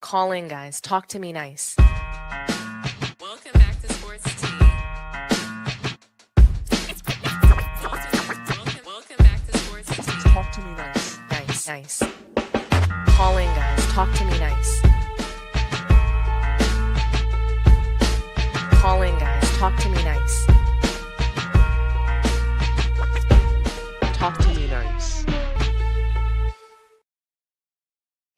Call in, guys. Talk to me nice. Welcome back to Sports Tea. Welcome back to Sports Tea. Talk to me nice. Nice. Call in, guys. Talk to me nice. Call in, guys. Talk to me nice. Talk to me nice.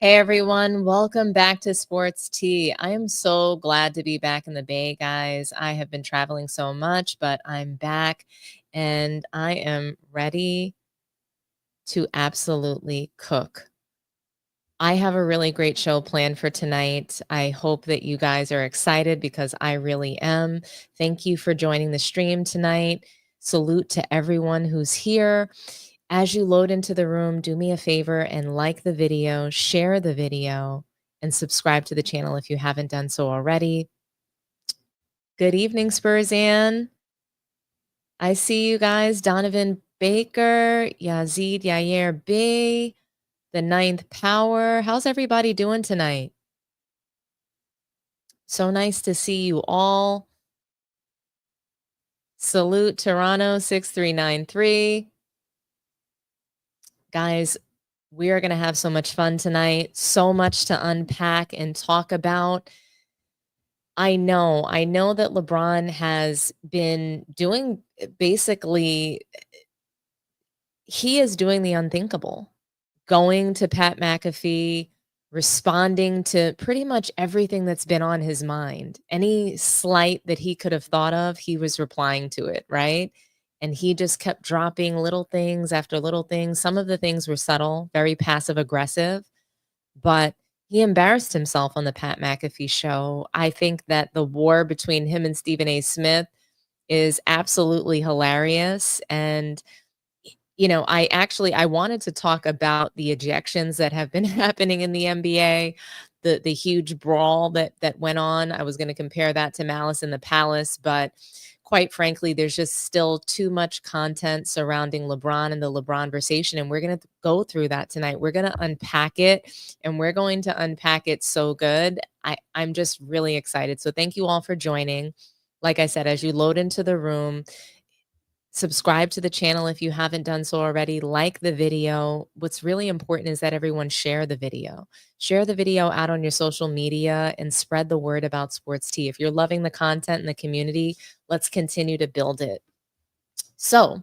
Hey everyone, welcome back to Sports Tea. I am so glad to be back in the Bay, guys. I have been traveling so much, but I'm back and I am ready to absolutely cook. I have a really great show planned for tonight. I hope that you guys are excited because I really am. Thank you for joining the stream tonight. Salute to everyone who's here. As you load into the room, do me a favor and like the video, share the video, and subscribe to the channel if you haven't done so already. Good evening, Spurzan. I see you guys. Donovan Baker, Yazid Yair B, the Ninth Power. How's everybody doing tonight? So nice to see you all. Salute Toronto 6393. Guys, we are going to have so much fun tonight, so much to unpack and talk about. I know that Lebron has been doing basically, he is doing the unthinkable, going to Pat McAfee, responding to pretty much everything that's been on his mind. Any slight that he could have thought of, he was replying to it, right? And he just kept dropping little things after little things. Some of the things were subtle, very passive aggressive, but he embarrassed himself on the Pat McAfee show. I think that the war between him and Stephen A. Smith is absolutely hilarious. And, you know, I wanted to talk about the ejections that have been happening in the NBA, the huge brawl that went on. I was going to compare that to Malice in the Palace, but quite frankly, there's just still too much content surrounding LeBron and the Lebronversation, and we're going to go through that tonight. We're going to unpack it, and we're going to unpack it so good. I'm just really excited. So thank you all for joining. Like I said, as you load into the room, subscribe to the channel if you haven't done so already. Like the video. What's really important is that everyone share the video. Share the video out on your social media and spread the word about Sports Tea. If you're loving the content and the community, let's continue to build it. So,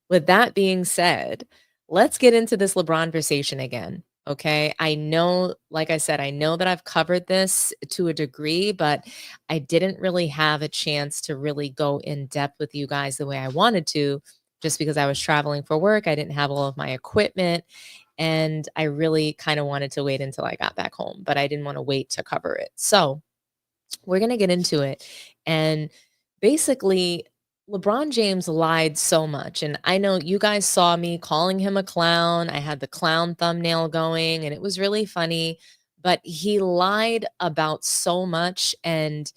with that being said, let's get into this Lebronversation again. Okay. I know, like I said, I know that I've covered this to a degree, but I didn't really have a chance to really go in depth with you guys the way I wanted to, just because I was traveling for work. I didn't have all of my equipment, and I really kind of wanted to wait until I got back home, but I didn't want to wait to cover it. So we're going to get into it. And basically, LeBron James lied so much. And I know you guys saw me calling him a clown. I had the clown thumbnail going, and it was really funny. But he lied about so much. And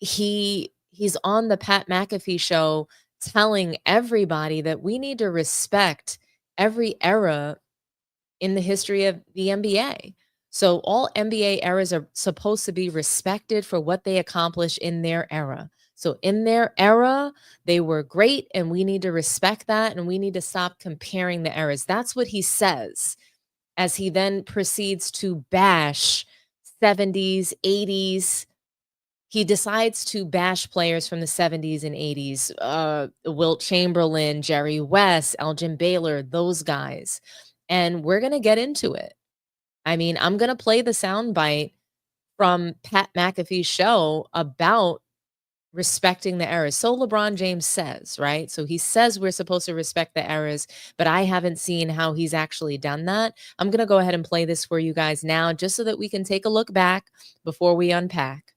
he's on the Pat McAfee show telling everybody that we need to respect every era in the history of the NBA. So all NBA eras are supposed to be respected for what they accomplished in their era. So in their era, they were great, and we need to respect that, and we need to stop comparing the eras. That's what he says, as he then proceeds to bash 70s, 80s. He decides to bash players from the 70s and 80s, Wilt Chamberlain, Jerry West, Elgin Baylor, those guys. And we're going to get into it. I mean, I'm going to play the soundbite from Pat McAfee's show about respecting the eras. So LeBron James says, right? So he says we're supposed to respect the eras, but I haven't seen how he's actually done that. I'm going to go ahead and play this for you guys now, just so that we can take a look back before we unpack.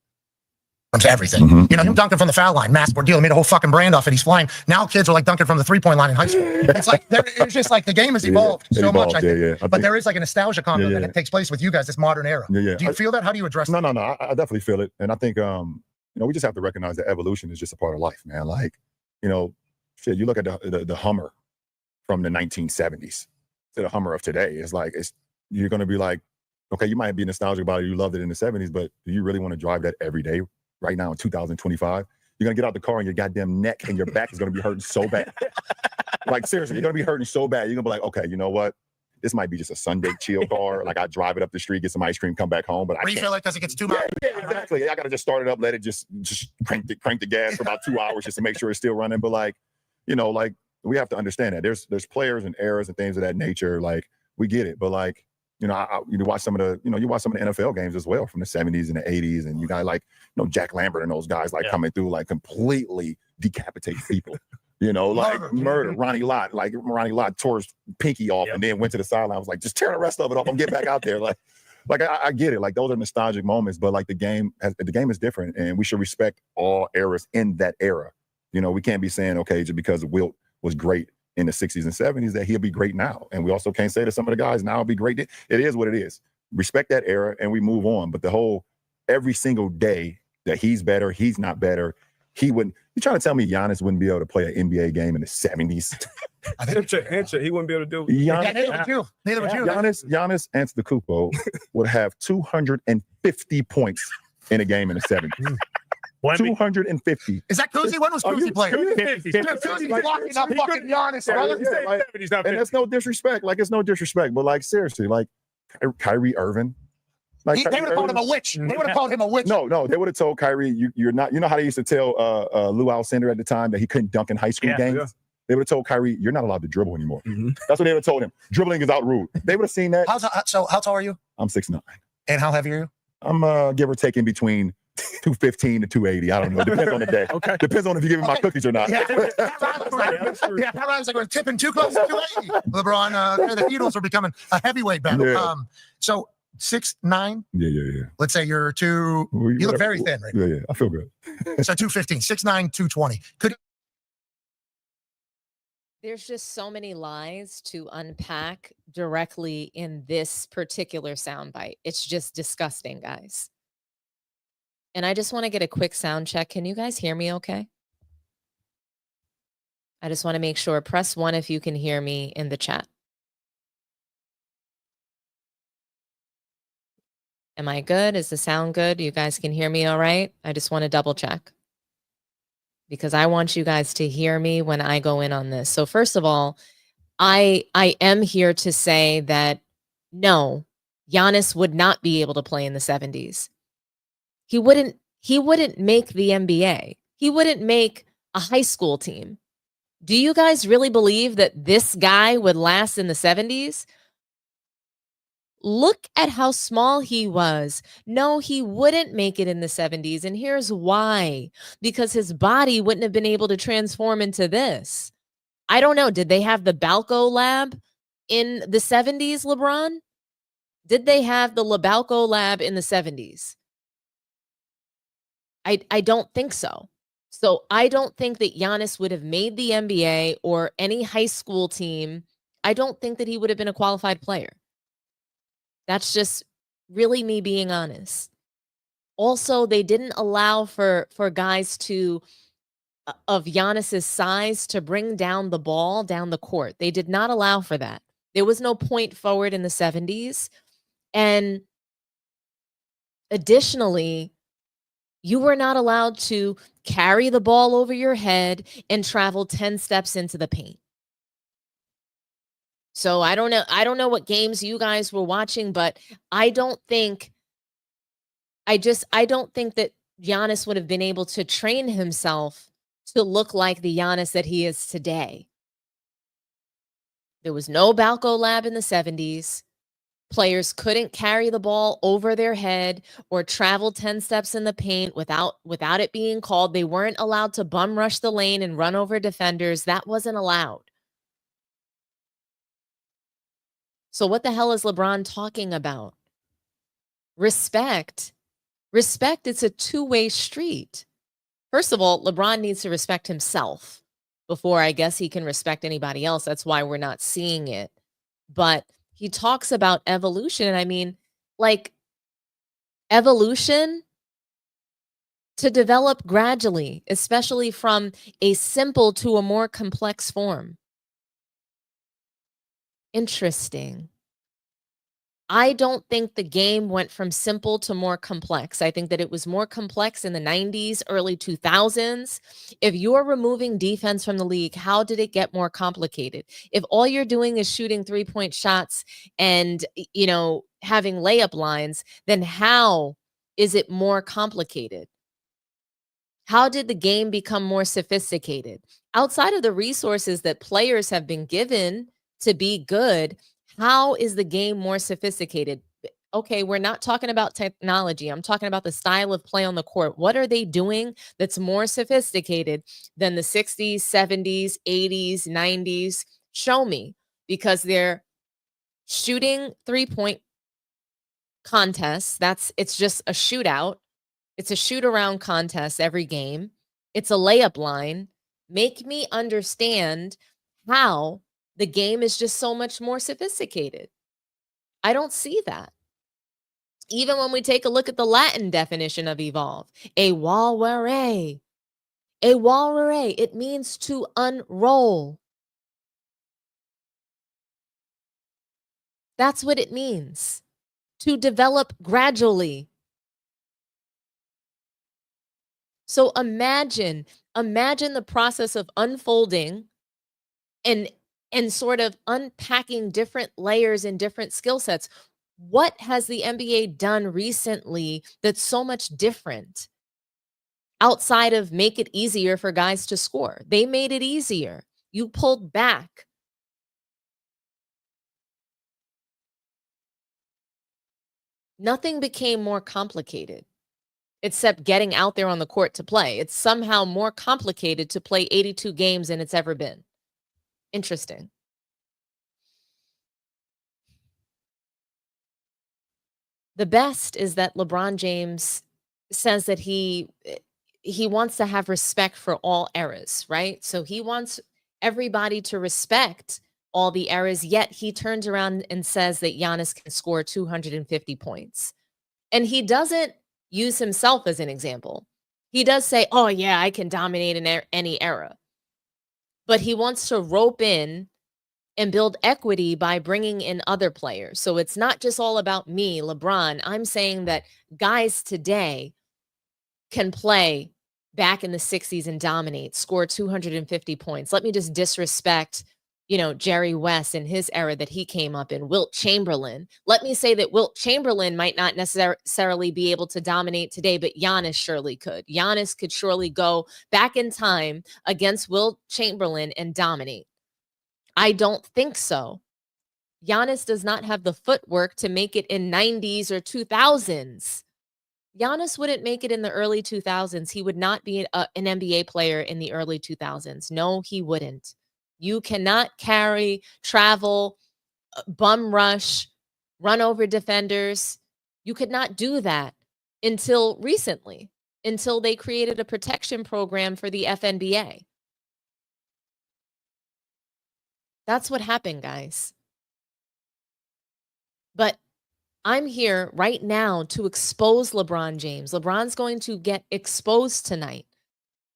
To everything. You know, him dunking from the foul line, massive ordeal, made a whole fucking brand off it. He's flying. Now kids are like dunking from the three-point line in high school. It's like, it's just like the game has evolved so much, I think. But there is like a nostalgia content that takes place with you guys, this modern era. Do you feel that? How do you address that? No, I definitely feel it. And I think, you know, we just have to recognize that evolution is just a part of life, man. Like, you know, shit, you look at the Hummer from the 1970s to the Hummer of today. It's like, you're going to be like, Okay, you might be nostalgic about it. You loved it in the 70s, but do you really want to drive that every day right now in 2025? You're going to get out the car and your goddamn neck and your back is going to be hurting so bad. Like, seriously, you're going to be hurting so bad. You're going to be like, okay, you know what? This might be just a Sunday chill car. Like, I drive it up the street, get some ice cream, come back home, but I can't. Refill it because it gets too much. Yeah, exactly. I got to just start it up, let it just crank the gas for about 2 hours just to make sure it's still running. But like, you know, like, we have to understand that there's players and eras and things of that nature. Like, we get it, but like, you know, you watch some of the NFL games as well from the 70s and the 80s, and you got like, you know, Jack Lambert and those guys like coming through, like completely decapitate people. You know, like murder. Ronnie Lott tore his pinky off and then went to the sideline. I was like, just tear the rest of it off and get back out there. Like I get it. Like, those are nostalgic moments, but like the game is different, and we should respect all eras in that era. You know, we can't be saying, okay, just because Wilt was great in the 60s and 70s that he'll be great now. And we also can't say that some of the guys now will be great. It is what it is. Respect that era and we move on. But the whole every single day that he's better, he's not better, he wouldn't. You trying to tell me Giannis wouldn't be able to play an NBA game in the 70s? I think he wouldn't be able to do it. Neither would you. Giannis Antetokounmpo would have 250 points in a game in the 70s. 250. Is that Cousy? When was Cousy playing? Cousy's blocking up fucking Giannis, brother. And that's no disrespect. Like, it's no disrespect, but like, seriously, like Kyrie Irving. Like, They would have called him a witch. They would have called him a witch. No, they would have told Kyrie, you're not. You know how they used to tell Lou Alcindor at the time that he couldn't dunk in high school games? Yeah. They would have told Kyrie, you're not allowed to dribble anymore. That's what they would have told him. Dribbling is out ruled. They would have seen that. How tall are you? I'm 6'9". And how heavy are you? I'm give or take in between 215 to 280. I don't know. Depends on the day. Okay. Depends on if you give me my cookies or not. Yeah, Pat Ryan's like, we're tipping too close to 280. LeBron, the Eagles are becoming a heavyweight battle. Yeah. So 6'9". Yeah. Let's say you're you look very thin, right? Yeah. I feel good. So 215, 6'9", 220. There's just so many lies to unpack directly in this particular soundbite. It's just disgusting, guys. And I just want to get a quick sound check. Can you guys hear me okay? I just want to make sure. Press 1 if you can hear me in the chat. Am I good? Is the sound good? You guys can hear me all right? I just want to double check, because I want you guys to hear me when I go in on this. So first of all, I am here to say that no, Giannis would not be able to play in the 70s. He wouldn't make the NBA. He wouldn't make a high school team. Do you guys really believe that this guy would last in the 70s? Look at how small he was. No, he wouldn't make it in the 70s. And here's why. Because his body wouldn't have been able to transform into this. I don't know. Did they have the Balco lab in the 70s, LeBron? Did they have the Balco lab in the 70s? I don't think so. So I don't think that Giannis would have made the NBA or any high school team. I don't think that he would have been a qualified player. That's just really me being honest. Also, they didn't allow for guys of Giannis's size to bring down the ball down the court. They did not allow for that. There was no point forward in the 70s. And additionally, you were not allowed to carry the ball over your head and travel 10 steps into the paint. So I don't know what games you guys were watching, but I don't think that Giannis would have been able to train himself to look like the Giannis that he is today. There was no Balco lab in the 70s. Players couldn't carry the ball over their head or travel 10 steps in the paint without it being called. They weren't allowed to bum rush the lane and run over defenders. That wasn't allowed. So what the hell is LeBron talking about? Respect. Respect, it's a two-way street. First of all, LeBron needs to respect himself before I guess he can respect anybody else. That's why we're not seeing it. But he talks about evolution. And I mean, like, evolution to develop gradually, especially from a simple to a more complex form. Interesting. I don't think the game went from simple to more complex. I think that it was more complex in the 90s, early 2000s. If you're removing defense from the league, how did it get more complicated? If all you're doing is shooting 3-point shots and, having layup lines, then how is it more complicated? How did the game become more sophisticated? Outside of the resources that players have been given to be good, how is the game more sophisticated? Okay, we're not talking about technology. I'm talking about the style of play on the court. What are they doing that's more sophisticated than the 60s, 70s, 80s, 90s? Show me, because they're shooting 3-point contests. It's just a shootout. It's a shoot around contest every game. It's a layup line. Make me understand how the game is just so much more sophisticated. I don't see that. Even when we take a look at the Latin definition of evolve, evolvere. Evolvere, it means to unroll. That's what it means. To develop gradually. So imagine the process of unfolding and sort of unpacking different layers and different skill sets. What has the NBA done recently that's so much different outside of make it easier for guys to score? They made it easier. You pulled back. Nothing became more complicated except getting out there on the court to play. It's somehow more complicated to play 82 games than it's ever been. Interesting. The best is that LeBron James says that he wants to have respect for all eras, right? So he wants everybody to respect all the eras, yet he turns around and says that Giannis can score 250 points. And he doesn't use himself as an example. He does say, oh yeah, I can dominate in any era. But he wants to rope in and build equity by bringing in other players. So it's not just all about me, LeBron. I'm saying that guys today can play back in the 60s and dominate, score 250 points. Let me just disrespect, Jerry West in his era that he came up in, Wilt Chamberlain. Let me say that Wilt Chamberlain might not necessarily be able to dominate today, but Giannis surely could. Giannis could surely go back in time against Wilt Chamberlain and dominate. I don't think so. Giannis does not have the footwork to make it in 90s or 2000s. Giannis wouldn't make it in the early 2000s. He would not be an NBA player in the early 2000s. No, he wouldn't. You cannot carry, travel, bum rush, run over defenders. You could not do that until recently, until they created a protection program for the FNBA. That's what happened, guys. But I'm here right now to expose LeBron James. LeBron's going to get exposed tonight.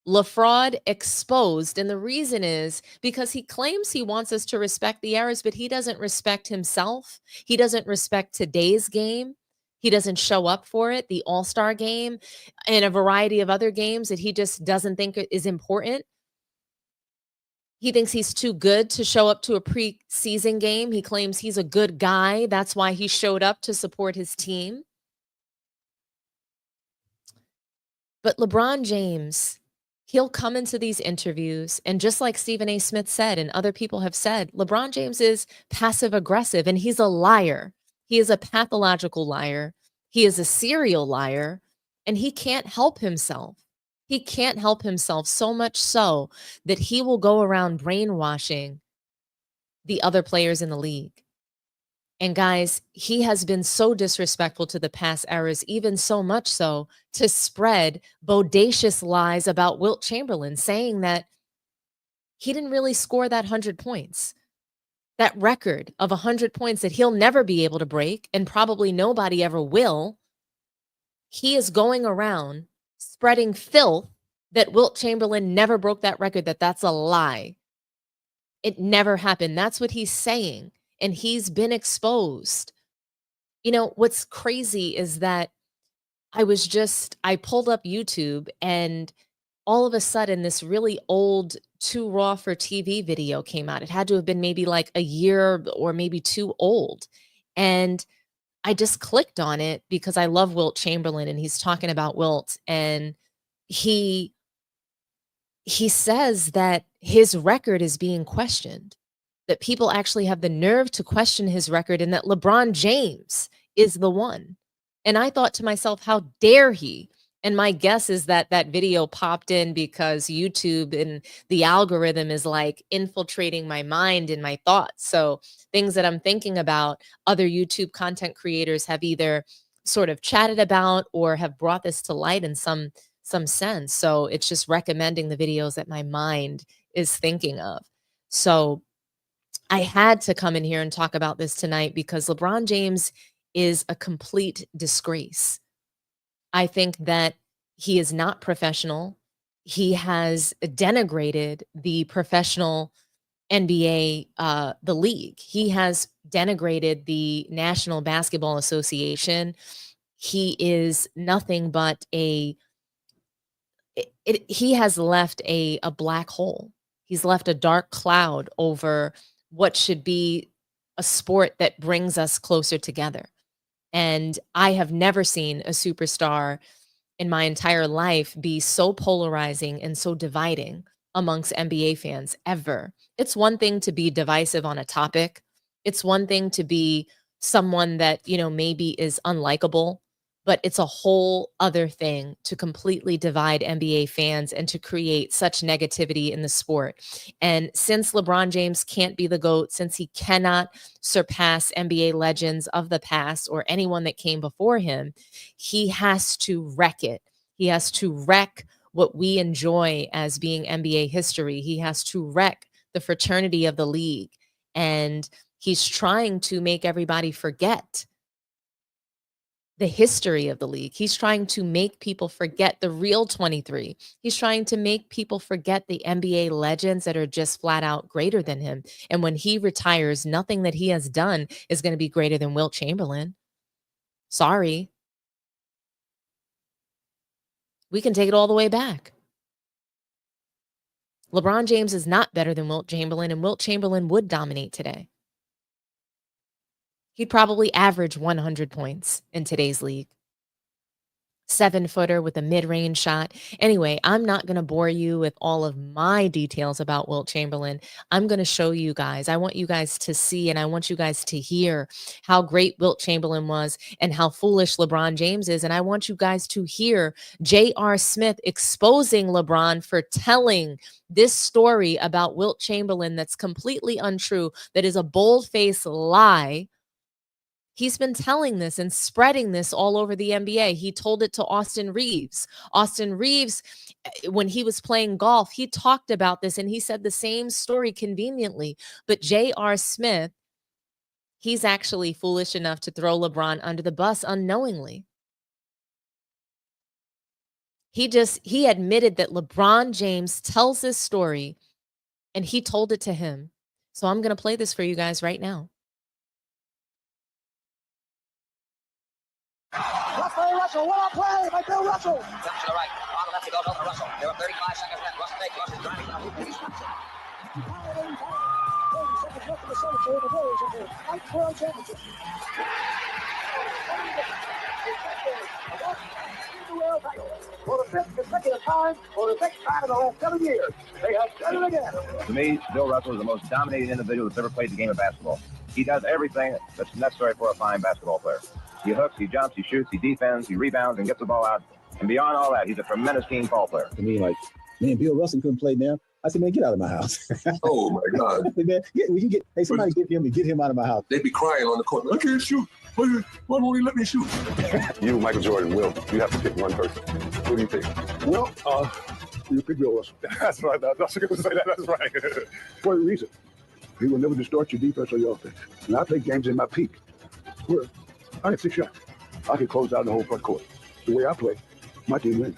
LaFraud exposed. And the reason is because he claims he wants us to respect the eras, but he doesn't respect himself. He doesn't respect today's game. He doesn't show up for it, the All-Star game, and a variety of other games that he just doesn't think is important. He thinks he's too good to show up to a preseason game. He claims he's a good guy. That's why he showed up to support his team. But LeBron James, he'll come into these interviews, and just like Stephen A. Smith said, and other people have said, LeBron James is passive aggressive, and he's a liar. He is a pathological liar. He is a serial liar, and he can't help himself. He can't help himself, so much so that he will go around brainwashing the other players in the league. And guys, he has been so disrespectful to the past eras, even so much so to spread bodacious lies about Wilt Chamberlain, saying that he didn't really score that 100 points. That record of 100 points that he'll never be able to break, and probably nobody ever will. He is going around spreading filth that Wilt Chamberlain never broke that record, that's a lie. It never happened. That's what he's saying. And he's been exposed. You know, what's crazy is that I pulled up YouTube and all of a sudden this really old Too Raw for TV video came out. It had to have been maybe like a year or maybe two old. And I just clicked on it because I love Wilt Chamberlain and he's talking about Wilt. And he says that his record is being questioned, that people actually have the nerve to question his record and that LeBron James is the one. And I thought to myself, how dare he? And my guess is that that video popped in because YouTube and the algorithm is like infiltrating my mind and my thoughts. So things that I'm thinking about, other YouTube content creators have either sort of chatted about or have brought this to light in some sense. So it's just recommending the videos that my mind is thinking of. So I had to come in here and talk about this tonight because LeBron James is a complete disgrace. I think that he is not professional. He has denigrated the professional NBA, the league. He has denigrated the National Basketball Association. He is nothing but he has left a black hole. He's left a dark cloud over what should be a sport that brings us closer together. And I have never seen a superstar in my entire life be so polarizing and so dividing amongst NBA fans ever. It's one thing to be divisive on a topic. It's one thing to be someone that, you know, maybe is unlikable, but it's a whole other thing to completely divide NBA fans and to create such negativity in the sport. And since LeBron James can't be the GOAT, since he cannot surpass NBA legends of the past or anyone that came before him, he has to wreck it. He has to wreck what we enjoy as being NBA history. He has to wreck the fraternity of the league. And he's trying to make everybody forget the history of the league. He's trying to make people forget the real 23. He's trying to make people forget the NBA legends that are just flat out greater than him. And when he retires, nothing that he has done is going to be greater than Wilt Chamberlain. Sorry. We can take it all the way back. LeBron James is not better than Wilt Chamberlain, and Wilt Chamberlain would dominate today. He'd probably average 100 points in today's league. 7-footer with a mid-range shot. Anyway, I'm not going to bore you with all of my details about Wilt Chamberlain. I'm going to show you guys. I want you guys to see and I want you guys to hear how great Wilt Chamberlain was and how foolish LeBron James is. And I want you guys to hear J.R. Smith exposing LeBron for telling this story about Wilt Chamberlain that's completely untrue, that is a bold-faced lie. He's been telling this and spreading this all over the NBA. He told it to Austin Reeves. Austin Reeves, when he was playing golf, he talked about this and he said the same story conveniently. But J.R. Smith, he's actually foolish enough to throw LeBron under the bus unknowingly. He admitted that LeBron James tells this story and he told it to him. So I'm going to play this for you guys right now. Russell, what a play by Bill Russell. Jump to the right. On the left, he goes over Russell. There are 35 seconds left. Russell takes. Russell driving down. He's got it. 30 seconds left in the cemetery. The Warriors are here. Fight for a championship. For the fifth consecutive time, for the sixth time in the last 7 years, they have done it again. To me, Bill Russell is the most dominating individual that's ever played the game of basketball. He does everything that's necessary for a fine basketball player. He hooks, he jumps, he shoots, he defends, he rebounds, and gets the ball out. And beyond all that, he's a tremendous team ball player. To me, like, man, Bill Russell couldn't play now. I said, man, get out of my house. Oh, my God. Man, somebody get him out of my house. They'd be crying on the court. I can't shoot. Why won't he let me shoot? You, Michael Jordan, Wilt, you have to pick one person. Who do you pick? Well, you pick Bill Russell. That's right. I was going to say that. That's right. For a reason. He will never distort your defense or your offense. And I play games in my peak. Where I had 6 shots. I could close out the whole front court. The way I play, my team wins.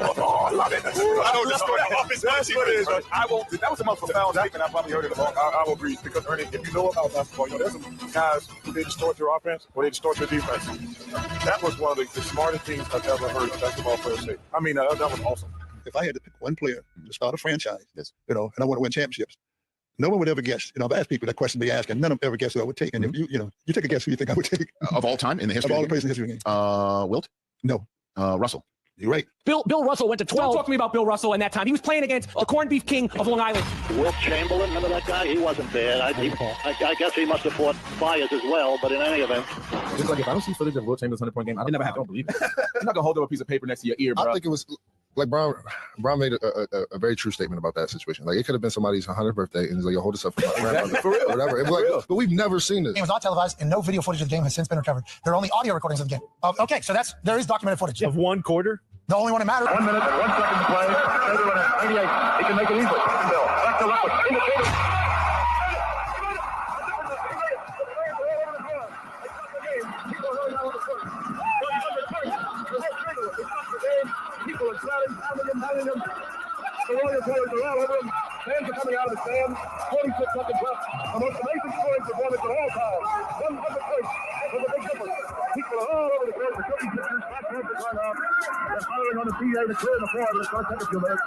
Oh, I love it. I know this story. That's what it is. I won't. That was the most profound statement I probably heard in a long. I will agree because Ernie, if you know about basketball, there's some guys who they distort your offense or they distort your defense. That was one of the smartest things I've ever heard a basketball player say. I mean, that was awesome. If I had to pick one player to start a franchise, and I want to win championships, no one would ever guess. I've asked people that question they ask, and none of them ever guess who I would take. And if you take a guess who you think I would take Of all time in the history of all the players in the history of the game. Wilt? No, Russell. you're right. Bill Russell went to 12. Don't talk to me about Bill Russell in that time. He was playing against the corned beef king of Long Island. Wilt Chamberlain, remember that guy? He wasn't bad. I guess he must have fought fires as well, but in any event. Just like if I don't see footage of Wilt Chamberlain's 100-point game, I never have. I don't believe it. You're not going to hold up a piece of paper next to your ear, bro. I think it was like Brian made a very true statement about that situation. Like it could have been somebody's 100th birthday and he's like, yo, hold this up for my grandmother For real. or whatever. It was like, but we've never seen this. The game was not televised and no video footage of the game has since been recovered. There are only audio recordings of the game. Okay, so there is documented footage. Of one quarter? The only one that mattered. 1 minute and 1 second to play. Chamberlain at 88. He can make it easily. Bill, back to Russell. Indicated. People are shouting, pounding him. The Warriors players are all over him. Fans are coming out of the stands. 46 seconds left. The most amazing scoring performance of all time. 100 points was a big difference. People are all over the court. The cookie pictures, back there for timeout. They're firing on the PA to clear the floor, but it's going to take a few minutes.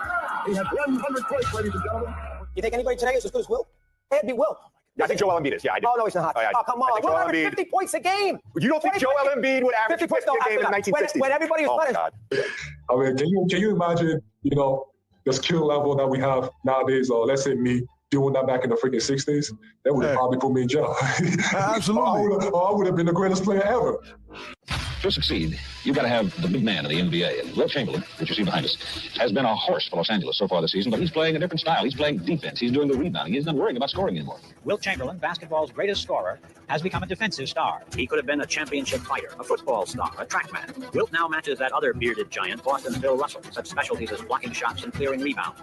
He has 100 points, ladies and gentlemen. You think anybody today is as good as Wilt? It'd be Wilt. I think Joel Embiid is. Yeah, I do. Oh, no, he's not. Oh, come on. We're averaging 50 points a game. You don't think Joel Embiid would average 50 points a game in the 1960s? When everybody was playing. I mean, can you imagine, the skill level that we have nowadays, or let's say me doing that back in the freaking 60s, that would have probably put me in jail. Absolutely. I would have been the greatest player ever. To succeed, you've got to have the big man in the NBA. And Wilt Chamberlain, which you see behind us, has been a horse for Los Angeles so far this season, but he's playing a different style. He's playing defense. He's doing the rebounding. He's not worrying about scoring anymore. Wilt Chamberlain, basketball's greatest scorer, has become a defensive star. He could have been a championship fighter, a football star, a track man. Wilt now matches that other bearded giant, Boston's Bill Russell, such specialties as blocking shots and clearing rebounds,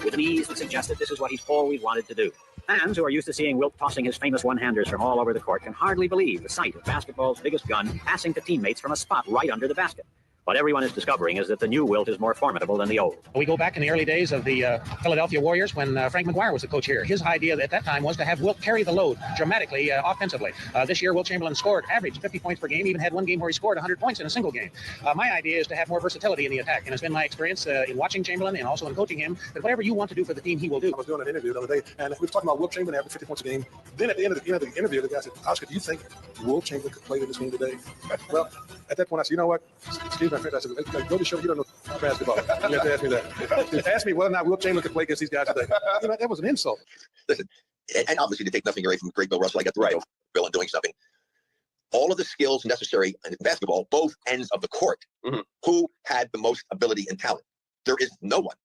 with an ease that suggested this is what he's always wanted to do. Fans who are used to seeing Wilt tossing his famous one-handers from all over the court can hardly believe the sight of basketball's biggest gun passing to teammates from a spot right under the basket. What everyone is discovering is that the new Wilt is more formidable than the old. We go back in the early days of the Philadelphia Warriors when Frank McGuire was the coach here. His idea at that time was to have Wilt carry the load dramatically offensively. This year, Wilt Chamberlain averaged 50 points per game, even had one game where he scored 100 points in a single game. My idea is to have more versatility in the attack, and it's been my experience in watching Chamberlain and also in coaching him that whatever you want to do for the team, he will do. I was doing an interview the other day, and we were talking about Wilt Chamberlain averaging 50 points a game. Then at the end of the interview, the guy said, Oscar, do you think Wilt Chamberlain could play in this game today? Well, at that point, I said, you know what? Excuse my friend. I said, go to show you don't know basketball. You have to ask me that. Ask me whether or not Wilt Chamberlain could play against these guys today. That was an insult. Listen, and obviously to take nothing away from great Bill Russell, I got the right Bill in doing something. All of the skills necessary in basketball, both ends of the court, who had the most ability and talent? There is no one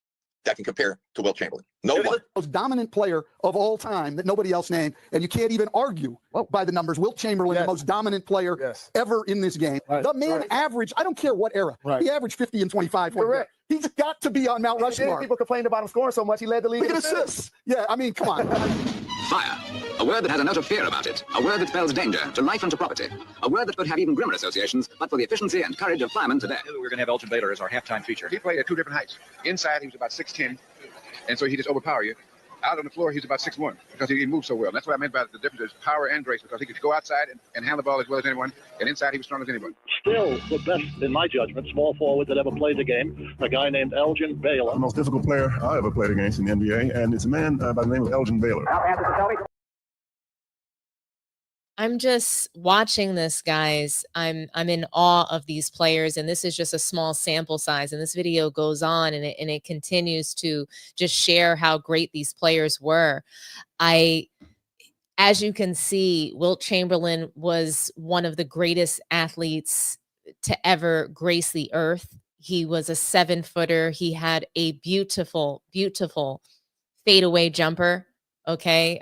that can compare to Wilt Chamberlain. No one. The most dominant player of all time that nobody else named, and you can't even argue by the numbers. Wilt Chamberlain, the most dominant player ever in this game. The man averaged, I don't care what era, he averaged 50 and 25. Correct. He's got to be on Mount Rushmore. People complained about him scoring so much, he led the league in assists. Yeah, I mean, come on. Fire. A word that has a note of fear about it. A word that spells danger to life and to property. A word that could have even grimmer associations, but for the efficiency and courage of firemen today. We're going to have Elgin Baylor as our halftime feature. He played at two different heights. Inside, he was about 6'10", and so he just overpower you. Out on the floor, he's about 6'1", because he moves so well. That's what I meant by the difference is power and grace, because he could go outside and handle the ball as well as anyone, and inside he was strong as anyone. Still the best, in my judgment, small forward that ever played the game, a guy named Elgin Baylor. The most difficult player I ever played against in the NBA, and it's a man by the name of Elgin Baylor. I'm just watching this, guys. I'm in awe of these players, and this is just a small sample size. And this video goes on, and it continues to just share how great these players were. As you can see, Wilt Chamberlain was one of the greatest athletes to ever grace the earth. He was a 7-footer. He had a beautiful, beautiful fadeaway jumper. Okay,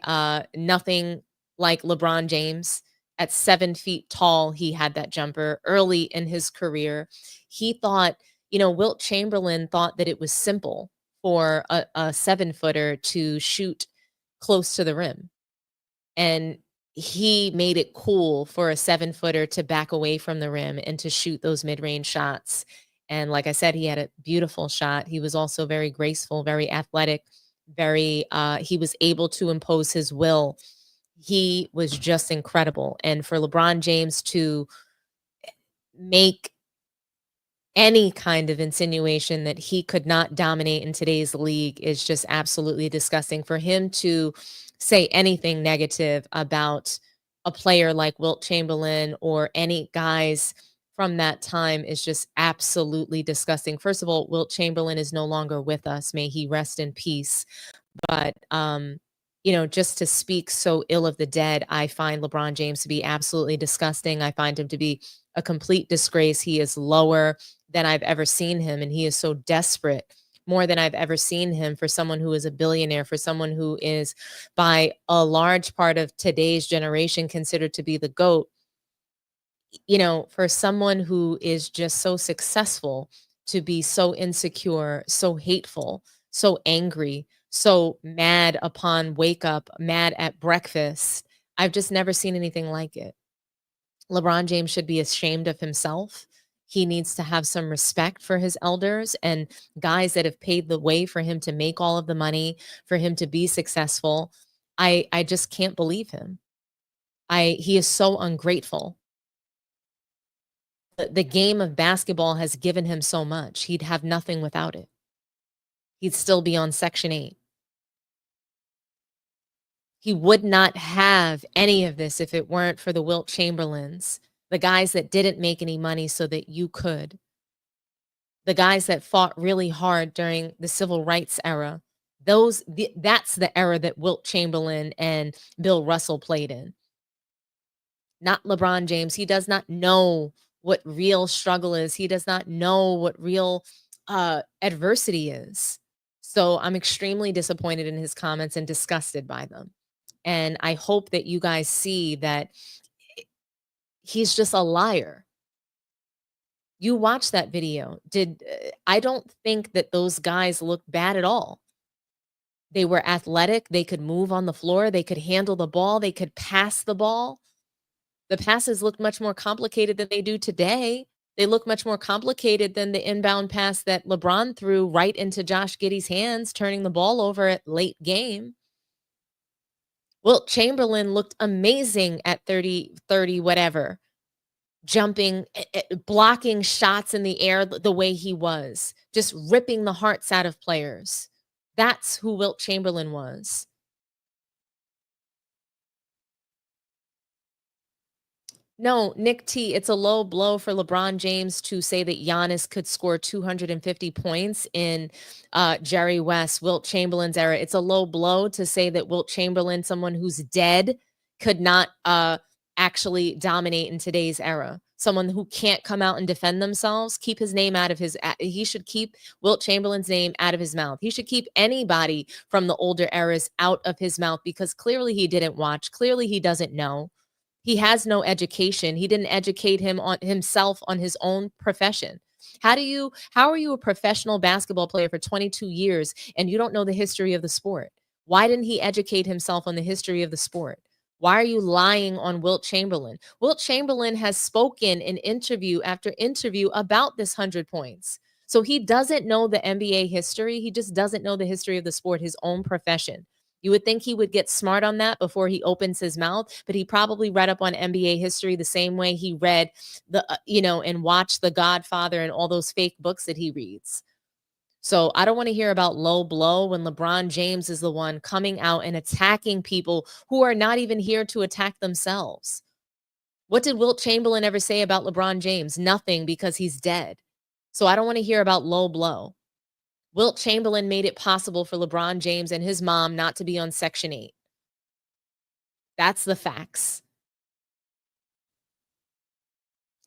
nothing like LeBron James. At 7 feet tall, he had that jumper early in his career. He thought, Wilt Chamberlain thought that it was simple for a 7-footer to shoot close to the rim. And he made it cool for a 7-footer to back away from the rim and to shoot those mid-range shots. And like I said, he had a beautiful shot. He was also very graceful, very athletic, very he was able to impose his will. He was just incredible. And for LeBron James to make any kind of insinuation that he could not dominate in today's league is just absolutely disgusting. For him to say anything negative about a player like Wilt Chamberlain or any guys from that time is just absolutely disgusting. First of all, Wilt Chamberlain is no longer with us. May he rest in peace. But you know, just to speak so ill of the dead, I find LeBron James to be absolutely disgusting. I find him to be a complete disgrace. He is lower than I've ever seen him, and he is so desperate, more than I've ever seen him, for someone who is a billionaire, for someone who is, by a large part of today's generation, considered to be the GOAT. You know, for someone who is just so successful to be so insecure, so hateful, so angry, so mad upon wake up, mad at breakfast. I've just never seen anything like it. LeBron James should be ashamed of himself. He needs to have some respect for his elders and guys that have paved the way for him to make all of the money, for him to be successful. I just can't believe him. He is so ungrateful. The game of basketball has given him so much. He'd have nothing without it. He'd still be on Section 8. He would not have any of this if it weren't for the Wilt Chamberlains, the guys that didn't make any money so that you could, the guys that fought really hard during the civil rights era. That's the era that Wilt Chamberlain and Bill Russell played in. Not LeBron James. He does not know what real struggle is. He does not know what real adversity is. So I'm extremely disappointed in his comments and disgusted by them. And I hope that you guys see that he's just a liar. You watch that video. I don't think that those guys looked bad at all. They were athletic. They could move on the floor. They could handle the ball. They could pass the ball. The passes looked much more complicated than they do today. They look much more complicated than the inbound pass that LeBron threw right into Josh Giddey's hands, turning the ball over at late game. Wilt Chamberlain looked amazing at 30, whatever, jumping, blocking shots in the air the way he was, just ripping the hearts out of players. That's who Wilt Chamberlain was. No, Nick T, it's a low blow for LeBron James to say that Giannis could score 250 points in Jerry West, Wilt Chamberlain's era. It's a low blow to say that Wilt Chamberlain, someone who's dead, could not actually dominate in today's era. Someone who can't come out and defend themselves, keep his name out of his, he should keep Wilt Chamberlain's name out of his mouth. He should keep anybody from the older eras out of his mouth, because clearly he didn't watch. Clearly he doesn't know. He has no education. He didn't educate himself on his own profession. How are you a professional basketball player for 22 years and you don't know the history of the sport? Why didn't he educate himself on the history of the sport? Why are you lying on Wilt Chamberlain? Wilt Chamberlain has spoken in interview after interview about this 100 points. So he doesn't know the NBA history. He just doesn't know the history of the sport, his own profession. You would think he would get smart on that before he opens his mouth, but he probably read up on NBA history the same way he read and watched The Godfather and all those fake books that he reads. So I don't want to hear about low blow when LeBron James is the one coming out and attacking people who are not even here to attack themselves. What did Wilt Chamberlain ever say about LeBron James? Nothing, because he's dead. So I don't want to hear about low blow. Wilt Chamberlain made it possible for LeBron James and his mom not to be on Section 8. That's the facts.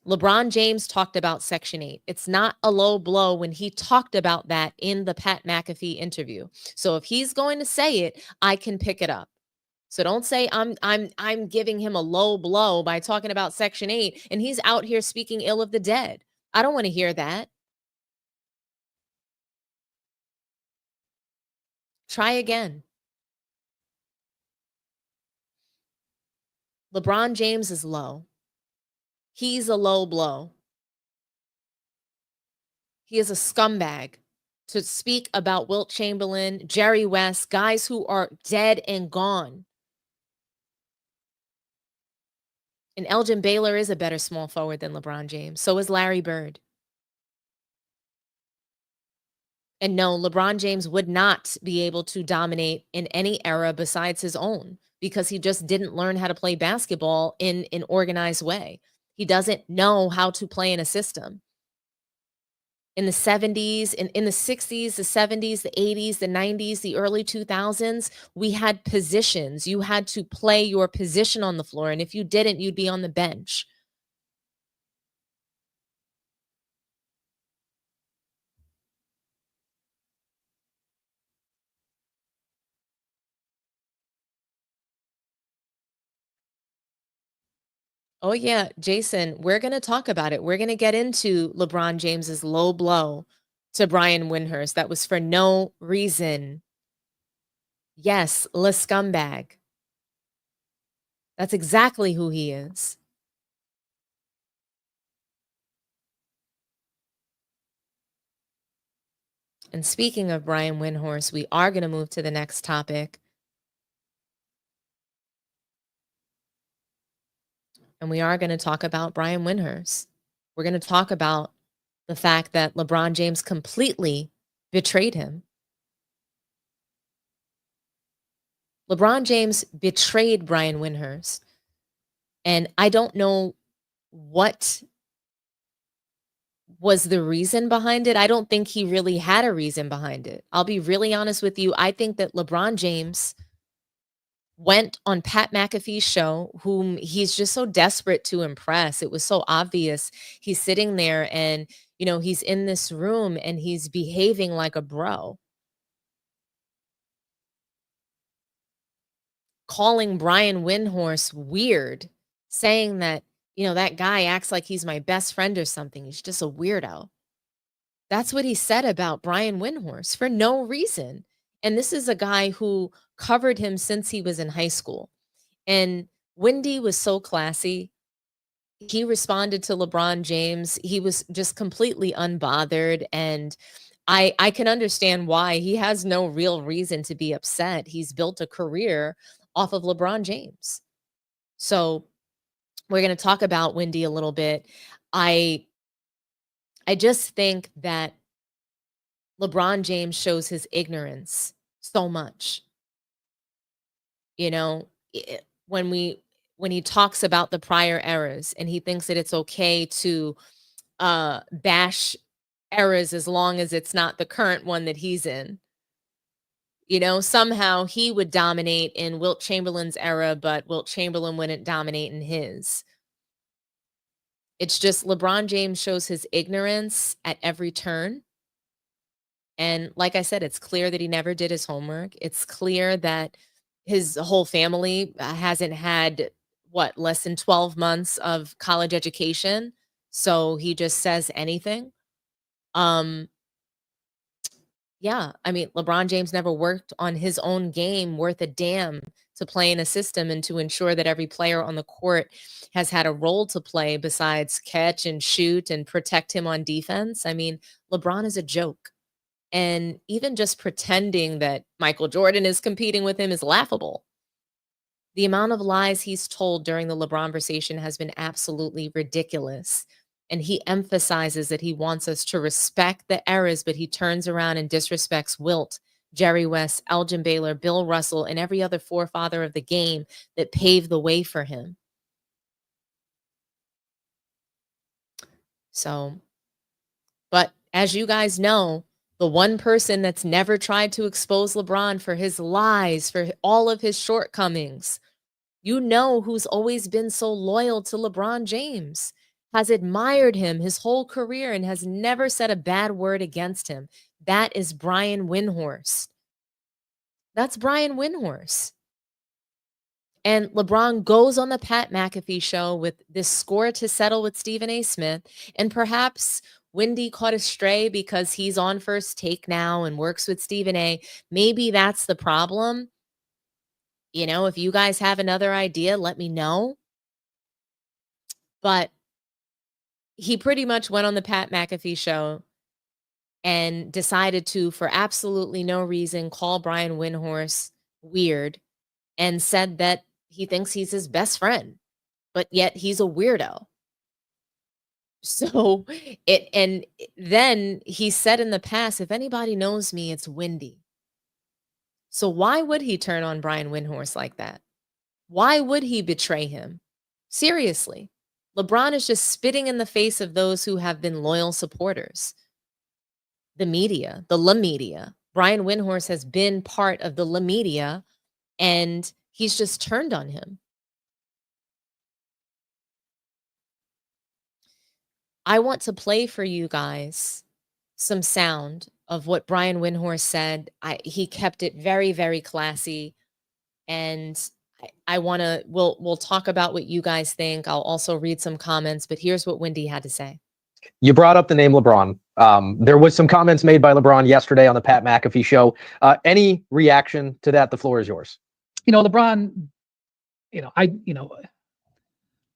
LeBron James talked about Section 8. It's not a low blow when he talked about that in the Pat McAfee interview. So if he's going to say it, I can pick it up. So don't say I'm giving him a low blow by talking about Section 8 and he's out here speaking ill of the dead. I don't want to hear that. Try again. LeBron James is low. He's a low blow. He is a scumbag to speak about Wilt Chamberlain, Jerry West, guys who are dead and gone. And Elgin Baylor is a better small forward than LeBron James. So is Larry Bird. And no, LeBron James would not be able to dominate in any era besides his own because he just didn't learn how to play basketball in an organized way. He doesn't know how to play in a system. In the 70s, in the 60s, the 70s, the 80s, the 90s, the early 2000s, we had positions. You had to play your position on the floor. And if you didn't, you'd be on the bench. Oh, yeah, Jason, we're going to talk about it. We're going to get into LeBron James's low blow to Brian Windhorst. That was for no reason. Yes, le scumbag. That's exactly who he is. And speaking of Brian Windhorst, we are going to move to the next topic. And we are going to talk about Brian Windhorst. We're going to talk about the fact that LeBron James completely betrayed him. LeBron James betrayed Brian Windhorst. And I don't know what was the reason behind it. I don't think he really had a reason behind it. I'll be really honest with you. I think that LeBron James went on Pat McAfee's show, whom he's just so desperate to impress. It was so obvious. He's sitting there and, you know, he's in this room and he's behaving like a bro. Calling Brian Windhorst weird, saying that, you know, that guy acts like he's my best friend or something. He's just a weirdo. That's what he said about Brian Windhorst for no reason. And this is a guy who covered him since he was in high school. And Windy was so classy. He responded to LeBron James. He was just completely unbothered. And I can understand why. He has no real reason to be upset. He's built a career off of LeBron James. So we're going to talk about Windy a little bit. I just think that LeBron James shows his ignorance so much. You know, when he talks about the prior eras and he thinks that it's okay to bash eras as long as it's not the current one that he's in. You know, somehow he would dominate in Wilt Chamberlain's era, but Wilt Chamberlain wouldn't dominate in his. It's just LeBron James shows his ignorance at every turn. And like I said, it's clear that he never did his homework. It's clear that his whole family hasn't had, less than 12 months of college education. So he just says anything. Yeah, I mean, LeBron James never worked on his own game worth a damn to play in a system and to ensure that every player on the court has had a role to play besides catch and shoot and protect him on defense. I mean, LeBron is a joke. And even just pretending that Michael Jordan is competing with him is laughable. The amount of lies he's told during the Lebronversation has been absolutely ridiculous. And he emphasizes that he wants us to respect the eras, but he turns around and disrespects Wilt, Jerry West, Elgin Baylor, Bill Russell, and every other forefather of the game that paved the way for him. So, but as you guys know, the one person that's never tried to expose LeBron for his lies, for all of his shortcomings, you know who's always been so loyal to LeBron James, has admired him his whole career and has never said a bad word against him. That is Brian Windhorst. That's Brian Windhorst. And LeBron goes on the Pat McAfee show with this score to settle with Stephen A. Smith. And perhaps Windy caught a stray because he's on First Take now and works with Stephen A. Maybe that's the problem. You know, if you guys have another idea, let me know. But he pretty much went on the Pat McAfee show and decided to, for absolutely no reason, call Brian Windhorst weird and said that he thinks he's his best friend, but yet he's a weirdo. So then he said in the past, if anybody knows me, it's Windy. So why would he turn on Brian Windhorst like that? Why would he betray him? Seriously. LeBron is just spitting in the face of those who have been loyal supporters. The media, the La Media. Brian Windhorst has been part of the La Media, and he's just turned on him. I want to play for you guys some sound of what Brian Windhorst said. He kept it very, very classy, and I want to. We'll talk about what you guys think. I'll also read some comments, but here's what Windy had to say. You brought up the name LeBron. There was some comments made by LeBron yesterday on the Pat McAfee show. Any reaction to that? The floor is yours. LeBron,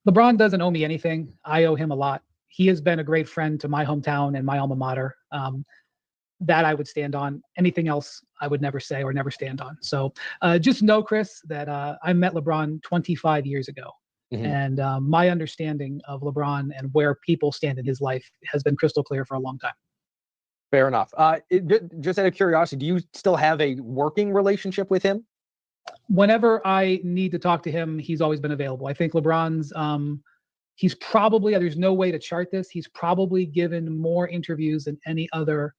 LeBron doesn't owe me anything. I owe him a lot. He has been a great friend to my hometown and my alma mater. That I would stand on. Anything else I would never say or never stand on. So just know, Chris, that I met LeBron 25 years ago. Mm-hmm. And my understanding of LeBron and where people stand in his life has been crystal clear for a long time. Fair enough. Just out of curiosity, do you still have a working relationship with him? Whenever I need to talk to him, he's always been available. I think LeBron's, he's probably, there's no way to chart this, he's probably given more interviews than any other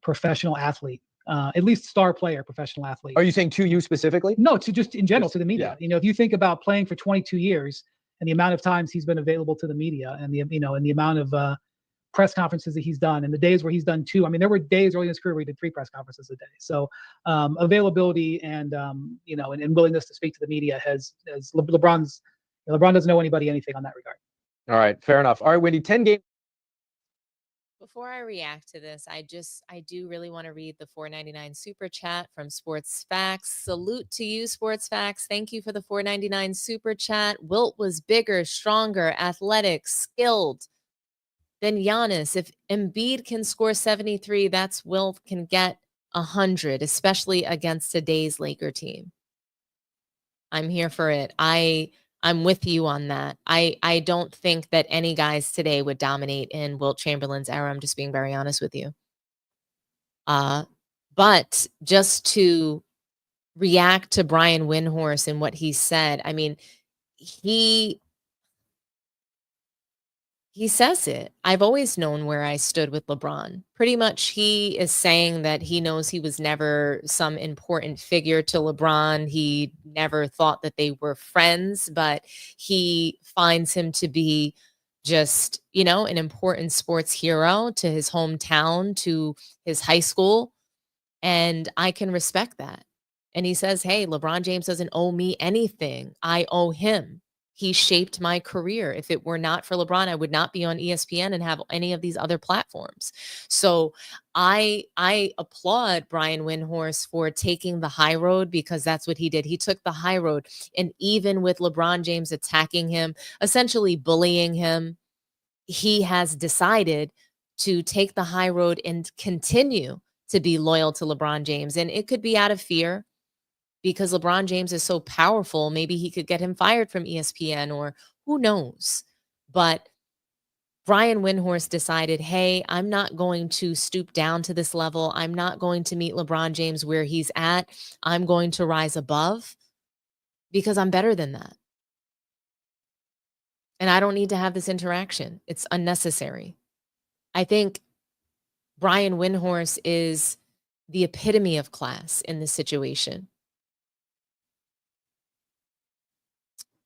professional athlete, at least star player, professional athlete. Are you saying to you specifically? No, to just in general, to the media. Yeah. If you think about playing for 22 years and the amount of times he's been available to the media and the amount of press conferences that he's done and the days where he's done 2. I mean, there were days early in his career where he did 3 press conferences a day. So availability and willingness to speak to the media has LeBron doesn't owe anybody anything on that regard. All right, fair enough. All right, Wendy, 10 games. Before I react to this, I do really want to read the $4.99 super chat from Sports Facts. Salute to you, Sports Facts. Thank you for the $4.99 super chat. Wilt was bigger, stronger, athletic, skilled than Giannis. If Embiid can score 73, that's Wilt can get 100, especially against today's Laker team. I'm here for it. I'm with you on that. I don't think that any guys today would dominate in Wilt Chamberlain's era. I'm just being very honest with you. But just to react to Brian Windhorst and what he said, I mean, he says it. I've always known where I stood with LeBron. Pretty much he is saying that he knows he was never some important figure to LeBron. He never thought that they were friends, but he finds him to be just, an important sports hero to his hometown, to his high school. And I can respect that. And he says, hey, LeBron James doesn't owe me anything. I owe him. He shaped my career. If it were not for LeBron, I would not be on ESPN and have any of these other platforms. So I applaud Brian Windhorst for taking the high road, because that's what he did. He took the high road. And even with LeBron James attacking him, essentially bullying him, he has decided to take the high road and continue to be loyal to LeBron James. And it could be out of fear, because LeBron James is so powerful. Maybe he could get him fired from ESPN, or who knows. But Brian Windhorst decided, hey, I'm not going to stoop down to this level. I'm not going to meet LeBron James where he's at. I'm going to rise above, because I'm better than that. And I don't need to have this interaction. It's unnecessary. I think Brian Windhorst is the epitome of class in this situation.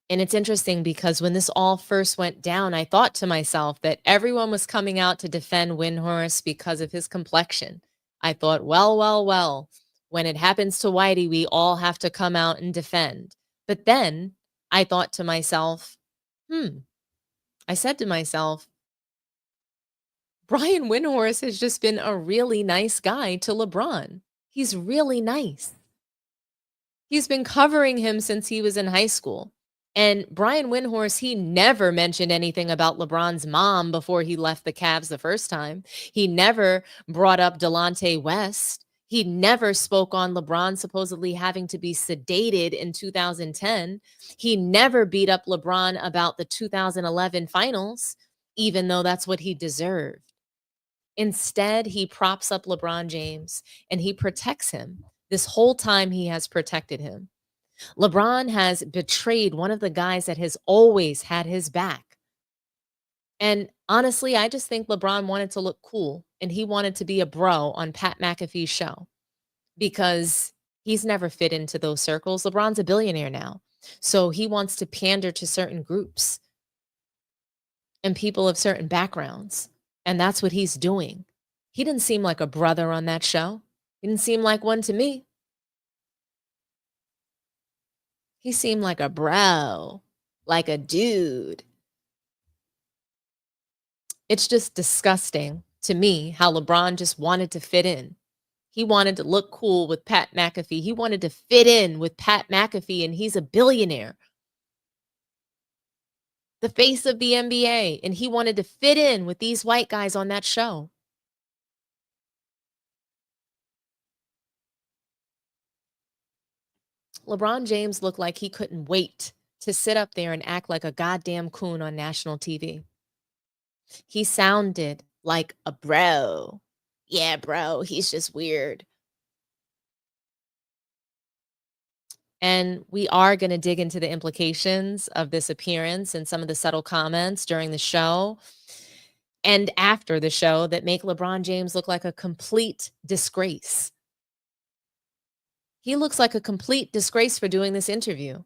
And it's interesting, because when this all first went down, I thought to myself that everyone was coming out to defend Windhorst because of his complexion. I thought, well, when it happens to Whitey, we all have to come out and defend. But then I thought to myself, I said to myself, Brian Windhorst has just been a really nice guy to LeBron. He's really nice. He's been covering him since he was in high school. And Brian Windhorst, he never mentioned anything about LeBron's mom before he left the Cavs the first time. He never brought up Delonte West. He never spoke on LeBron supposedly having to be sedated in 2010. He never beat up LeBron about the 2011 finals, even though that's what he deserved. Instead, he props up LeBron James and he protects him. This whole time he has protected him. LeBron has betrayed one of the guys that has always had his back. And honestly, I just think LeBron wanted to look cool and he wanted to be a bro on Pat McAfee's show because he's never fit into those circles. LeBron's a billionaire now. So he wants to pander to certain groups and people of certain backgrounds. And that's what he's doing. He didn't seem like a brother on that show. He didn't seem like one to me. He seemed like a bro, like a dude. It's just disgusting to me how LeBron just wanted to fit in. He wanted to look cool with Pat McAfee. He wanted to fit in with Pat McAfee, and he's a billionaire. The face of the NBA, and he wanted to fit in with these white guys on that show. LeBron James looked like he couldn't wait to sit up there and act like a goddamn coon on national TV. He sounded like a bro. Yeah, bro, he's just weird. And we are going to dig into the implications of this appearance and some of the subtle comments during the show and after the show that make LeBron James look like a complete disgrace. He looks like a complete disgrace for doing this interview.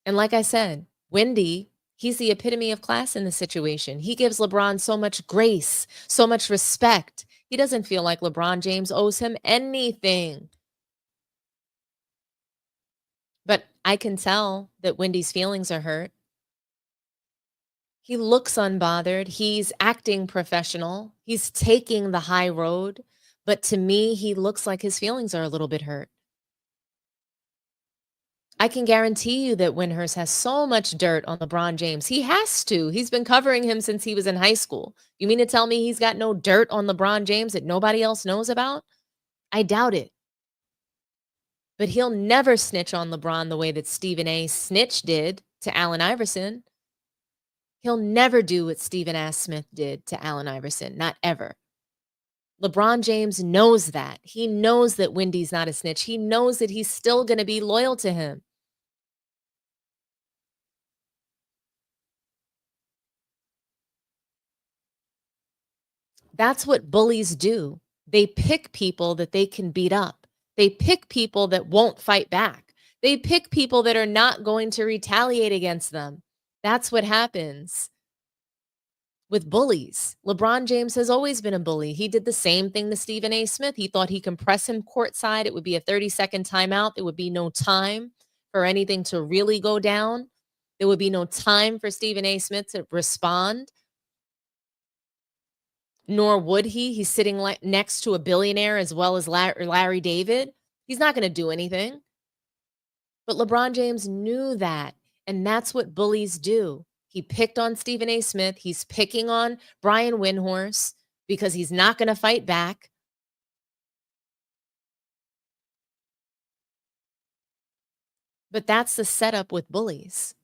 And like I said, Wendy, he's the epitome of class in the situation. He gives LeBron so much grace, so much respect. He doesn't feel like LeBron James owes him anything. But I can tell that Wendy's feelings are hurt. He looks unbothered. He's acting professional. He's taking the high road. But to me, he looks like his feelings are a little bit hurt. I can guarantee you that Windhorst has so much dirt on LeBron James. He has to. He's been covering him since he was in high school. You mean to tell me he's got no dirt on LeBron James that nobody else knows about? I doubt it. But he'll never snitch on LeBron the way that Stephen A. Snitch did to Allen Iverson. He'll never do what Stephen A. Smith did to Allen Iverson. Not ever. LeBron James knows that. He knows that Wendy's not a snitch. He knows that he's still going to be loyal to him. That's what bullies do. They pick people that they can beat up. They pick people that won't fight back. They pick people that are not going to retaliate against them. That's what happens with bullies. LeBron James has always been a bully. He did the same thing to Stephen A. Smith. He thought he could press him courtside. It would be a 30-second timeout. There would be no time for anything to really go down. There would be no time for Stephen A. Smith to respond. Nor would he. He's sitting next to a billionaire as well as Larry David. He's not going to do anything. But LeBron James knew that. And that's what bullies do. He picked on Stephen A. Smith. He's picking on Brian Windhorst because he's not going to fight back. But that's the setup with bullies.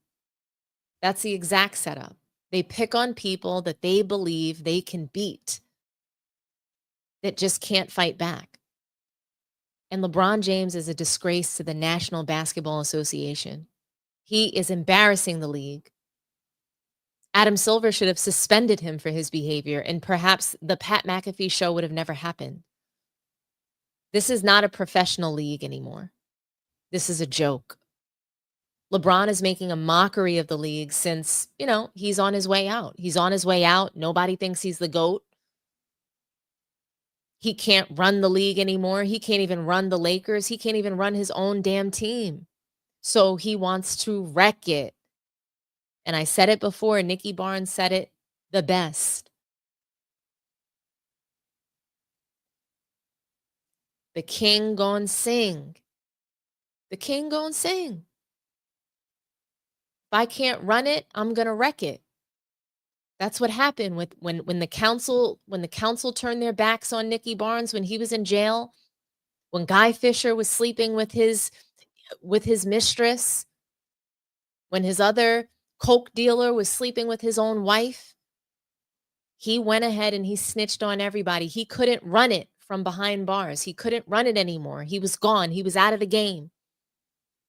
That's the exact setup. They pick on people that they believe they can beat, that just can't fight back. And LeBron James is a disgrace to the National Basketball Association. He is embarrassing the league. Adam Silver should have suspended him for his behavior, and perhaps the Pat McAfee show would have never happened. This is not a professional league anymore. This is a joke. LeBron is making a mockery of the league since, he's on his way out. He's on his way out. Nobody thinks he's the GOAT. He can't run the league anymore. He can't even run the Lakers. He can't even run his own damn team. So he wants to wreck it. And I said it before, Nikki Barnes said it the best. The king gon' sing. The king gonna sing. If I can't run it, I'm gonna wreck it. That's what happened with when the council turned their backs on Nicky Barnes when he was in jail, when Guy Fisher was sleeping with his mistress, when his other coke dealer was sleeping with his own wife. He went ahead and he snitched on everybody. He couldn't run it from behind bars. He couldn't run it anymore. He was gone. He was out of the game.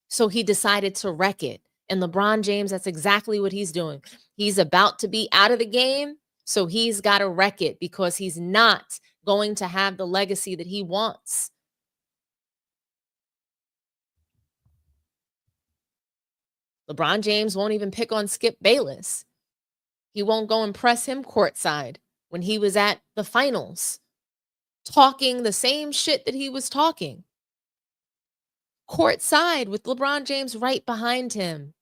So he decided to wreck it. And LeBron James, that's exactly what he's doing. He's about to be out of the game, so he's got to wreck it because he's not going to have the legacy that he wants. LeBron James won't even pick on Skip Bayless. He won't go and press him courtside when he was at the finals, talking the same shit that he was talking. Courtside with LeBron James right behind him.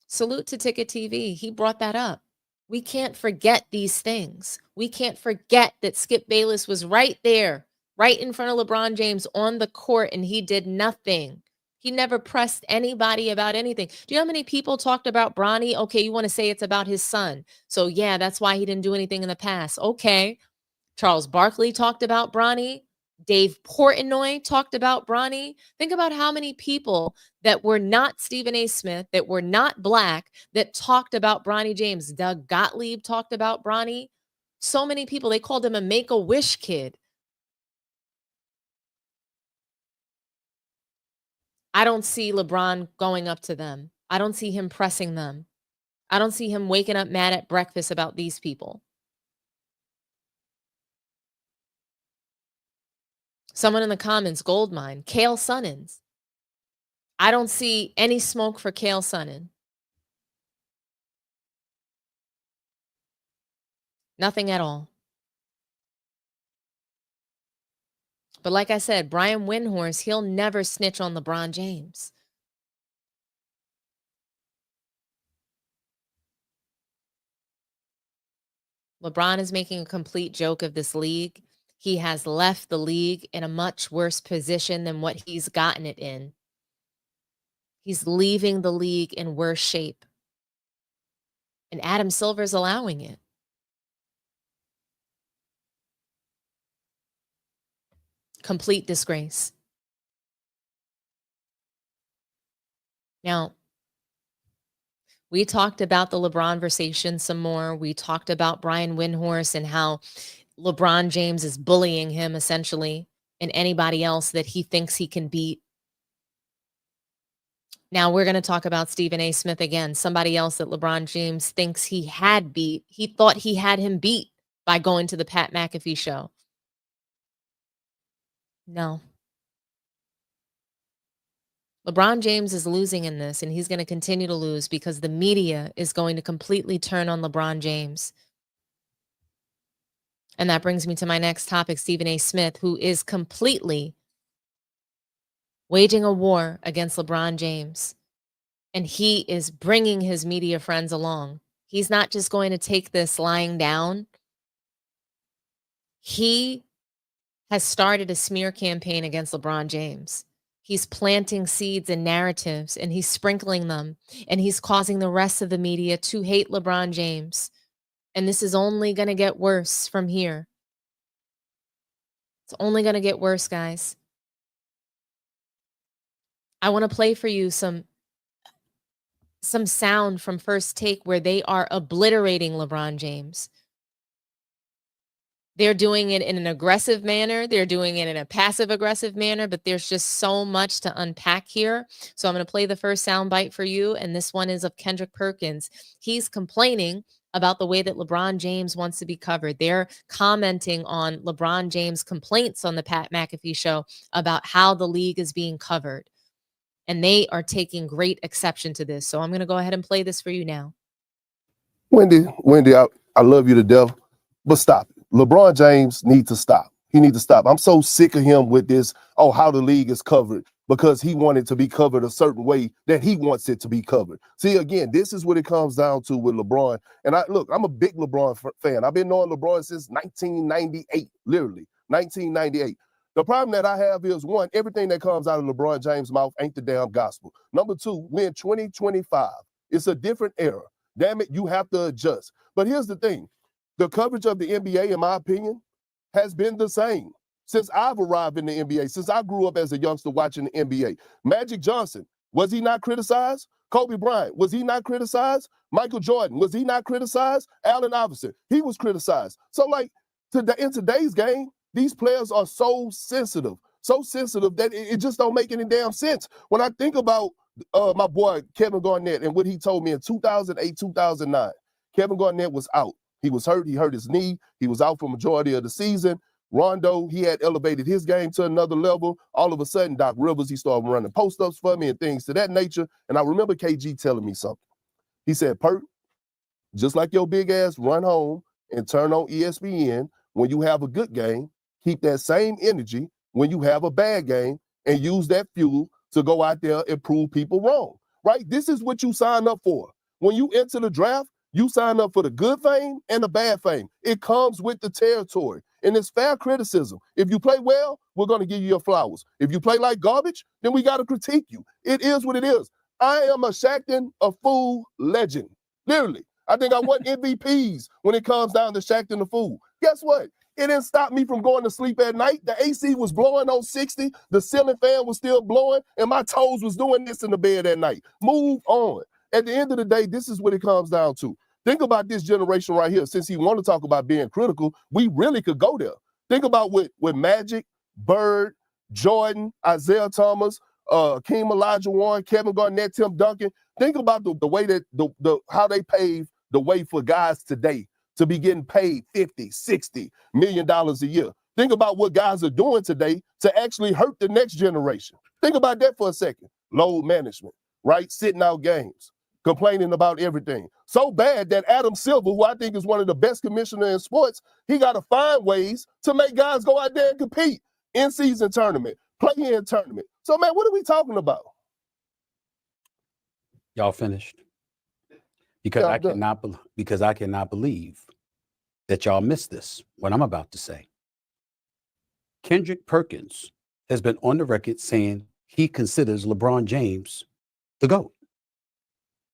Salute to Ticket TV. He brought that up. We can't forget these things. We can't forget that Skip Bayless was right there, right in front of LeBron James on the court, and he did nothing. He never pressed anybody about anything. Do you know how many people talked about Bronny? Okay, you want to say it's about his son. So yeah, that's why he didn't do anything in the past. Okay. Charles Barkley talked about Bronny. Dave Portnoy talked about Bronny. Think about how many people that were not Stephen A. Smith, that were not Black, that talked about Bronny James. Doug Gottlieb talked about Bronny. So many people, they called him a Make-A-Wish kid. I don't see LeBron going up to them. I don't see him pressing them. I don't see him waking up mad at breakfast about these people. Someone in the comments, Goldmine, Cale Sunnins. I don't see any smoke for Cale Sunnin. Nothing at all. But like I said, Brian Windhorst, he'll never snitch on LeBron James. LeBron is making a complete joke of this league. He has left the league in a much worse position than what he's gotten it in. He's leaving the league in worse shape. And Adam Silver's allowing it. Complete disgrace. Now, we talked about the Lebronversation some more. We talked about Brian Windhorst and how LeBron James is bullying him essentially and anybody else that he thinks he can beat. Now we're going to talk about Stephen A. Smith again, somebody else that LeBron James thinks he had beat. He thought he had him beat by going to the Pat McAfee show. No. LeBron James is losing in this, and he's going to continue to lose because the media is going to completely turn on LeBron James. And that brings me to my next topic, Stephen A. Smith, who is completely waging a war against LeBron James. And he is bringing his media friends along. He's not just going to take this lying down. He has started a smear campaign against LeBron James. He's planting seeds and narratives, and he's sprinkling them, and he's causing the rest of the media to hate LeBron James. And this is only going to get worse from here. It's only going to get worse, guys. I want to play for you some sound from First Take where they are obliterating LeBron James. They're doing it in an aggressive manner. They're doing it in a passive-aggressive manner, but there's just so much to unpack here. So I'm going to play the first sound bite for you, and this one is of Kendrick Perkins. He's complaining about the way that LeBron James wants to be covered. They're commenting on LeBron James' complaints on the Pat McAfee show about how the league is being covered. And they are taking great exception to this. So I'm going to go ahead and play this for you now. Wendy, I love you to death, but stop it. LeBron James needs to stop. He needs to stop. I'm so sick of him with this, how the league is covered. because he wanted to be covered a certain way that he wants it to be covered. See, again, this is what it comes down to with LeBron. And I'm a big LeBron fan. I've been knowing LeBron since 1998, literally, 1998. The problem that I have is, one, everything that comes out of LeBron James' mouth ain't the damn gospel. Number two, we're in 2025. It's a different era. Damn it, you have to adjust. But here's the thing. The coverage of the NBA, in my opinion, has been the same since I've arrived in the NBA, since I grew up as a youngster watching the NBA. Magic Johnson, was he not criticized? Kobe Bryant, was he not criticized? Michael Jordan, was he not criticized? Allen Iverson, he was criticized. So, like, in today's game, these players are so sensitive that it just don't make any damn sense. When I think about my boy Kevin Garnett and what he told me in 2008, 2009, Kevin Garnett was out. He was hurt. He hurt his knee. He was out for majority of the season. Rondo, he had elevated his game to another level. All of a sudden, Doc Rivers, he started running post-ups for me and things to that nature. And I remember KG telling me something. He said, Pert, just like your big ass run home and turn on ESPN when you have a good game, keep that same energy when you have a bad game and use that fuel to go out there and prove people wrong, right? This is what you sign up for. When you enter the draft, you sign up for the good fame and the bad fame. It comes with the territory. And it's fair criticism. If you play well, we're going to give you your flowers. If you play like garbage, then we got to critique you. It is what it is. I am a Shaqtin' a Fool legend. Literally. I think I won MVPs when it comes down to Shaqtin' a Fool. Guess what? It didn't stop me from going to sleep at night. The AC was blowing on 60. The ceiling fan was still blowing. And my toes was doing this in the bed at night. Move on. At the end of the day, this is what it comes down to. Think about this generation right here. Since he want to talk about being critical, we really could go there. Think about with Magic, Bird, Jordan, Isaiah Thomas, Hakeem Olajuwon, Kevin Garnett, Tim Duncan. Think about the way that how they paved the way for guys today to be getting paid $50, $60 million a year. Think about what guys are doing today to actually hurt the next generation. Think about that for a second. Load management, right? Sitting out games, complaining about everything. So bad that Adam Silver, who I think is one of the best commissioners in sports, he got to find ways to make guys go out there and compete. In-season tournament, play-in tournament. So, man, what are we talking about? Y'all finished? Because I cannot believe that y'all missed this, what I'm about to say. Kendrick Perkins has been on the record saying he considers LeBron James the GOAT.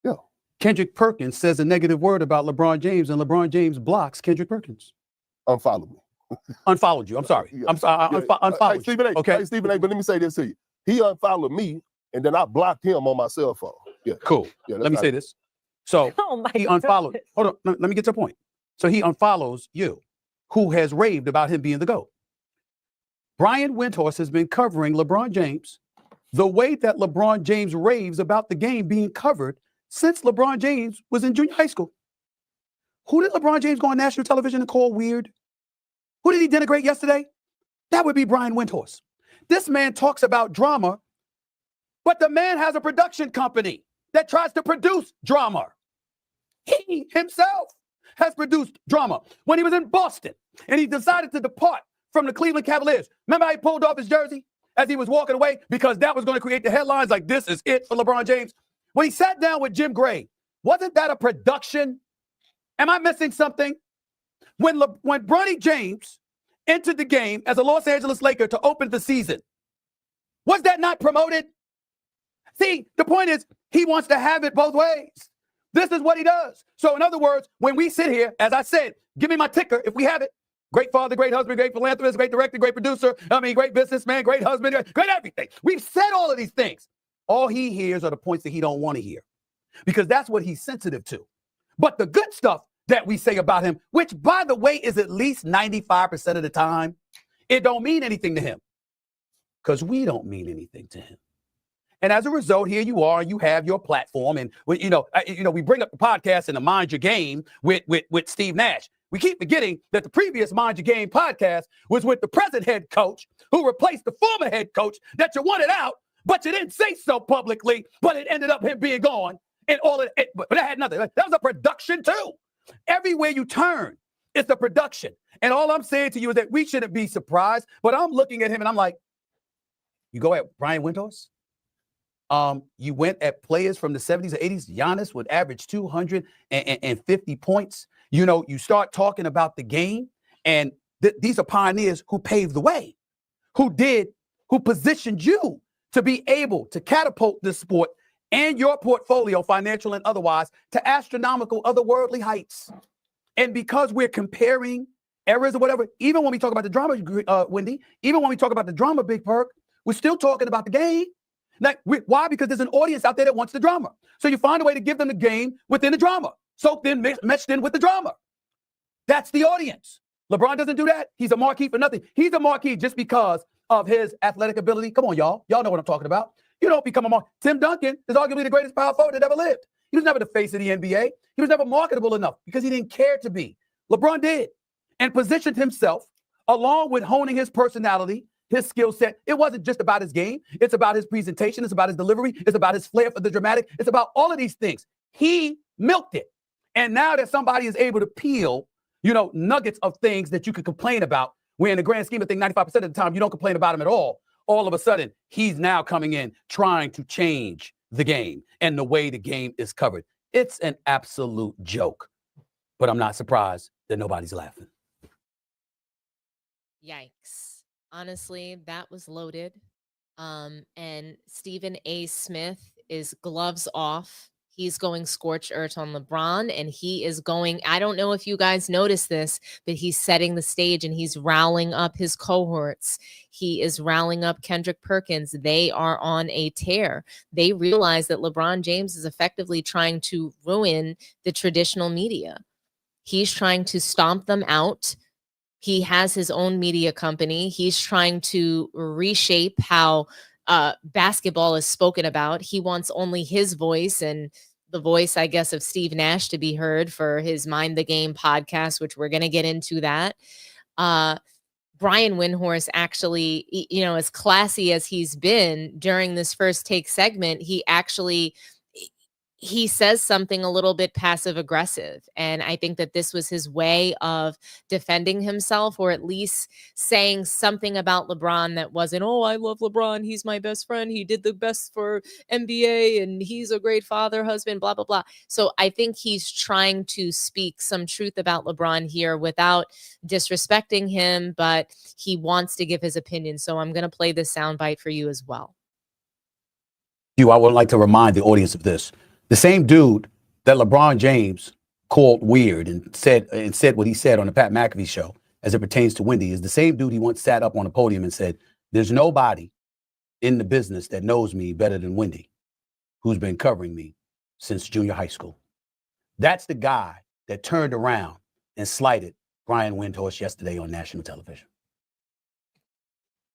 Yeah. Kendrick Perkins says a negative word about LeBron James, and LeBron James blocks Kendrick Perkins. Unfollow me. Unfollowed you. I'm sorry. I'm sorry. Unfollowed Stephen A. you. Okay. Hey, Stephen A., but let me say this to you. He unfollowed me, and then I blocked him on my cell phone. Yeah. Cool. Yeah, let me say this. So he unfollowed. Hold on. Let me get to the point. So he unfollows you, who has raved about him being the GOAT. Brian Windhorst has been covering LeBron James the way that LeBron James raves about the game being covered since LeBron James was in junior high school. Who did LeBron James go on national television and call weird? Who did he denigrate yesterday? That would be Brian Windhorst. This man talks about drama, but the man has a production company that tries to produce drama. He himself has produced drama. When he was in Boston and he decided to depart from the Cleveland Cavaliers, remember how he pulled off his jersey as he was walking away because that was going to create the headlines like this is it for LeBron James? When he sat down with Jim Gray, wasn't that a production? Am I missing something? When Bronny James entered the game as a Los Angeles Laker to open the season, was that not promoted? See, the point is he wants to have it both ways. This is what he does. So in other words, when we sit here, as I said, give me my ticker if we have it. Great father, great husband, great philanthropist, great director, great producer. Great businessman, great husband, great everything. We've said all of these things. All he hears are the points that he don't want to hear because that's what he's sensitive to. But the good stuff that we say about him, which by the way is at least 95% of the time, it don't mean anything to him because we don't mean anything to him. And as a result, here you are, you have your platform. And, we bring up the podcast and the Mind Your Game with Steve Nash. We keep forgetting that the previous Mind Your Game podcast was with the present head coach who replaced the former head coach that you wanted out, but you didn't say so publicly, but it ended up him being gone. And all of it, but that had nothing. That was a production too. Everywhere you turn, it's the production. And all I'm saying to you is that we shouldn't be surprised, but I'm looking at him and I'm like, You go at Brian Windhorst. You went at players from the 70s or 80s. Giannis would average 250 points. You know, you start talking about the game, and these are pioneers who paved the way, who positioned you to be able to catapult this sport and your portfolio, financial and otherwise, to astronomical, otherworldly heights. And because we're comparing eras or whatever, even when we talk about the drama, Wendy, even when we talk about the drama, Big Perk, we're still talking about the game. Like, why? Because there's an audience out there that wants the drama. So you find a way to give them the game within the drama. So then meshed in with the drama. That's the audience. LeBron doesn't do that. He's a marquee for nothing. He's a marquee just because of his athletic ability. Come on, y'all. Y'all know what I'm talking about. You don't become a marquee. Tim Duncan is arguably the greatest power forward that ever lived. He was never the face of the NBA. He was never marketable enough because he didn't care to be. LeBron did and positioned himself along with honing his personality, his skill set. It wasn't just about his game. It's about his presentation. It's about his delivery. It's about his flair for the dramatic. It's about all of these things. He milked it. And now that somebody is able to peel, you know, nuggets of things that you could complain about, where in the grand scheme of things, 95% of the time, you don't complain about him at all. All of a sudden, he's now coming in trying to change the game and the way the game is covered. It's an absolute joke. But I'm not surprised that nobody's laughing. Yikes. Honestly, that was loaded. And Stephen A. Smith is gloves off. He's going scorched earth on LeBron, and he is going, I don't know if you guys noticed this, but he's setting the stage and he's riling up his cohorts. He is riling up Kendrick Perkins. They are on a tear. They realize that LeBron James is effectively trying to ruin the traditional media. He's trying to stomp them out. He has his own media company. He's trying to reshape how basketball is spoken about. He wants only his voice and the voice, I guess, of Steve Nash to be heard for his Mind the Game podcast, which we're going to get into that. Brian Windhorst actually, you know, as classy as he's been during this first take segment, he says something a little bit passive aggressive. And I think that this was his way of defending himself, or at least saying something about LeBron that wasn't, oh, I love LeBron. He's my best friend. He did the best for NBA and he's a great father, husband, blah, blah, blah. So I think he's trying to speak some truth about LeBron here without disrespecting him, but he wants to give his opinion. So I'm going to play this soundbite for you as well. I would like to remind the audience of this. The same dude that LeBron James called weird and said what he said on the Pat McAfee show as it pertains to Wendy is the same dude he once sat up on a podium and said, there's nobody in the business that knows me better than Wendy, who's been covering me since junior high school. That's the guy that turned around and slighted Brian Windhorst yesterday on national television.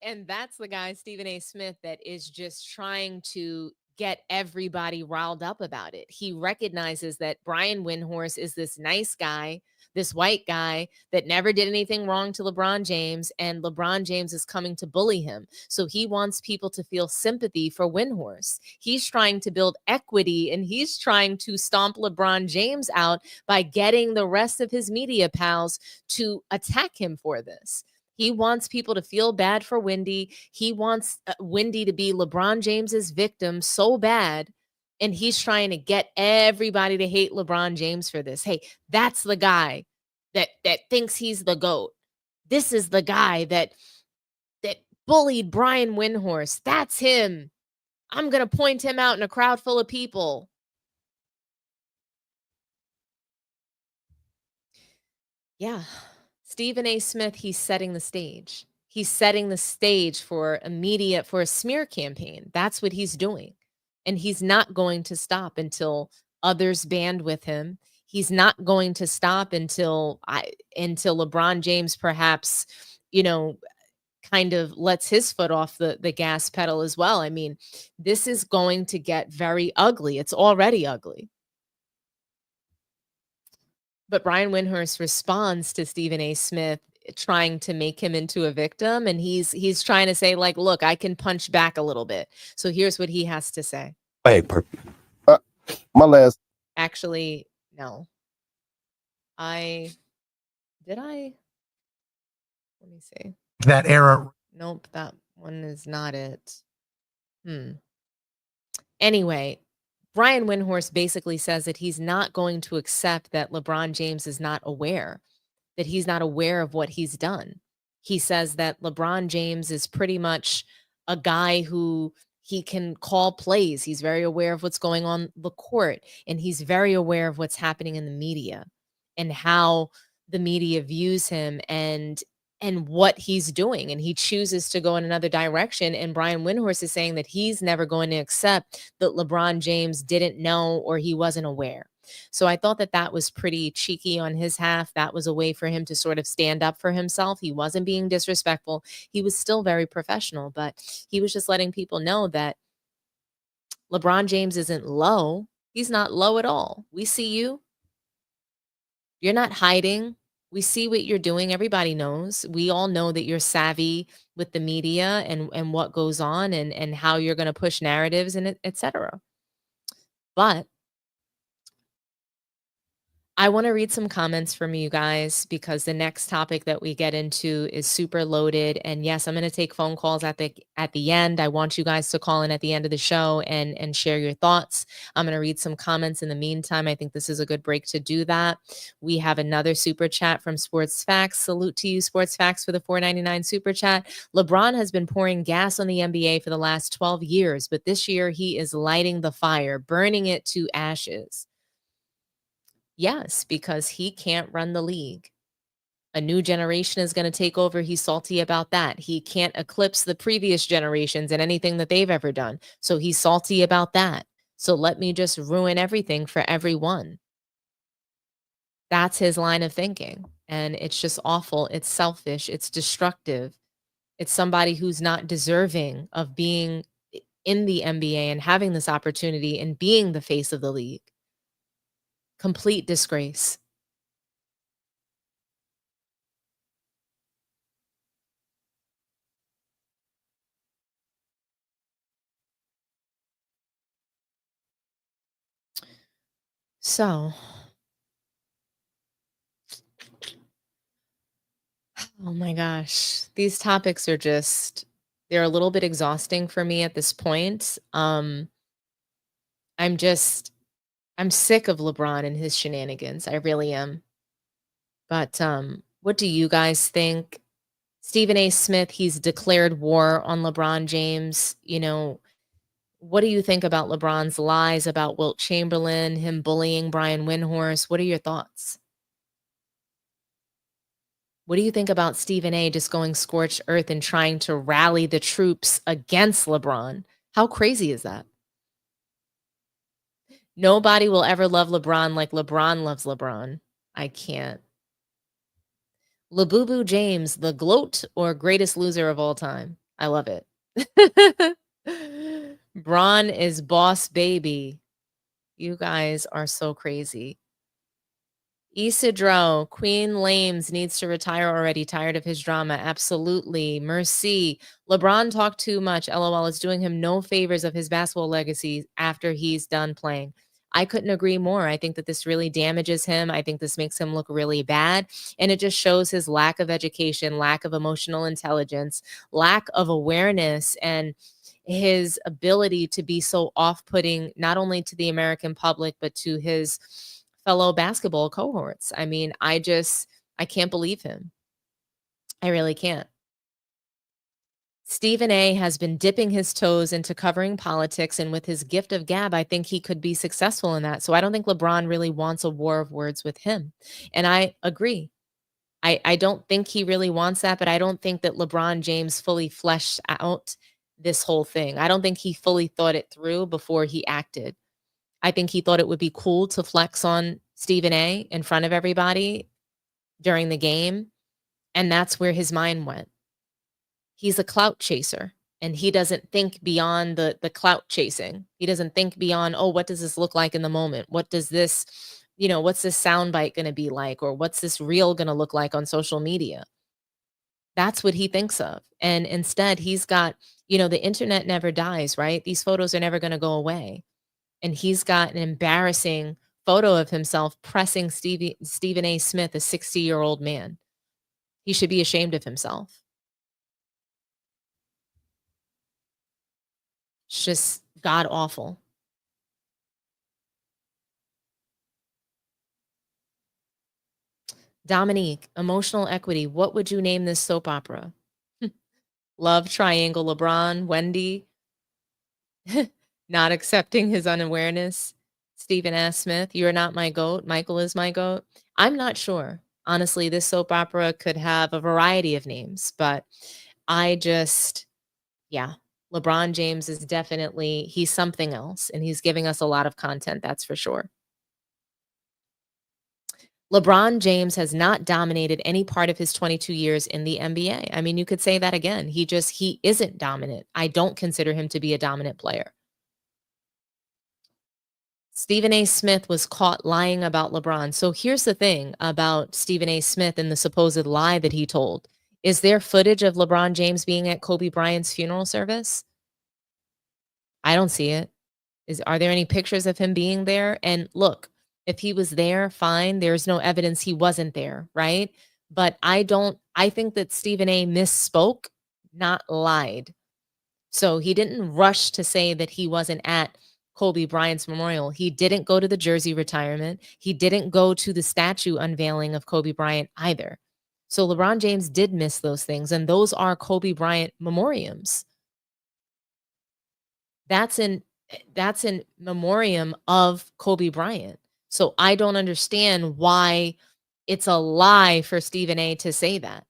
And that's the guy, Stephen A. Smith, that is just trying to get everybody riled up about it. He recognizes that Brian Windhorst is this nice guy, this white guy that never did anything wrong to LeBron James, and LeBron James is coming to bully him. So he wants people to feel sympathy for Windhorst. He's trying to build equity, and he's trying to stomp LeBron James out by getting the rest of his media pals to attack him for this. He wants people to feel bad for Wendy. He wants Wendy to be LeBron James's victim so bad. And he's trying to get everybody to hate LeBron James for this. Hey, that's the guy that thinks he's the GOAT. This is the guy that bullied Brian Windhorst. That's him. I'm going to point him out in a crowd full of people. Yeah. Stephen A. Smith, he's setting the stage. He's setting the stage for a smear campaign. That's what he's doing. And he's not going to stop until others band with him. He's not going to stop until LeBron James perhaps, you know, kind of lets his foot off the gas pedal as well. I mean, this is going to get very ugly. It's already ugly. But Brian Windhorst responds to Stephen A. Smith trying to make him into a victim. And he's trying to say, like, look, I can punch back a little bit. So here's what he has to say. Hey, Actually, no. Let me see. That era. Nope, that one is not it. Anyway, Brian Windhorst basically says that he's not going to accept that LeBron James is not aware, that he's not aware of what he's done. He says that LeBron James is pretty much a guy who he can call plays. He's very aware of what's going on the court, and he's very aware of what's happening in the media and how the media views him and what he's doing, and he chooses to go in another direction. And Brian Windhorst is saying that he's never going to accept that LeBron James didn't know or he wasn't aware. So I thought that that was pretty cheeky on his half. That was a way for him to sort of stand up for himself. He wasn't being disrespectful. He was still very professional, but he was just letting people know that LeBron James isn't low. He's not low at all. We see you. You're not hiding. We see what you're doing. Everybody knows. We all know that you're savvy with the media and what goes on and how you're going to push narratives and et cetera. But I want to read some comments from you guys because the next topic that we get into is super loaded. And yes, I'm going to take phone calls at the end. I want you guys to call in at the end of the show and share your thoughts. I'm going to read some comments in the meantime. I think this is a good break to do that. We have another super chat from Sports Facts. Salute to you, Sports Facts, for the $4.99 super chat. LeBron has been pouring gas on the NBA for the last 12 years, but this year he is lighting the fire, burning it to ashes. Yes, because he can't run the league. A new generation is going to take over. He's salty about that. He can't eclipse the previous generations and anything that they've ever done. So he's salty about that. So let me just ruin everything for everyone. That's his line of thinking. And it's just awful. It's selfish. It's destructive. It's somebody who's not deserving of being in the NBA and having this opportunity and being the face of the league. Complete disgrace. So, oh my gosh, these topics are just, they're a little bit exhausting for me at this point. I'm sick of LeBron and his shenanigans. I really am. But what do you guys think? Stephen A. Smith, he's declared war on LeBron James. You know, what do you think about LeBron's lies about Wilt Chamberlain, him bullying Brian Windhorst? What are your thoughts? What do you think about Stephen A. just going scorched earth and trying to rally the troops against LeBron? How crazy is that? Nobody will ever love LeBron like LeBron loves LeBron. I can't. Labubu James, the gloat or greatest loser of all time. I love it. Bron is boss baby. You guys are so crazy. Isidro, Queen Lames needs to retire already. Tired of his drama. Absolutely. Mercy. LeBron talked too much. LOL. It's doing him no favors of his basketball legacy after he's done playing. I couldn't agree more. I think that this really damages him. I think this makes him look really bad. And it just shows his lack of education, lack of emotional intelligence, lack of awareness, and his ability to be so off-putting, not only to the American public, but to his fellow basketball cohorts. I mean, I can't believe him. I really can't. Stephen A. has been dipping his toes into covering politics, and with his gift of gab, I think he could be successful in that. So I don't think LeBron really wants a war of words with him. And I agree. I don't think he really wants that, but I don't think that LeBron James fully fleshed out this whole thing. I don't think he fully thought it through before he acted. I think he thought it would be cool to flex on Stephen A. in front of everybody during the game, and that's where his mind went. He's a clout chaser, and he doesn't think beyond the clout chasing. He doesn't think beyond, oh, what does this look like in the moment? What does this, what's this soundbite going to be like? Or what's this reel going to look like on social media? That's what he thinks of. And instead, he's got, the internet never dies, right? These photos are never going to go away. And he's got an embarrassing photo of himself pressing Stephen A. Smith, a 60-year-old man. He should be ashamed of himself. It's just god awful. Dominique, emotional equity. What would you name this soap opera? Love triangle LeBron, Wendy, not accepting his unawareness. Stephen S. Smith, you're not my GOAT. Michael is my GOAT. I'm not sure. Honestly, this soap opera could have a variety of names, but yeah, LeBron James is definitely, he's something else, and he's giving us a lot of content, that's for sure. LeBron James has not dominated any part of his 22 years in the NBA. I mean, you could say that again. He isn't dominant. I don't consider him to be a dominant player. Stephen A. Smith was caught lying about LeBron. So here's the thing about Stephen A. Smith and the supposed lie that he told. Is there footage of LeBron James being at Kobe Bryant's funeral service? I don't see it. Are there any pictures of him being there? And look, if he was there, fine. There's no evidence he wasn't there, right? But I think that Stephen A. misspoke, not lied. So he didn't rush to say that he wasn't at Kobe Bryant's memorial. He didn't go to the jersey retirement. He didn't go to the statue unveiling of Kobe Bryant either. So LeBron James did miss those things, and those are Kobe Bryant memoriams. That's in memoriam of Kobe Bryant. So I don't understand why it's a lie for Stephen A. to say that.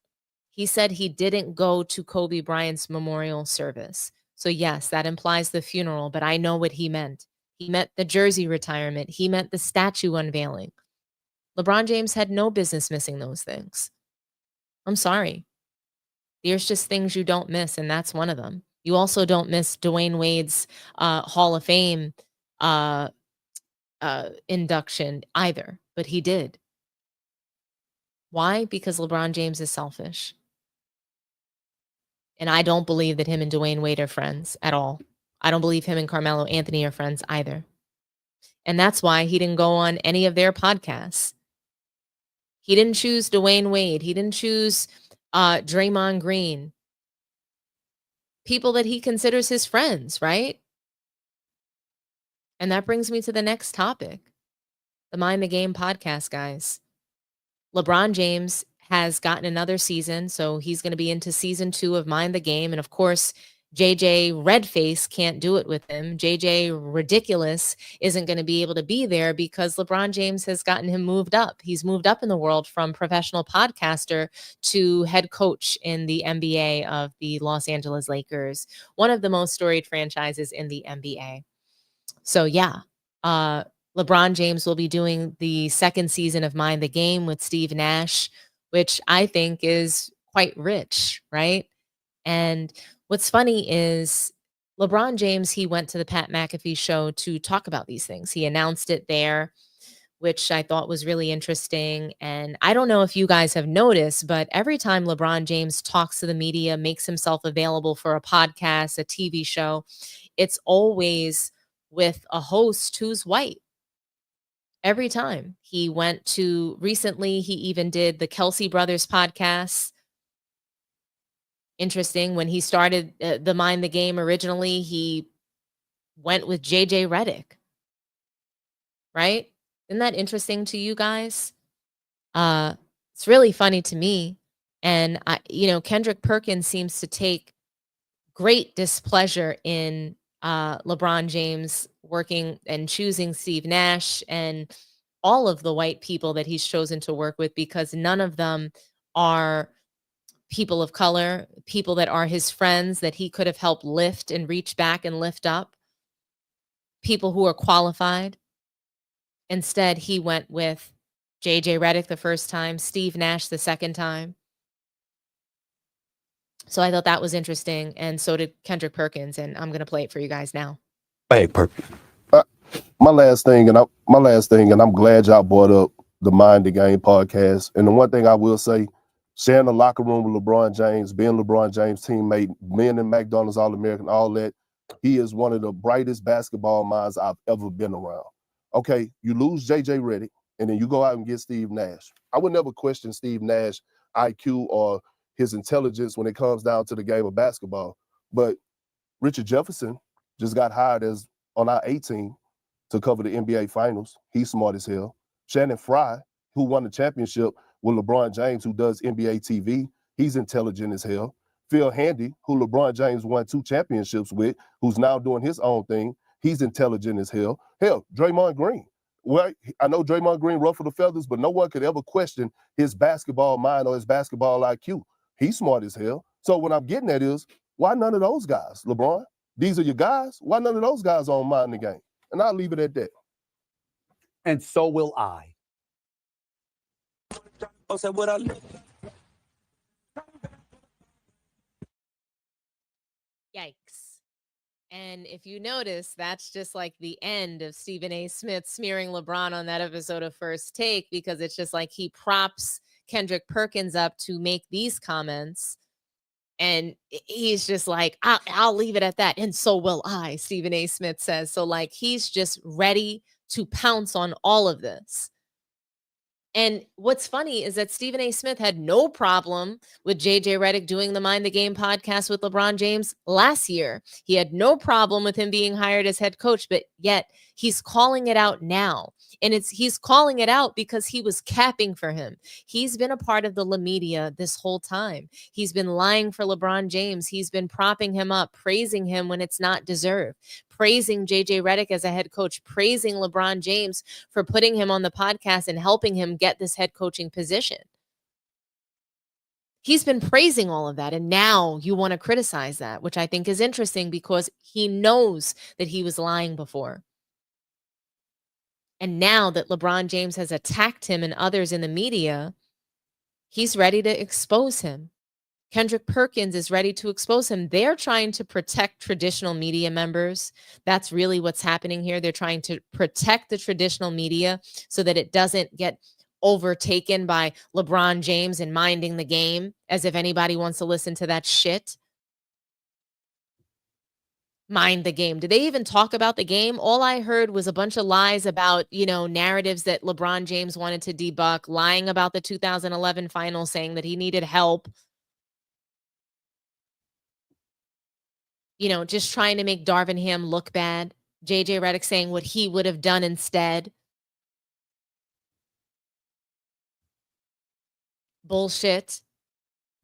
He said he didn't go to Kobe Bryant's memorial service. So yes, that implies the funeral, but I know what he meant. He meant the jersey retirement. He meant the statue unveiling. LeBron James had no business missing those things. I'm sorry. There's just things you don't miss, and that's one of them. You also don't miss Dwayne Wade's Hall of Fame induction either, but he did. Why? Because LeBron James is selfish. And I don't believe that him and Dwayne Wade are friends at all. I don't believe him and Carmelo Anthony are friends either. And that's why he didn't go on any of their podcasts. He didn't choose Dwayne Wade. He didn't choose Draymond Green. People that he considers his friends, right? And that brings me to the next topic. The Mind the Game podcast, guys. LeBron James has gotten another season, so he's going to be into season 2 of Mind the Game. And of course, JJ Redface can't do it with him. JJ Ridiculous isn't going to be able to be there because LeBron James has gotten him moved up. He's moved up in the world from professional podcaster to head coach in the NBA of the Los Angeles Lakers, one of the most storied franchises in the NBA. So yeah, LeBron James will be doing the second season of Mind the Game with Steve Nash, which I think is quite rich, right? And what's funny is LeBron James, he went to the Pat McAfee show to talk about these things. He announced it there, which I thought was really interesting. And I don't know if you guys have noticed, but every time LeBron James talks to the media, makes himself available for a podcast, a TV show, it's always with a host who's white. Every time. He went to, recently, he even did the Kelsey Brothers podcast. Interesting. When he started the Mind the Game originally, he went with JJ Redick. Right? Isn't that interesting to you guys? It's really funny to me. And Kendrick Perkins seems to take great displeasure in LeBron James working and choosing Steve Nash and all of the white people that he's chosen to work with, because none of them are people of color, people that are his friends that he could have helped lift and reach back and lift up, people who are qualified. Instead, he went with JJ Redick the first time, Steve Nash the second time. So I thought that was interesting, and so did Kendrick Perkins, and I'm going to play it for you guys now. Hey, Perkins. My last thing, and I'm glad y'all brought up the Mind the Game podcast. And the one thing I will say, sharing the locker room with LeBron James, being LeBron James' teammate, being in McDonald's All-American, all that, he is one of the brightest basketball minds I've ever been around. Okay, you lose JJ Redick, and then you go out and get Steve Nash. I would never question Steve Nash IQ or his intelligence when it comes down to the game of basketball. But Richard Jefferson just got hired as on our A team to cover the NBA Finals. He's smart as hell. Shannon Fry, who won the championship with LeBron James, who does NBA TV, he's intelligent as hell. Phil Handy, who LeBron James won 2 championships with, who's now doing his own thing, he's intelligent as hell. Hell, Draymond Green. Well, I know Draymond Green ruffled the feathers, but no one could ever question his basketball mind or his basketball IQ. He's smart as hell. So what I'm getting at is, why none of those guys, LeBron? These are your guys. Why none of those guys are on mind in the game? And I'll leave it at that. And so will I. Yikes. And if you notice, that's just like the end of Stephen A. Smith smearing LeBron on that episode of First Take, because it's just like he props Kendrick Perkins up to make these comments. And he's just like, I'll leave it at that. And so will I, Stephen A. Smith says. So like, he's just ready to pounce on all of this. And what's funny is that Stephen A. Smith had no problem with JJ Redick doing the Mind the Game podcast with LeBron James last year. He had no problem with him being hired as head coach, but yet he's calling it out now. And he's calling it out because he was capping for him. He's been a part of the La Media this whole time. He's been lying for LeBron James. He's been propping him up, praising him when it's not deserved, praising JJ Redick as a head coach, praising LeBron James for putting him on the podcast and helping him get this head coaching position. He's been praising all of that. And now you want to criticize that, which I think is interesting because he knows that he was lying before. And now that LeBron James has attacked him and others in the media, he's ready to expose him. Kendrick Perkins is ready to expose him. They're trying to protect traditional media members. That's really what's happening here. They're trying to protect the traditional media so that it doesn't get overtaken by LeBron James and minding the game, as if anybody wants to listen to that shit. Mind the game. Did they even talk about the game? All I heard was a bunch of lies about, narratives that LeBron James wanted to debunk, lying about the 2011 finals, saying that he needed help. Just trying to make Darvin Ham look bad. JJ Redick saying what he would have done instead. Bullshit.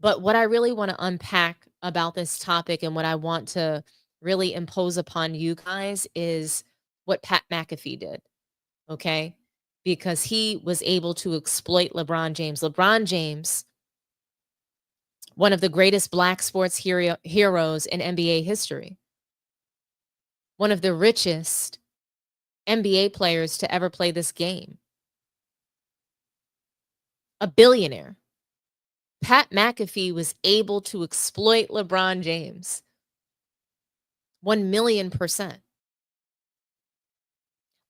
But what I really want to unpack about this topic and what I want to really impose upon you guys is what Pat McAfee did, okay? Because he was able to exploit LeBron James. LeBron James, one of the greatest Black sports heroes in NBA history, one of the richest NBA players to ever play this game, a billionaire. Pat McAfee was able to exploit LeBron James 1,000,000%.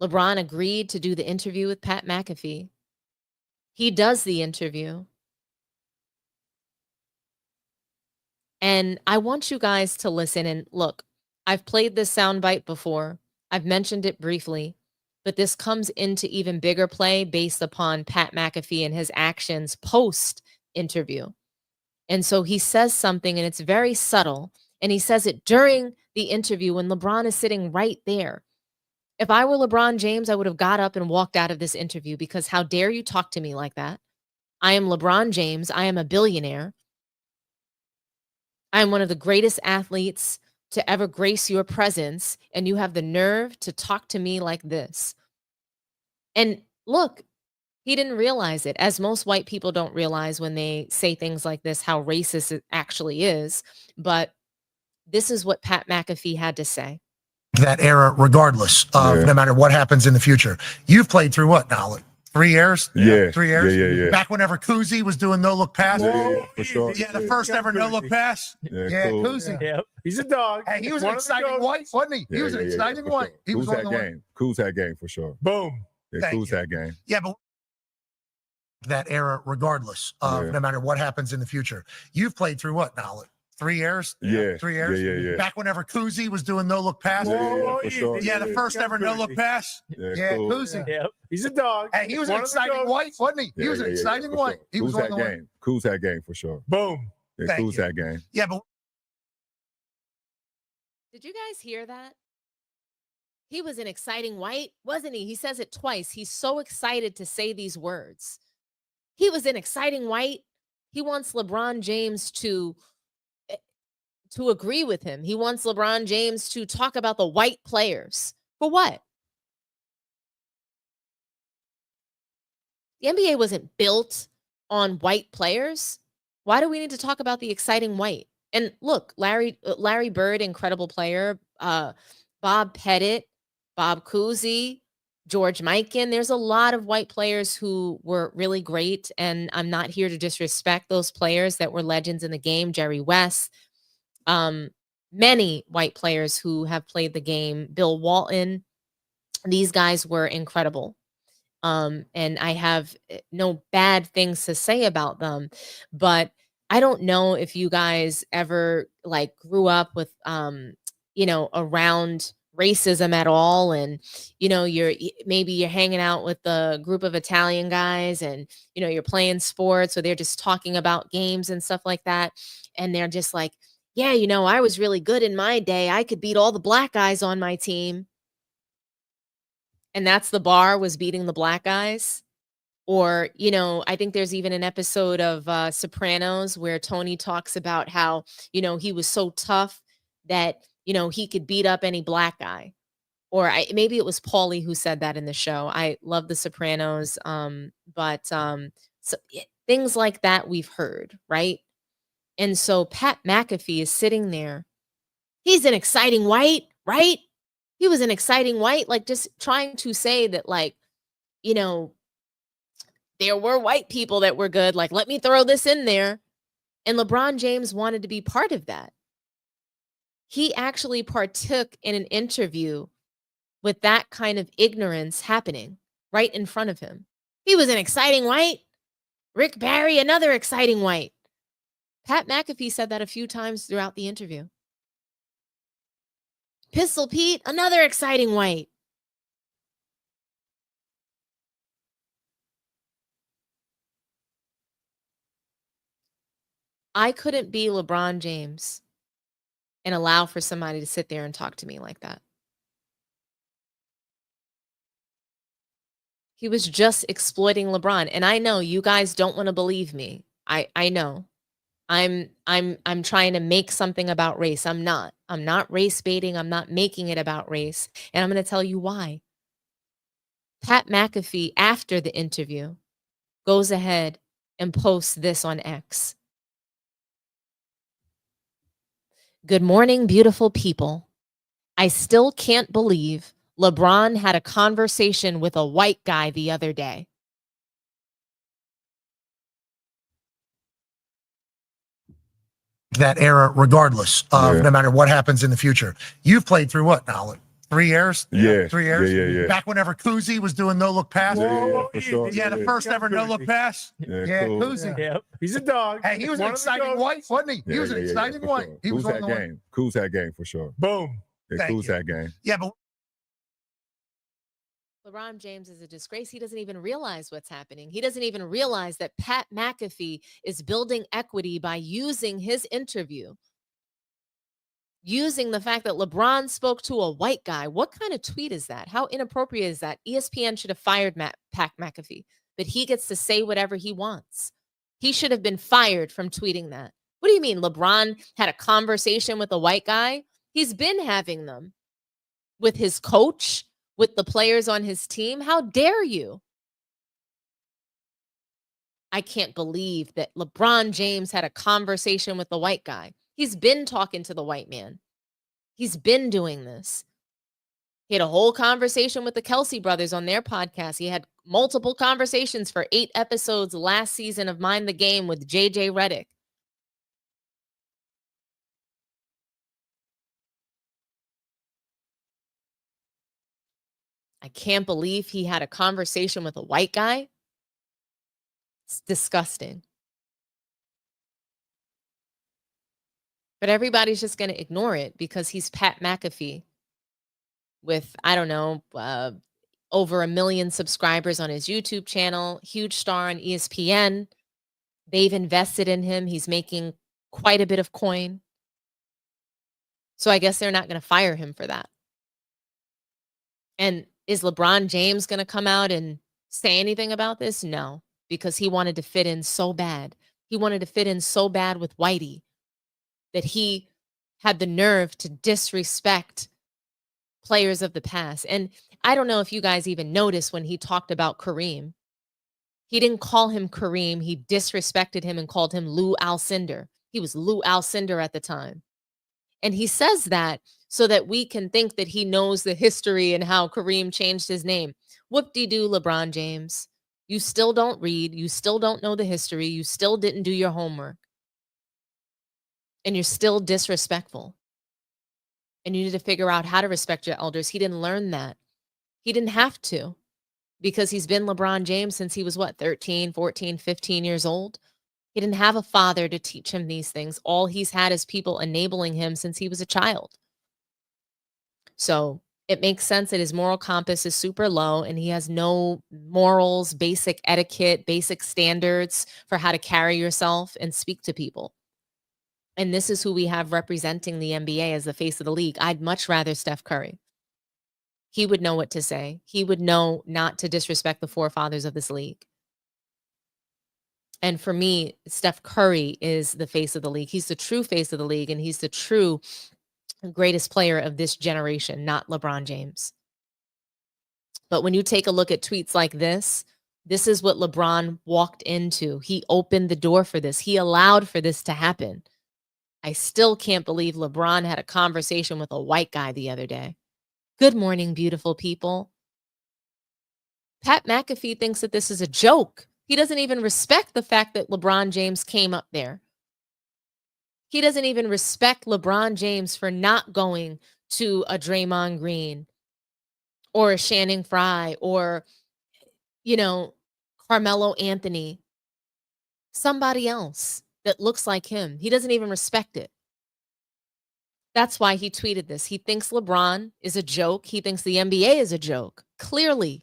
LeBron agreed to do the interview with Pat McAfee. He does the interview. And I want you guys to listen. And look, I've played this soundbite before. I've mentioned it briefly, but this comes into even bigger play based upon Pat McAfee and his actions post-interview. And so he says something, and it's very subtle, and he says it during the interview when LeBron is sitting right there. If I were LeBron James, I would have got up and walked out of this interview, because how dare you talk to me like that? I am LeBron James. I am a billionaire. I am one of the greatest athletes to ever grace your presence, and you have the nerve to talk to me like this. And look, he didn't realize it, as most white people don't realize when they say things like this, how racist it actually is. But this is what Pat McAfee had to say. That era, regardless of no matter what happens in the future. You've played through what now? Like 3 years? Yeah. 3 years? Yeah. Back whenever Kuzi was doing no-look pass? For sure. Yeah, the first ever no-look pass? Yeah, cool. Kuzi. Yep. He's a dog. Hey, he was an exciting white, wasn't he? He was an exciting for white. sure. He was Kuz one of had the game. Kuz had game for sure. Boom. Yeah, Thank Kuz you. had game. Yeah, but that era, regardless of no matter what happens in the future. You've played through what now? Like 3 years? Yeah. 3 years? Yeah. Back whenever Kuzi was doing no-look pass? For sure. Yeah, the first ever no-look pass? Yeah, cool. Kuzi. Yep. He's a dog. Hey, he was an One of the exciting dogs. white, wasn't he? He was an exciting for white. sure. He was Kuz one had of the game. Kuz had game for sure. Boom. Yeah, Thank Kuz you. had game. Yeah, but Did you guys hear that? He was an exciting white, wasn't he? He says it twice. He's so excited to say these words. He was an exciting white. He wants LeBron James to agree with him. He wants LeBron James to talk about the white players. For what? The NBA wasn't built on white players. Why do we need to talk about the exciting white? And look, Larry Bird, incredible player. Bob Pettit, Bob Cousy, George Mikan. There's a lot of white players who were really great, and I'm not here to disrespect those players that were legends in the game. Jerry West, many white players who have played the game. Bill Walton. These guys were incredible. And I have no bad things to say about them, but I don't know if you guys ever like grew up with, around racism at all. And, maybe you're hanging out with a group of Italian guys and, you're playing sports or they're just talking about games and stuff like that. And they're just like, yeah, I was really good in my day. I could beat all the black guys on my team. And that's the bar, was beating the black guys. Or, I think there's even an episode of Sopranos where Tony talks about how, he was so tough that, he could beat up any black guy. Or maybe it was Paulie who said that in the show. I love the Sopranos. Things like that we've heard, right? And so Pat McAfee is sitting there. He's an exciting white, right? He was an exciting white, like just trying to say that, like, there were white people that were good. Like, let me throw this in there. And LeBron James wanted to be part of that. He actually partook in an interview with that kind of ignorance happening right in front of him. He was an exciting white. Rick Barry, another exciting white. Pat McAfee said that a few times throughout the interview. Pistol Pete, another exciting white. I couldn't be LeBron James and allow for somebody to sit there and talk to me like that. He was just exploiting LeBron. And I know you guys don't want to believe me. I know. I'm trying to make something about race. I'm not race baiting. I'm not making it about race. And I'm going to tell you why. Pat McAfee, after the interview, goes ahead and posts this on X. Good morning, beautiful people. I still can't believe LeBron had a conversation with a white guy the other day. That era, regardless of no matter what happens in the future. You've played through what now? 3 years? Yeah. 3 years? Yeah. Back whenever Cousy was doing no-look pass. For sure. The first ever no-look pass. Cool. Cousy. Yep. He's a dog. Hey, he was an exciting white, wasn't he? He was an exciting for white. Sure. He was Coos on had the game. Coos had game for sure. Boom. Yeah, Thank Coos you. had game. Yeah, but LeBron James is a disgrace. He doesn't even realize what's happening. He doesn't even realize that Pat McAfee is building equity by using his interview. Using the fact that LeBron spoke to a white guy. What kind of tweet is that? How inappropriate is that? ESPN should have fired Pat McAfee, but he gets to say whatever he wants. He should have been fired from tweeting that. What do you mean LeBron had a conversation with a white guy? He's been having them with his coach, with the players on his team. How dare you? I can't believe that LeBron James had a conversation with the white guy. He's been talking to the white man. He's been doing this. He had a whole conversation with the Kelsey brothers on their podcast. He had multiple conversations for 8 episodes last season of Mind the Game with JJ Redick. I can't believe he had a conversation with a white guy. It's disgusting. But everybody's just going to ignore it because he's Pat McAfee with, I don't know, over 1 million subscribers on his YouTube channel, huge star on ESPN. They've invested in him. He's making quite a bit of coin. So I guess they're not going to fire him for that. And is LeBron James going to come out and say anything about this? No, because he wanted to fit in so bad. He wanted to fit in so bad with Whitey that he had the nerve to disrespect players of the past. And I don't know if you guys even noticed when he talked about Kareem. He didn't call him Kareem. He disrespected him and called him Lou Alcindor. He was Lou Alcindor at the time. And he says that so that we can think that he knows the history and how Kareem changed his name. Whoop-de-doo, LeBron James. You still don't read. You still don't know the history. You still didn't do your homework. And you're still disrespectful. And you need to figure out how to respect your elders. He didn't learn that. He didn't have to, because he's been LeBron James since he was, 13, 14, 15 years old? He didn't have a father to teach him these things. All he's had is people enabling him since he was a child. So it makes sense that his moral compass is super low and he has no morals, basic etiquette, basic standards for how to carry yourself and speak to people. And this is who we have representing the NBA as the face of the league. I'd much rather Steph Curry. He would know what to say. He would know not to disrespect the forefathers of this league. And for me, Steph Curry is the face of the league. He's the true face of the league, and he's the true greatest player of this generation, not LeBron James. But when you take a look at tweets like this is what LeBron walked into. He opened the door for this. He allowed for this to happen. I still can't believe LeBron had a conversation with a white guy the other day. Good morning, beautiful people. Pat McAfee thinks that this is a joke. He doesn't even respect the fact that LeBron James came up there. He doesn't even respect LeBron James for not going to a Draymond Green or a Channing Frye or, Carmelo Anthony, somebody else that looks like him. He doesn't even respect it. That's why he tweeted this. He thinks LeBron is a joke. He thinks the NBA is a joke. Clearly,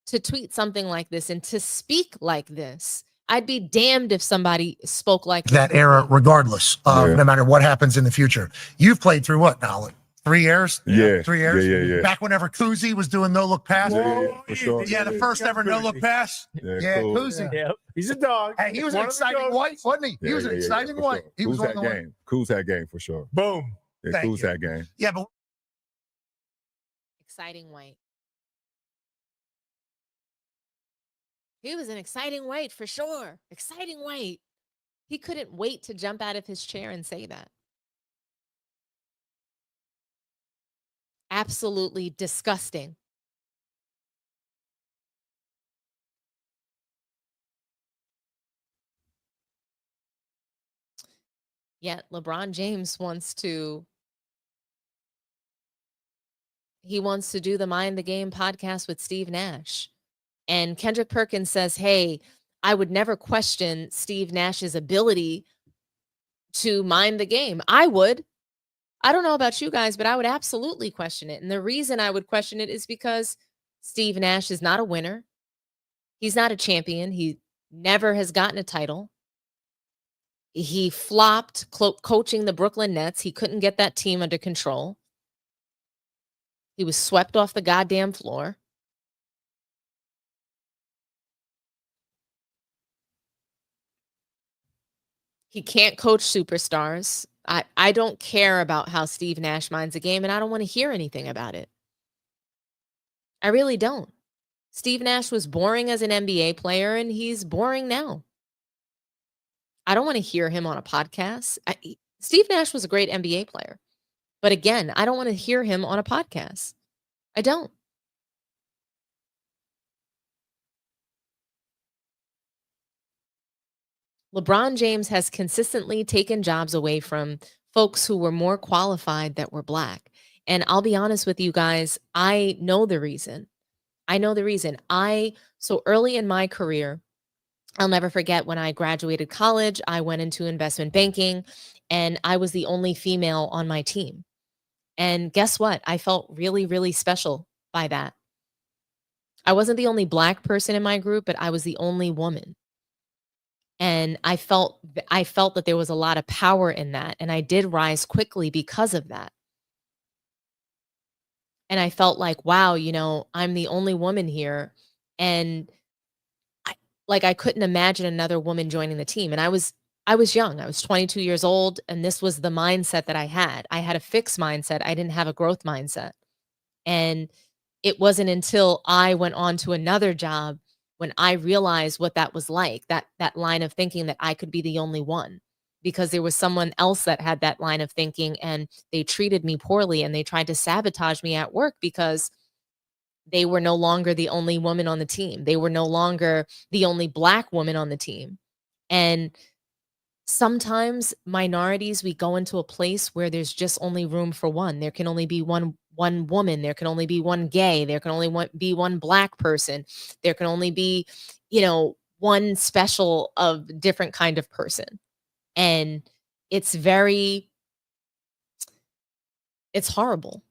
to tweet something like this and to speak like this, I'd be damned if somebody spoke like that era, regardless of no matter what happens in the future. You've played through what now? 3 years? Yeah. 3 years? Yeah. Back whenever Kuzi was doing no-look pass. Yeah, for sure. Yeah, the first ever no-look pass. Yeah, cool. Kuzi. Yep. He's a dog. Hey, he was an exciting white, wasn't he? He was an exciting white. Sure. He was Kuz on the had way. game. Kuz had game for sure. Boom. Yeah, Thank Kuz you. had game. Yeah, but exciting white. He was an exciting white for sure. Exciting white. He couldn't wait to jump out of his chair and say that. Absolutely disgusting. Yet LeBron James wants to do the Mind the Game podcast with Steve Nash. And Kendrick Perkins says, hey, I would never question Steve Nash's ability to mind the game. I would. I don't know about you guys, but I would absolutely question it. And the reason I would question it is because Steve Nash is not a winner. He's not a champion. He never has gotten a title. He flopped coaching the Brooklyn Nets. He couldn't get that team under control. He was swept off the goddamn floor. He can't coach superstars. I don't care about how Steve Nash minds the game, and I don't want to hear anything about it. I really don't. Steve Nash was boring as an NBA player, and he's boring now. I don't want to hear him on a podcast. Steve Nash was a great NBA player. But again, I don't want to hear him on a podcast. I don't. LeBron James has consistently taken jobs away from folks who were more qualified that were Black. And I'll be honest with you guys, I know the reason. So early in my career, I'll never forget when I graduated college, I went into investment banking and I was the only female on my team. And guess what? I felt really, really special by that. I wasn't the only Black person in my group, but I was the only woman. And I felt that there was a lot of power in that. And I did rise quickly because of that. And I felt like, wow, I'm the only woman here. And I couldn't imagine another woman joining the team. And I was young. I was 22 years old. And this was the mindset that I had. I had a fixed mindset. I didn't have a growth mindset. And it wasn't until I went on to another job when I realized what that was like, that line of thinking that I could be the only one, because there was someone else that had that line of thinking and they treated me poorly and they tried to sabotage me at work because they were no longer the only woman on the team. They were no longer the only Black woman on the team. And sometimes minorities, we go into a place where there's just only room for one. There can only be one woman. There can only be one gay. There can only be one Black person. There can only be, one special of different kind of person. And it's horrible.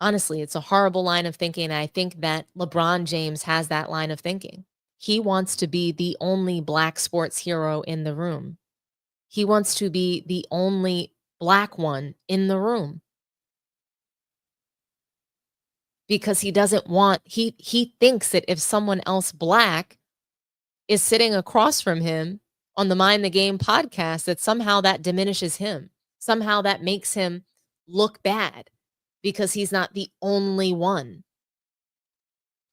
Honestly, it's a horrible line of thinking. And I think that LeBron James has that line of thinking. He wants to be the only Black sports hero in the room. He wants to be the only Black one in the room. Because he doesn't want, he thinks that if someone else Black is sitting across from him on the Mind the Game podcast, that somehow that diminishes him. Somehow that makes him look bad because he's not the only one.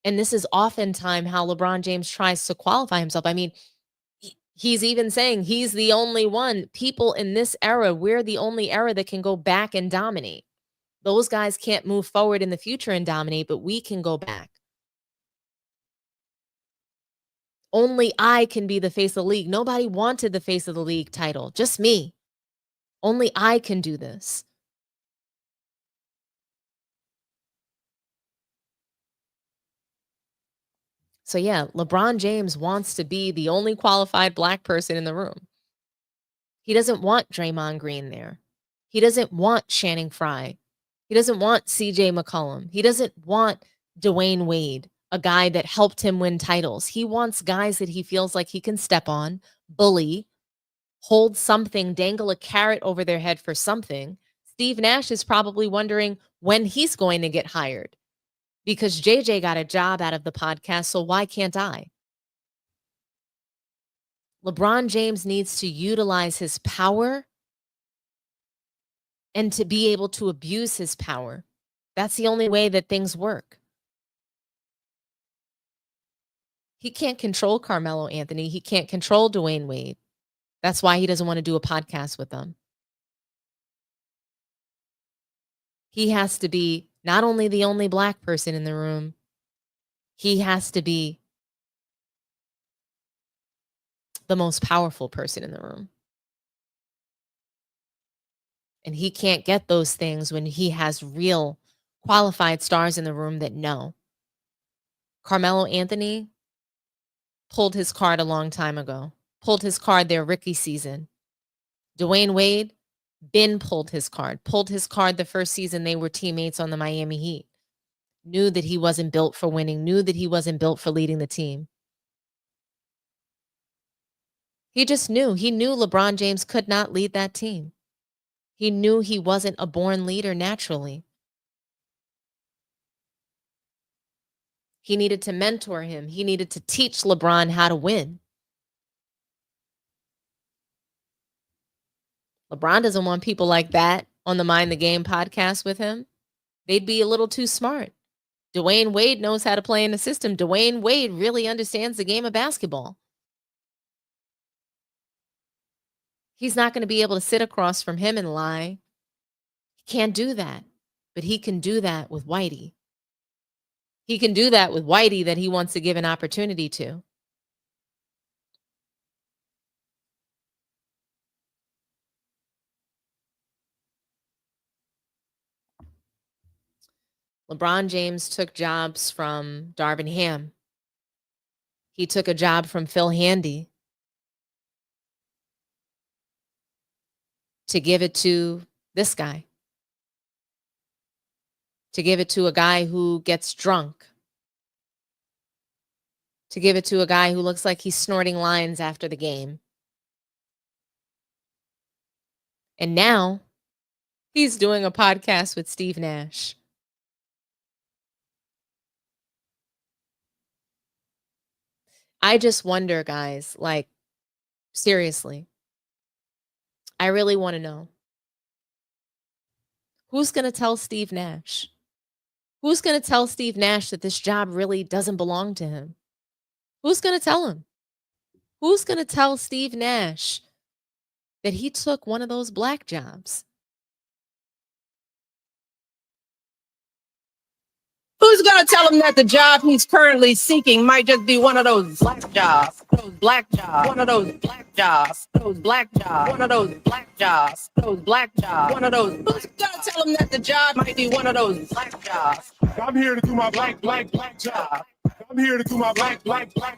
And this is oftentimes how LeBron James tries to qualify himself. I mean, he's even saying he's the only one. People in this era, we're the only era that can go back and dominate. Those guys can't move forward in the future and dominate, but we can go back. Only I can be the face of the league. Nobody wanted the face of the league title, just me. Only I can do this. So yeah, LeBron James wants to be the only qualified Black person in the room. He doesn't want Draymond Green there. He doesn't want Channing Frye. He doesn't want CJ McCollum. He doesn't want Dwayne Wade, a guy that helped him win titles. He wants guys that he feels like he can step on, bully, hold something, dangle a carrot over their head for something. Steve Nash is probably wondering when he's going to get hired because JJ got a job out of the podcast, so why can't I? LeBron James needs to utilize his power and to be able to abuse his power. That's the only way that things work. He can't control Carmelo Anthony. He can't control Dwayne Wade. That's why he doesn't want to do a podcast with them. He has to be not only the only Black person in the room, he has to be the most powerful person in the room. And he can't get those things when he has real qualified stars in the room that know. Carmelo Anthony pulled his card a long time ago. Pulled his card their rookie season. Dwayne Wade pulled his card the first season they were teammates on the Miami Heat. Knew that he wasn't built for winning, knew that he wasn't built for leading the team. He just knew. He knew LeBron James could not lead that team. He knew he wasn't a born leader naturally. He needed to mentor him. He needed to teach LeBron how to win. LeBron doesn't want people like that on the Mind the Game podcast with him. They'd be a little too smart. Dwayne Wade knows how to play in the system. Dwayne Wade really understands the game of basketball. He's not going to be able to sit across from him and lie. He can't do that. But he can do that with Whitey. He can do that with Whitey that he wants to give an opportunity to. LeBron James took jobs from Darvin Ham. He took a job from Phil Handy to give it to this guy. To give it to a guy who gets drunk. To give it to a guy who looks like he's snorting lines after the game. And now he's doing a podcast with Steve Nash. I just wonder, guys, like, seriously, I really want to know. Who's going to tell Steve Nash? Who's going to tell Steve Nash that this job really doesn't belong to him? Who's going to tell him? Who's going to tell Steve Nash that he took one of those black jobs? Who's going to tell him that the job he's currently seeking might just be one of those black jobs, those black jobs, one of those black jobs, those black jobs, one of those black jobs, those black jobs, one of those. Who's going to tell him that the job might be one of those black jobs? I'm here to do my black job. I'm here to do my black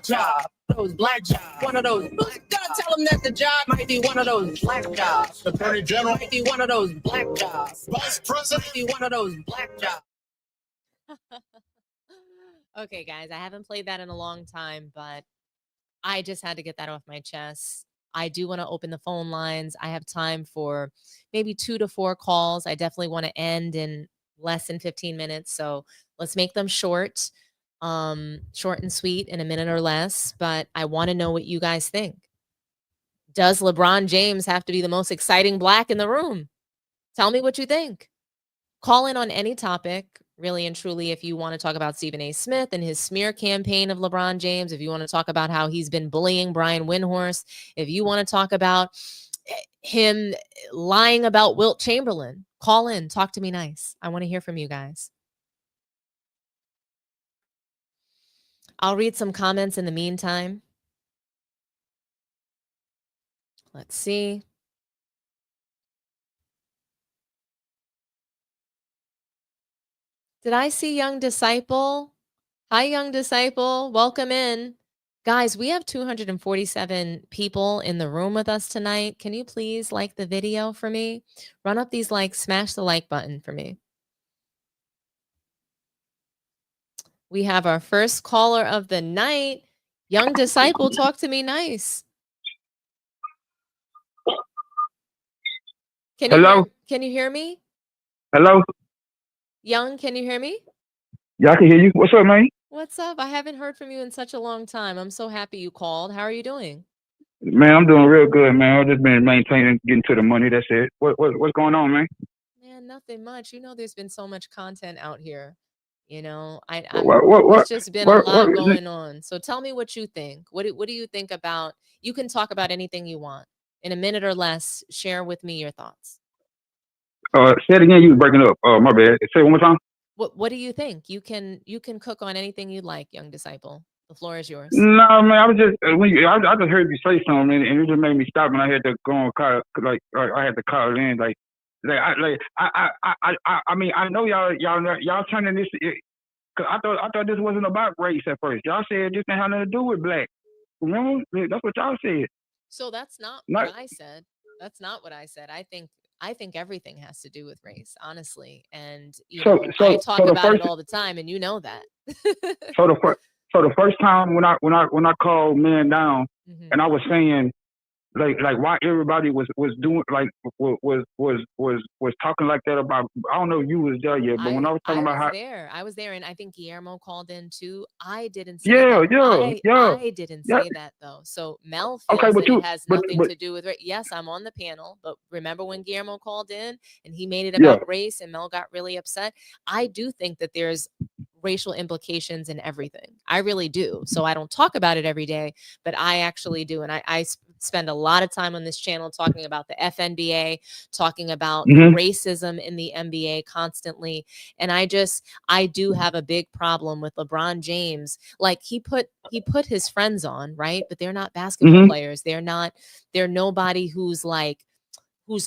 job. Those black jobs, one of those. Who's going to tell him that the job might be one of those black jobs? Attorney General. Might be one of those black jobs. Vice President. Might be one of those black jobs. Okay, guys, I haven't played that in a long time, but I just had to get that off my chest. I do want to open the phone lines. I have time for maybe 2 to 4 calls. I definitely want to end in less than 15 minutes. So let's make them short and sweet, in a minute or less. But I want to know what you guys think. Does LeBron James have to be the most exciting black in the room? Tell me what you think. Call in on any topic, really and truly, if you want to talk about Stephen A. Smith and his smear campaign of LeBron James, if you want to talk about how he's been bullying Brian Windhorst, if you want to talk about him lying about Wilt Chamberlain, call in, talk to me nice. I want to hear from you guys. I'll read some comments in the meantime. Let's see. Did I see Young Disciple? Hi, Young Disciple. Welcome in. Guys, we have 247 people in the room with us tonight. Can you please like the video for me? Run up these likes, smash the like button for me. We have our first caller of the night. Young Disciple, talk to me nice. Hello? Can you hear me? Hello? Young, can you hear me? Yeah, I can hear you. What's up, man? What's up? I haven't heard from you in such a long time. I'm so happy you called. How are you doing? Man, I'm doing real good, man. I've just been maintaining, getting to the money. That's it. What's going on, man? Man, nothing much. You know, there's been so much content out here. You know, it's just been a lot going on. So tell me what you think. What do you think about? You can talk about anything you want. In a minute or less, share with me your thoughts. Say it again. You was breaking up. My bad. Say it one more time. What do you think? You can cook on anything you like, Young Disciple. The floor is yours. No, man. I was just I just heard you say something, and it just made me stop, and I had to go and call. I had to call in. I mean, I know y'all turning this. Cause I thought this wasn't about race at first. Y'all said this didn't have nothing to do with black. Remember? That's what y'all said. So that's not what I said. That's not what I said. I think everything has to do with race, honestly. And you know, I talk about it all the time, and you know that. So the first time when I called man down, and I was saying like why everybody was doing was talking like that about, I don't know if you was there yet, but when I was talking about how I was there, and I think Guillermo called in too. I didn't say I didn't say that though. So Mel feels that it has nothing to do with race. Yes, I'm on the panel, but remember when Guillermo called in and he made it about race and Mel got really upset? I do think that there's racial implications in everything. I really do. So I don't talk about it every day, but I actually do. And I spend a lot of time on this channel talking about the FNBA, talking about racism in the NBA constantly. And I do have a big problem with LeBron James. Like he put his friends on, right? But they're not basketball players. They're nobody who's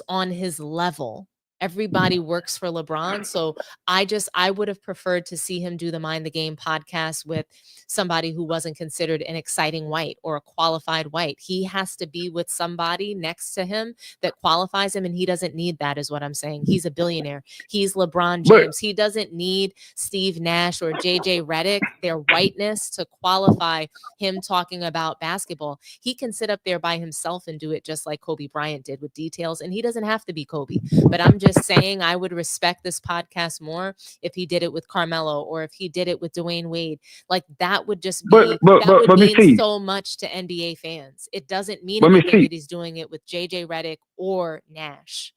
on his level. Everybody works for LeBron. So I would have preferred to see him do the Mind the Game podcast with somebody who wasn't considered an exciting white or a qualified white. He has to be with somebody next to him that qualifies him, and he doesn't need that, is what I'm saying. He's a billionaire. He's LeBron James. He doesn't need Steve Nash or JJ Redick, their whiteness, to qualify him talking about basketball. He can sit up there by himself and do it just like Kobe Bryant did with details, and he doesn't have to be Kobe. But I'm just just saying I would respect this podcast more if he did it with Carmelo or if he did it with Dwayne Wade. Like that would just be that would mean so much to NBA fans. It doesn't mean anything that he's doing it with JJ Redick or Nash.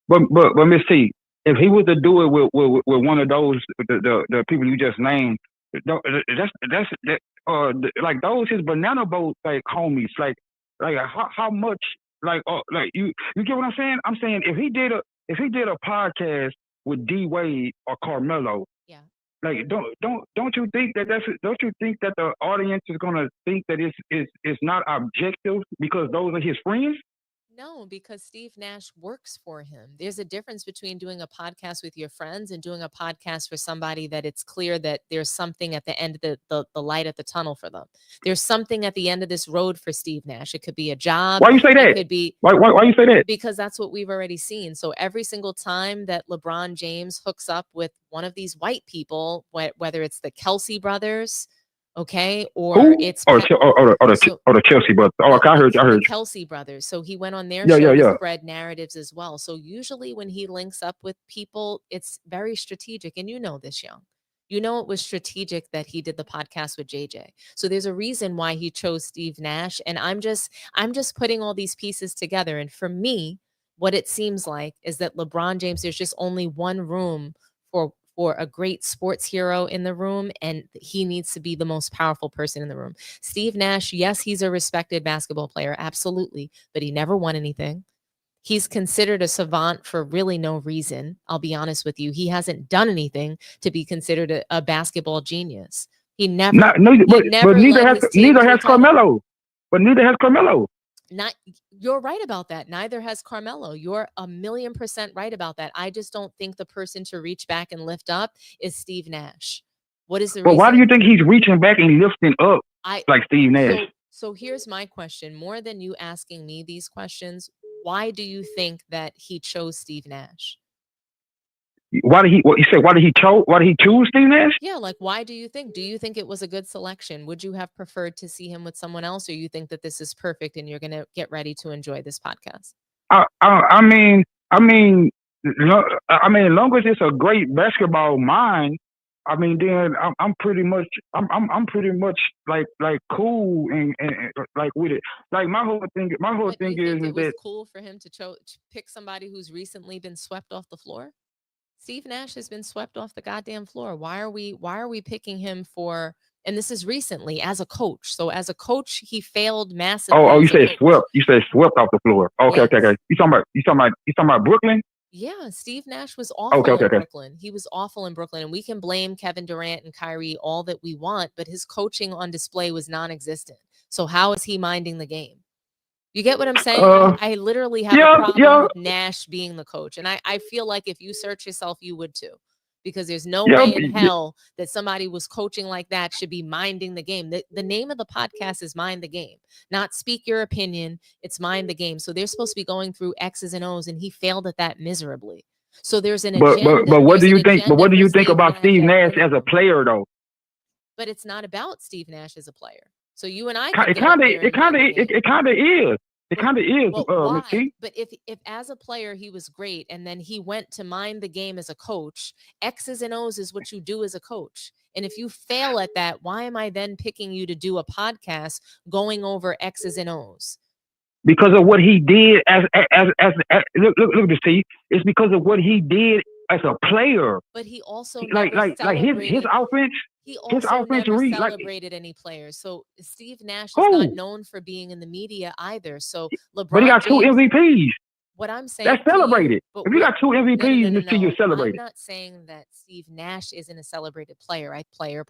But Miss T, if he was to do it with one of those the people you just named, that's like those his banana boat like homies, like how much like you get what I'm saying? I'm saying if he did a podcast with D Wade or Carmelo, yeah, like don't you think that the audience is gonna think that it's not objective because those are his friends? No, because Steve Nash works for him. There's a difference between doing a podcast with your friends and doing a podcast for somebody that it's clear that there's something at the end of the light at the tunnel for them. There's something at the end of this road for Steve Nash. It could be a job. Why you say that? It could be why you say that? Because that's what we've already seen. So every single time that LeBron James hooks up with one of these white people, whether it's the Kelsey brothers, okay, or it's the Chelsea brothers. Oh, I heard you. Kelsey brothers. So he went on their show to spread narratives as well. So usually when he links up with people, it's very strategic. And you know this, Young. You know it was strategic that he did the podcast with JJ. So there's a reason why he chose Steve Nash. And I'm just putting all these pieces together. And for me, what it seems like is that LeBron James, there's just only one room for a great sports hero in the room, and he needs to be the most powerful person in the room. Steve Nash, yes, he's a respected basketball player, absolutely, but he never won anything. He's considered a savant for really no reason. I'll be honest with you. He hasn't done anything to be considered a basketball genius. He never. But neither has Carmelo. But neither has Carmelo. You're right about that. Neither has Carmelo. You're 1,000,000% right about that. I just don't think the person to reach back and lift up is Steve Nash. What is the reason? But why do you think he's reaching back and lifting up like Steve Nash? So here's my question. More than you asking me these questions, why do you think that he chose Steve Nash? Why did he choose Steve Nash? Yeah, like why do you think it was a good selection? Would you have preferred to see him with someone else, or you think that this is perfect and you're going to get ready to enjoy this podcast? I mean, as long as it's a great basketball mind, I mean, then I'm pretty much like cool and like with it. Like my whole thing is it was that cool for him to pick somebody who's recently been swept off the floor. Steve Nash has been swept off the goddamn floor. Why are we picking him for? And this is recently as a coach. So as a coach, he failed massively. Oh, you said swept. You said swept off the floor. Okay, yes. Okay. You talking about Brooklyn? Yeah, Steve Nash was awful in Brooklyn. He was awful in Brooklyn, and we can blame Kevin Durant and Kyrie all that we want, but his coaching on display was non-existent. So how is he minding the game? You get what I'm saying? I literally have a problem with Nash being the coach. And I feel like if you search yourself, you would too. Because there's no way in hell that somebody was coaching like that should be minding the game. The name of the podcast is Mind the Game, not Speak Your Opinion. It's Mind the Game. So they're supposed to be going through X's and O's, and he failed at that miserably. So there's an agenda. But what do you think? But what do you think about Steve Nash as a player, though? But it's not about Steve Nash as a player. So you and I, it kind of is. It kind of is. But if as a player he was great, and then he went to mind the game as a coach, X's and O's is what you do as a coach. And if you fail at that, why am I then picking you to do a podcast going over X's and O's? Because of what he did as look at this, T. It's because of what he did as a player. But he also like his offense. He also never celebrated any players. So Steve Nash is not known for being in the media either. So LeBron, but he got two MVPs. What I'm saying, that's celebrated. If you got two MVPs, you're celebrated. I'm not saying that Steve Nash isn't a celebrated player.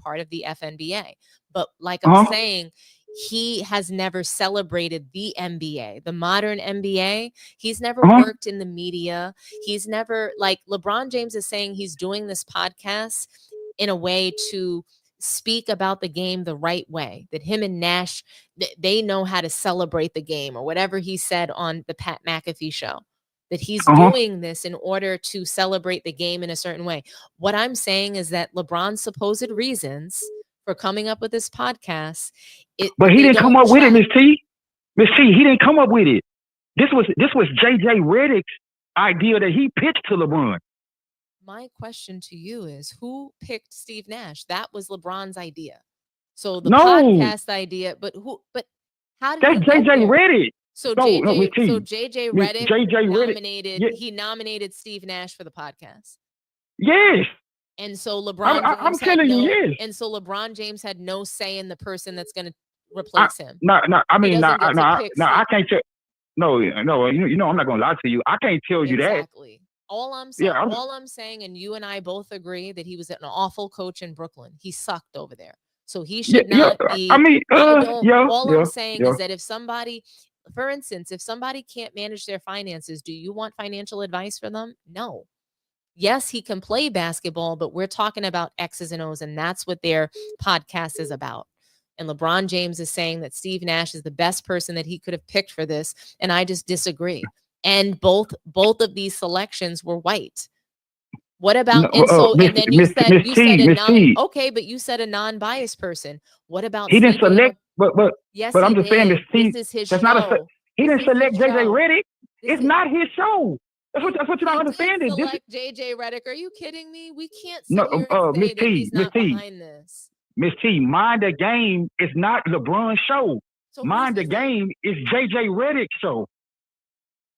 Part of the FNBA. But like I'm saying, he has never celebrated the NBA, the modern NBA. He's never worked in the media. He's never, like LeBron James is saying, he's doing this podcast in a way to speak about the game the right way, that him and Nash, they know how to celebrate the game, or whatever he said on the Pat McAfee show, that he's doing this in order to celebrate the game in a certain way. What I'm saying is that LeBron's supposed reasons for coming up with this podcast, but he didn't come up with it, Miss T. He didn't come up with it. This was JJ Redick's idea that he pitched to LeBron. My question to you is, who picked Steve Nash? That was LeBron's idea. So the No. podcast idea, but how did That's he get JJ there? Redick. So No, Miss T. JJ Miss Redick JJ Redick. nominated, Yeah. he nominated Steve Nash for the podcast. Yes. And so LeBron I'm James telling you, yes. And so LeBron James had no say in the person that's going to replace him. No, I mean, doesn't get to pick I can't tell. No, I'm not gonna lie to you. I can't tell you that. Exactly. All I'm saying, and you and I both agree that he was an awful coach in Brooklyn. He sucked over there. So he should not be. I mean, I'm saying is that if somebody, for instance, if somebody can't manage their finances, do you want financial advice for them? No. Yes, he can play basketball, but we're talking about X's and O's, and that's what their podcast is about. And LeBron James is saying that Steve Nash is the best person that he could have picked for this, and I just disagree. And both of these selections were white. What about and then you said okay, but you said a non-biased person. What about he didn't select? But yes, but I'm just saying this. This is his that's show. Not he didn't select JJ Redick. It's is- not his show. That's what you're not understanding. This Select JJ Redick. Are you kidding me? We can't sit no, here and say Miss that T, he's Miss not T, behind this. Miss T. Mind the Game is not LeBron's show. So Mind the Game is JJ Redick's show.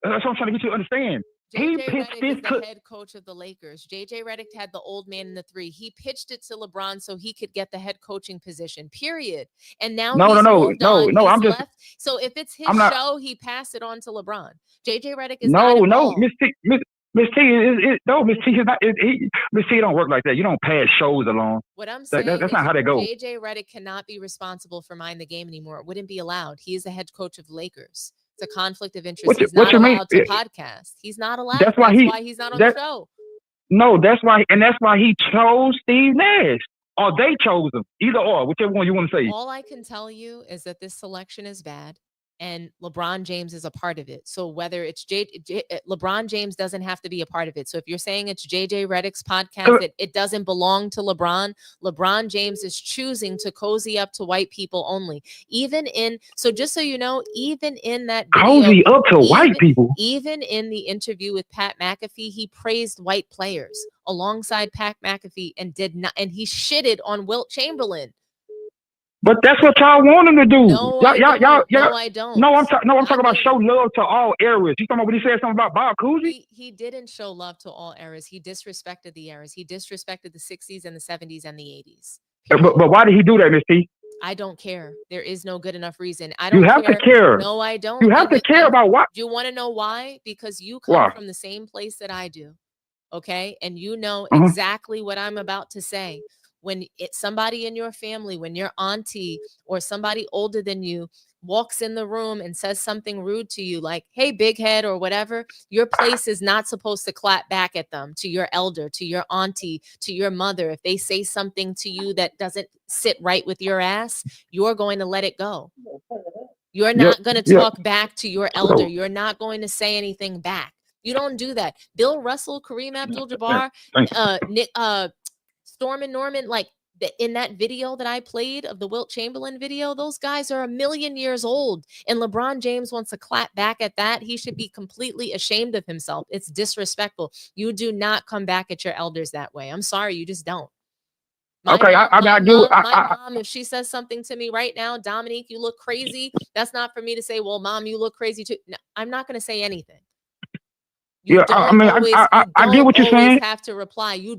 That's what I'm trying to get you to understand. He JJ pitched Redick this. is the head coach of the Lakers. JJ Redick had the old man in the three. He pitched it to LeBron so he could get the head coaching position. Period. And now No. I'm just. left. So if it's his I'm not- show, he passed it on to LeBron. JJ Redick is No, not involved. Miss T. Miss T is not. Miss T don't work like that. You don't pass shows along. What I'm saying that's is not how they go. JJ Redick cannot be responsible for Mind the Game anymore. It wouldn't be allowed. He is the head coach of the Lakers. It's a conflict of interest. He's not allowed to podcast. He's not allowed. That's why he's not on the show. No, that's why he chose Steve Nash, or they chose him. Either or, whichever one you want to say. All I can tell you is that this selection is bad, and LeBron James is a part of it. So whether it's LeBron James doesn't have to be a part of it. So if you're saying it's JJ Redick's podcast, it doesn't belong to LeBron. LeBron James is choosing to cozy up to white people only. So just so you know, even in that video, cozy up to white people. Even in the interview with Pat McAfee, he praised white players alongside Pat McAfee and he shitted on Wilt Chamberlain. But that's what y'all want him to do. No, I don't. No, I'm talking about show love to all eras. You talking about when he said something about Bob Cousy? He didn't show love to all eras. He disrespected the eras. He disrespected the 60s and the 70s and the 80s. But why did he do that, Miss T? I don't care. There is no good enough reason. I don't. You have to care. No, I don't. You have to care about what? Do you want to know why? Because you come from the same place that I do. Okay, and you know exactly what I'm about to say. When it's somebody in your family, when your auntie or somebody older than you walks in the room and says something rude to you, like, hey, big head or whatever, your place is not supposed to clap back at them, to your elder, to your auntie, to your mother. If they say something to you that doesn't sit right with your ass, you're going to let it go. You're not going to talk back to your elder. You're not going to say anything back. You don't do that. Bill Russell, Kareem Abdul-Jabbar, Storm and Norman, like in that video that I played of the Wilt Chamberlain video, those guys are 1,000,000 years old. And LeBron James wants to clap back at that. He should be completely ashamed of himself. It's disrespectful. You do not come back at your elders that way. I'm sorry. You just don't. My mom, if she says something to me right now, Dominique, you look crazy. That's not for me to say, well, mom, you look crazy too. No, I'm not going to say anything. I get what you're saying. Have to reply. You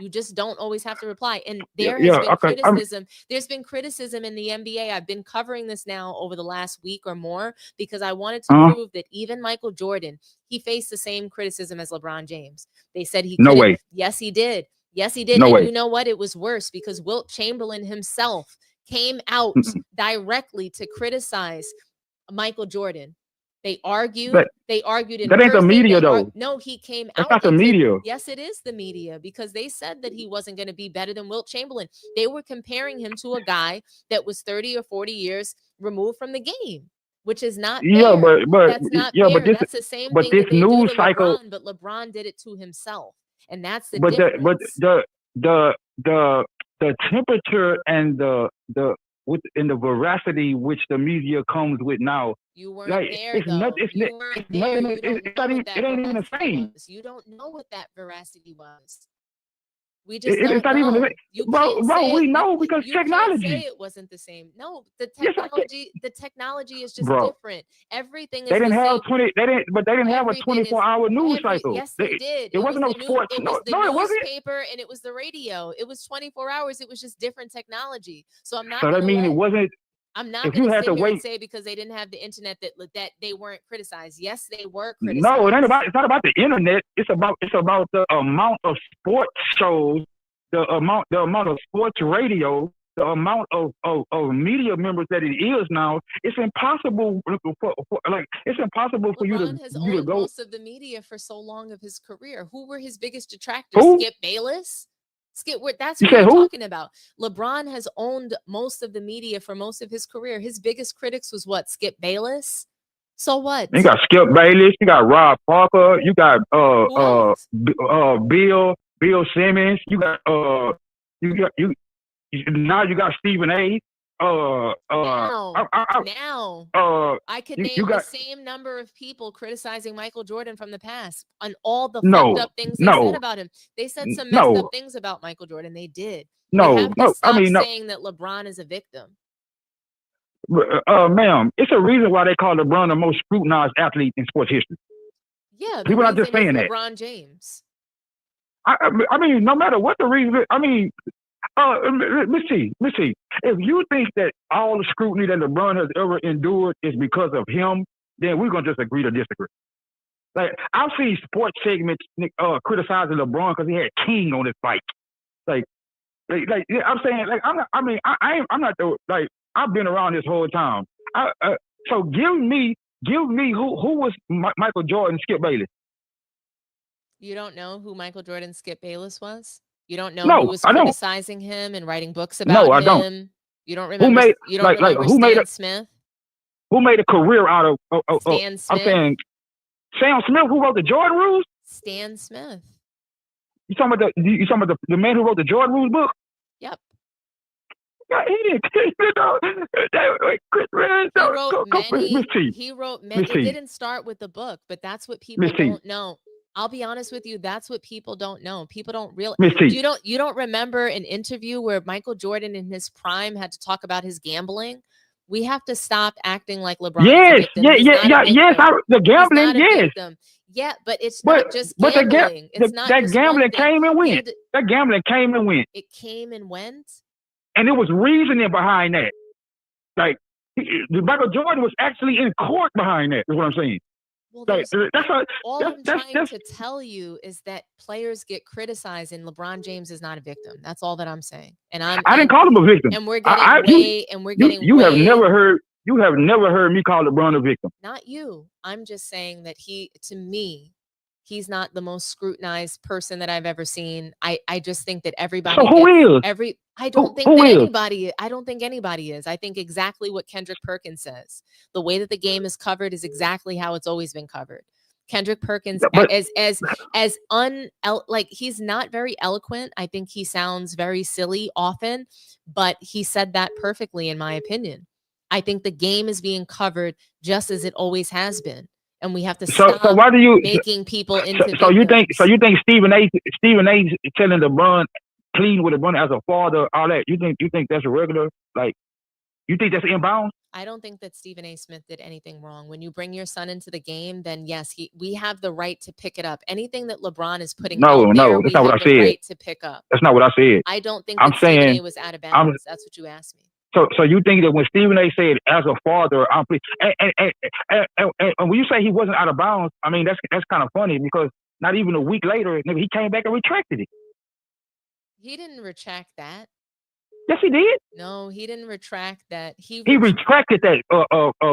just don't always have to reply. And there has been criticism. There's been criticism in the NBA. I've been covering this now over the last week or more because I wanted to prove that even Michael Jordan, he faced the same criticism as LeBron James. They said he couldn't. No way. Yes, he did. Yes, he did. No way. You know what? It was worse because Wilt Chamberlain himself came out directly to criticize Michael Jordan. They argued. They argued in that ain't the media, though. No, he came out. That's not the media. Yes, it is the media because they said that he wasn't going to be better than Wilt Chamberlain. They were comparing him to a guy that was 30 or 40 years removed from the game, which is not fair. That's not fair. That's the same thing this news cycle. LeBron, but LeBron did it to himself, and that's the difference. The temperature and the the veracity which the media comes with now. You weren't Like there, it's though. not it's You not weren't it's there. nothing You don't it's know not even, what that it ain't even the veracity same. was. You don't know what that veracity was. We just It's don't not even the know. same. You Bro, can't say we it. know because You can't say technology. it wasn't the same. No, the Yes, I can. technology is just Bro, different. Everything they is the didn't have same. they didn't have a Everything is 24-hour news cycle. yes, they did. It wasn't no sports. It No, was the no, it wasn't. newspaper and it was the radio. It was 24 hours. It was just different technology. So I'm not So that gonna means it wasn't. I'm not If you gonna had sit to here and wait, say because they didn't have the internet that they weren't criticized. Yes, they were no, it ain't criticized. about. It's not about the internet. It's about the amount of sports shows, the amount of sports radio, the amount of media members that it is now. It's impossible it's impossible for LeBron has you to owned go. most of the media for so long of his career. Who were his biggest detractors? Who? Skip Bayless? That's You who said you're who? talking about. LeBron has owned most of the media for most of his career. His biggest critics was what? Skip Bayless? So what? You got Skip Bayless. You got Rob Parker. You got Who else? Bill Simmons. You got now you got Stephen A. Now, I could name you got the same number of people criticizing Michael Jordan from the past on all the no fucked up things they no said about him. They said some messed no up things about Michael Jordan. They did. We no have to no. stop I mean no, saying that LeBron is a victim. ma'am. It's a reason why they call LeBron the most scrutinized athlete in sports history. Yeah, the People are just reason is saying that. LeBron James. I mean, no matter what the reason, I mean, Miss T, if you think that all the scrutiny that LeBron has ever endured is because of him, then we're gonna just agree to disagree. Like I've seen sports segments criticizing LeBron because he had King on his bike. Like yeah, I'm saying, like I'm not like I've been around this whole time. So give me who was Michael Jordan, Skip Bayless. You don't know who Michael Jordan Skip Bayless was? You don't know No, who was I don't. criticizing him and writing books about No, I him? don't. You don't remember Who made Stan Smith? Who made a career out of Stan Smith? I'm saying Sam Smith, who wrote the Jordan Rules? Stan Smith. You talking about the man who wrote the Jordan Rules book? Yep. Yeah, he didn't. He wrote many. It didn't start with the book, but that's what people don't know. I'll be honest with you. That's what people don't know. People don't realize. You don't remember an interview where Michael Jordan in his prime had to talk about his gambling? We have to stop acting like LeBron. Yes, the gambling, yes. Yeah, but it's not just gambling. That gambling came and went. That gambling came and went. It came and went. And there was reasoning behind that. Like Michael Jordan was actually in court behind that. Is what I'm saying. Well, all I'm trying to tell you is that players get criticized, and LeBron James is not a victim. That's all that I'm saying. And I didn't call him a victim. And we're getting you have never heard me call LeBron a victim. Not you. I'm just saying that to me, he's not the most scrutinized person that I've ever seen. I just think that everybody. So who is? I don't think anybody. I don't think anybody is. I think exactly what Kendrick Perkins says. The way that the game is covered is exactly how it's always been covered. Kendrick Perkins, he's not very eloquent. I think he sounds very silly often, but he said that perfectly, in my opinion. I think the game is being covered just as it always has been. And we have to stop making people into. So you think Stephen A. telling LeBron, pleading with LeBron as a father, all that? You think that's a regular? Like, you think that's inbound? I don't think that Stephen A. Smith did anything wrong. When you bring your son into the game, then yes, we have the right to pick it up. Anything that LeBron is putting out there, that's not what I said. Right to pick up. That's not what I said. I don't think Stephen A. was out of bounds. That's what you asked me. So you think that when Stephen A. said, as a father, I'm pleased, and when you say he wasn't out of bounds, I mean, that's kind of funny because not even a week later, he came back and retracted it. He didn't retract that. Yes, he did. No, he didn't retract that. He retracted that,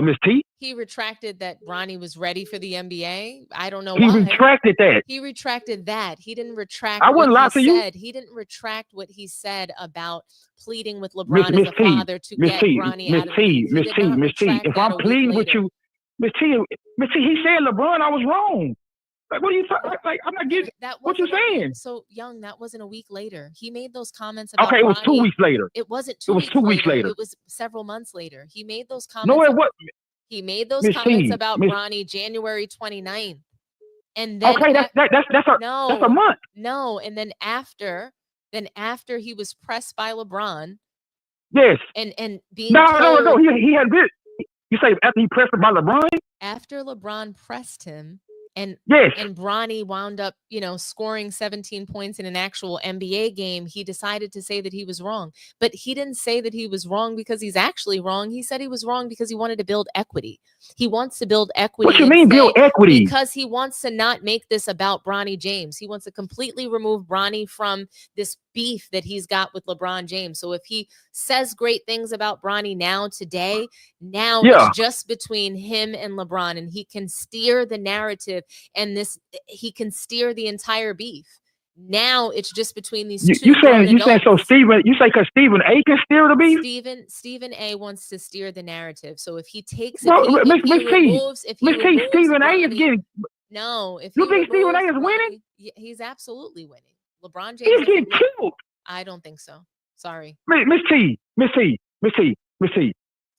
Miss T. He retracted that Bronny was ready for the NBA. I don't know why. He retracted that. He retracted that. He didn't retract I wouldn't lie to you. He didn't retract what he said about pleading with LeBron as a father to get Bronny out of the league. Miss T, if I'm pleading with you, Miss T, he said, LeBron, I was wrong. Like, what are you talking? Like, I'm not getting what you're saying. So Young, that wasn't a week later. He made those comments about. Okay, it was 2 Bronny. weeks later. It wasn't It was 2 weeks later. It was several months later. He made those comments. No, it was. He made those Miss comments T, about Miss- Bronny January 29th. And then Okay, that's a month. No, and then after he was pressed by LeBron. Yes. And being No. told, He had this. You say after he pressed him by LeBron? after LeBron pressed him, and Yes. and Bronny wound up, scoring 17 points in an actual NBA game, he decided to say that he was wrong. But he didn't say that he was wrong because he's actually wrong. He said he was wrong because he wanted to build equity. He wants to build equity. What you and mean build say- equity? Because he wants to not make this about Bronny James. He wants to completely remove Bronny from this beef that he's got with LeBron James. So if he says great things about Bronny today, Yeah. it's just between him and LeBron, and he can steer the narrative, and he can steer the entire beef. Now it's just between these two. You saying so Stephen? You say because Stephen A can steer the beef? Stephen A wants to steer the narrative. So if he takes Bro, if he Miss T, removes Stephen A is Bronny- getting. No, if You he think Stephen A removes is winning? Bronny- he's absolutely winning. LeBron James He's is getting winning. killed. I don't think so. Sorry. Miss T.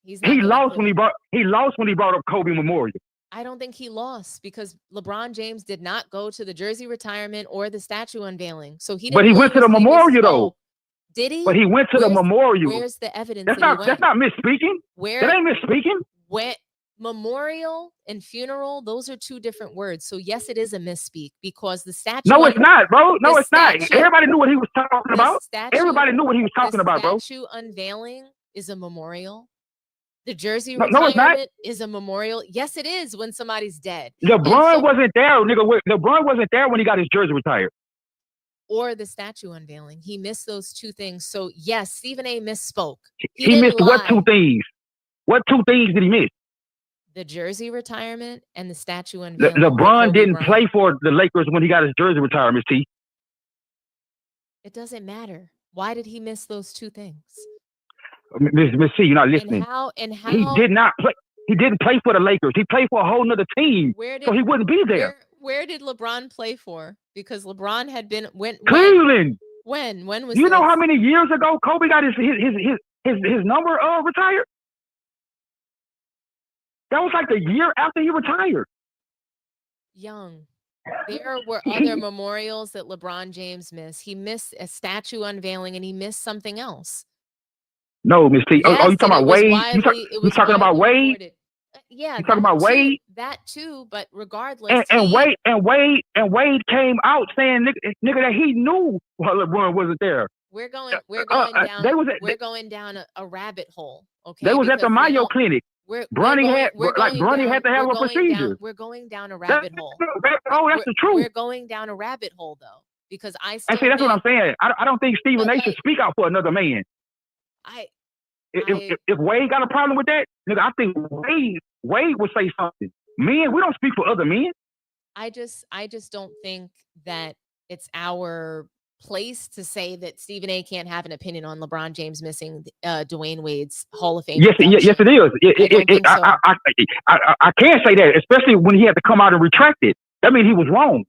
He's not He getting lost killed. when he brought up Kobe Memorial. I don't think he lost because LeBron James did not go to the jersey retirement or the statue unveiling. So he didn't But he went to the lose, he memorial misspoke. though. Did he? But he went to the memorial. Where's the evidence That's that not he that's went? not misspeaking. Where That ain't misspeaking. memorial and funeral, those are two different words. So yes, it is a misspeak because the statue. No, it's not, bro. No, the it's not. statue- Everybody knew what he was talking the about. statue- Everybody knew what he was talking about, bro. The statue unveiling is a memorial. The jersey No, it's not. retirement is a memorial. Yes, it is when somebody's dead. LeBron wasn't there, nigga. LeBron wasn't there when he got his jersey retired. Or the statue unveiling. He missed those two things. So yes, Stephen A misspoke. He didn't missed what lie. 2 things? What 2 things did he miss? The jersey retirement and the statue unveiling. LeBron Kobe didn't Bryant. play for the Lakers when he got his jersey retired, Miss T. It doesn't matter. Why did he miss those two things? Miss T, you're not listening. And how He did not play. He didn't play for the Lakers. He played for a whole nother team, so he wouldn't be there. Where did LeBron play for? Because LeBron had been Cleveland. When was You know this? how many years ago Kobe got his number retired? That was like the year after he retired. Young. There were other memorials that LeBron James missed. He missed a statue unveiling and he missed something else. No, Miss T. Yes, Oh, you talking about and it was Wade? widely- it You was talking about widely Wade? reported. Yeah, You talking that about too- Wade? That too, but regardless, And he- Wade came out saying nigga that he knew while LeBron wasn't there. we're going down. they was at- we're going down a rabbit hole. Okay, They was at the because Mayo now Clinic. we're Bronny going- had we're like going Bronny down- had to have we're a going procedure. down- we're going down a rabbit hole. Oh, that's the truth. We're going down a rabbit hole though, because I still And see, that's what I'm saying. I don't think Stephen A should speak out for another man. If Wade got a problem with that, nigga, I think Wade would say something. Men, we don't speak for other men. I just don't think that it's our place to say that Stephen A can't have an opinion on LeBron James missing Dwayne Wade's Hall of Fame. Yes, it is. I don't think so. I can't say that, especially when he had to come out and retract it. That means he was wrong.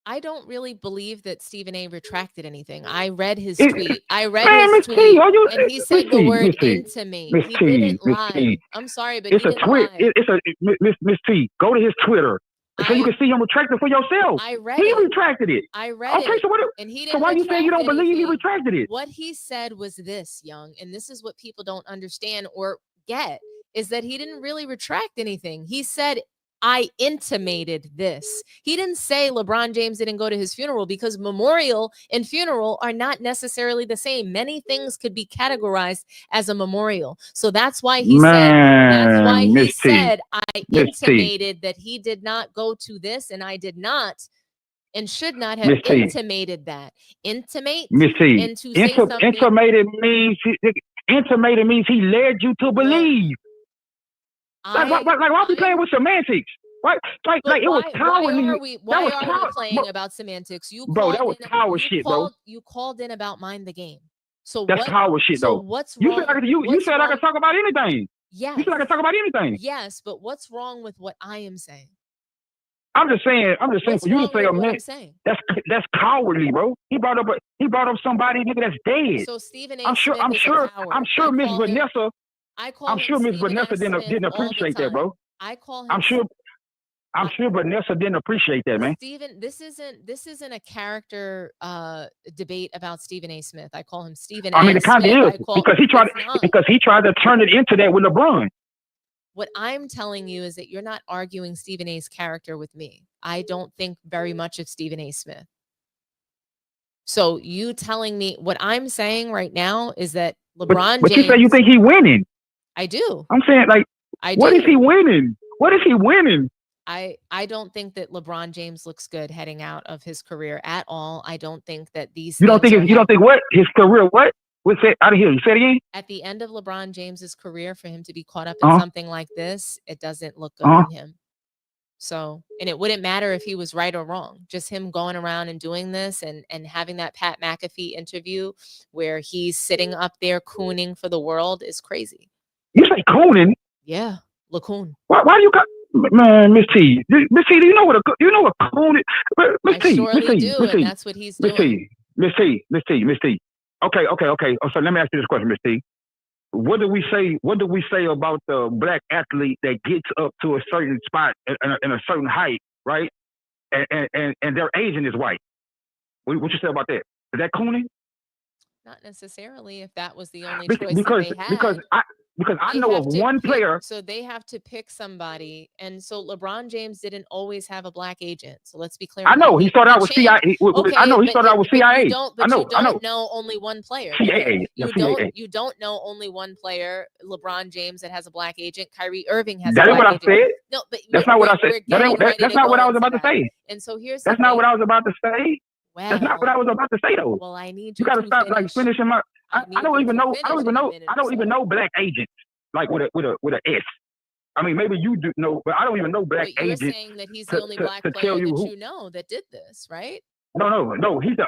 I don't really believe that Stephen A retracted anything. I read his It- tweet. I read Man, his Miss tweet, T, are you- and he said Miss the T, word Miss T, intimate. Miss He T, didn't Miss lie. T. I'm sorry, but It's he a didn't tweet. lie. It's a Miss T. Go to his Twitter so you can see him retracting for yourself. I read he it. retracted it. I read Okay, it. so what? And he So didn't why you say you don't retract believe he anything. retracted it? What he said was this, Young, and this is what people don't understand or get, is that he didn't really retract anything. He said, I intimated this. He didn't say LeBron James didn't go to his funeral, because memorial and funeral are not necessarily the same. Many things could be categorized as a memorial. So that's why he Miss T. said, I Miss T. intimated that he did not go to this, and I did not and should not have Miss T. intimated that. Intimate Miss T. and to say something. Intimated means he led you to believe. Like why we playing with semantics? Right? Like it was cowardly. Why are we playing about semantics? Bro, that was coward shit, bro. You called in about mind the game. So That's coward shit, so though. what's You wrong? said I could talk about anything. Yes. You said I could talk about anything. Yes, but what's wrong with what I am saying? I'm just saying What's for you to wrong say with a what man, I'm saying? that's cowardly, bro. He brought up somebody, nigga, that's dead. So Stephen A. I'm Smith is a coward. I'm sure Miss Vanessa. I call I'm him sure Miss Stephen Vanessa A. Smith didn't all the appreciate that, time. bro. I call him. I'm sure Vanessa didn't appreciate that, man. Stephen, this isn't a character debate about Stephen A. Smith. I call him Stephen A. I mean, it kind of is because he tried to turn it into that with LeBron. What I'm telling you is that you're not arguing Stephen A.'s character with me. I don't think very much of Stephen A. Smith. So you telling me what I'm saying right now is that LeBron James. But you say you think he winning. I do. I'm saying, like, what is he winning? What is he winning? I don't think that LeBron James looks good heading out of his career at all. I don't think that these. You don't think what his career? What? What's that? I didn't hear you. Say it again. At the end of LeBron James's career, for him to be caught up in something like this, it doesn't look good on him. So, and it wouldn't matter if he was right or wrong. Just him going around and doing this and having that Pat McAfee interview where he's sitting up there cooning for the world is crazy. You say cooning? Yeah, LaCoon. Why do you got? Man, Miss T, do you know what coon is? Miss T, surely do, and that's what he's doing. Miss T. Okay. So let me ask you this question, Miss T. What do we say about the black athlete that gets up to a certain spot in a certain height, right? And their agent is white. What you say about that? Is that cooning? Not necessarily. If that was the only choice that they had. Because I know of one player. So they have to pick somebody. And so LeBron James didn't always have a black agent. So let's be clear. I know. He started out with CIA. I know he started out with CIA. You don't know only one player. CIA. You don't know only one player, LeBron James, that has a black agent. Kyrie Irving has a black agent. That is what I said. No, but that's not what I said. That's not what I was about to say. And so here's That's not what I was about to say. Well, that's not what I was about to say though. Well, I need you gotta stop finishing my I don't even know black agents like with a S. I mean, maybe you do know, but I don't even know black agents. You're saying that he's the only black player that you know that did this, right? No. He's the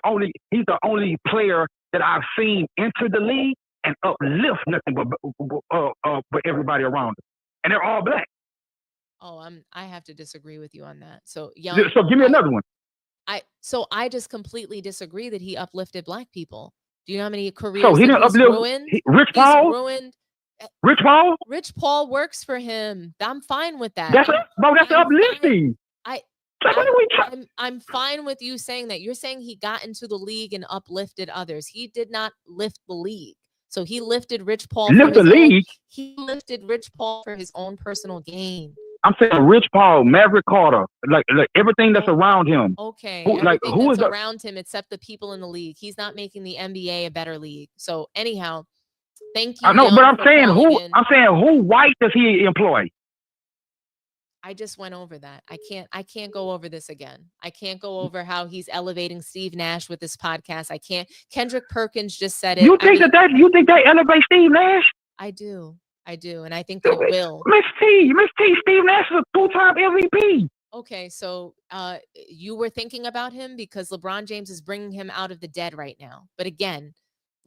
only player that I've seen enter the league and uplift nothing but everybody around him, and they're all black. Oh, I have to disagree with you on that. So So give me another one. I just completely disagree that he uplifted black people. Do you know how many careers he didn't uplift ruined? Rich Paul? Ruined. Rich Paul? Rich Paul works for him. I'm fine with that. That's uplifting. I'm fine with you saying that. You're saying he got into the league and uplifted others. He did not lift the league. So he lifted Rich Paul. He lifted Rich Paul for his own personal gain. I'm saying Rich Paul, Maverick Carter, like everything that's around him. Okay, who is around him except the people in the league? He's not making the NBA a better league. So anyhow, thank you. I know, but I'm saying who white does he employ? I just went over that. I can't go over this again. I can't go over how he's elevating Steve Nash with this podcast. I can't. Kendrick Perkins just said it. You think that elevates Steve Nash? I do, and I think they will. Miss T, Steve Nash is a 2-time MVP. Okay, so you were thinking about him because LeBron James is bringing him out of the dead right now. But again,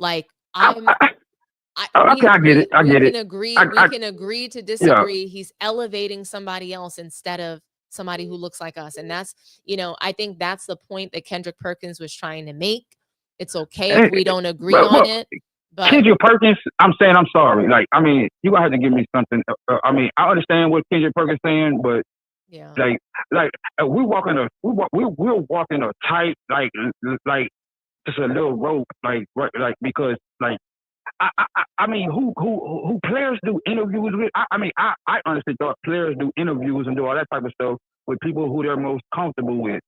like I get it. We can agree to disagree. Yeah. He's elevating somebody else instead of somebody who looks like us, and that's I think that's the point that Kendrick Perkins was trying to make. It's okay if we don't agree on it. But Kendrick Perkins, I'm saying I'm sorry. Like, I mean, you gonna have to give me something. I mean, I understand what Kendrick Perkins saying, but yeah, like we're walking a tight like just a little rope because I mean who players do interviews with. I honestly thought players do interviews and do all that type of stuff with people who they're most comfortable with.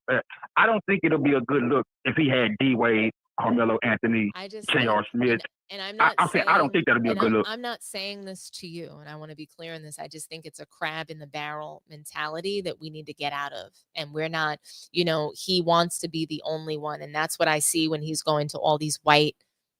I don't think it'll be a good look if he had D-Wade, Carmelo Anthony, J.R. Smith. And I'm not I don't think that'll be a good look. I'm not saying this to you, and I want to be clear in this. I just think it's a crab in the barrel mentality that we need to get out of. And we're not, he wants to be the only one. And that's what I see when he's going to all these white.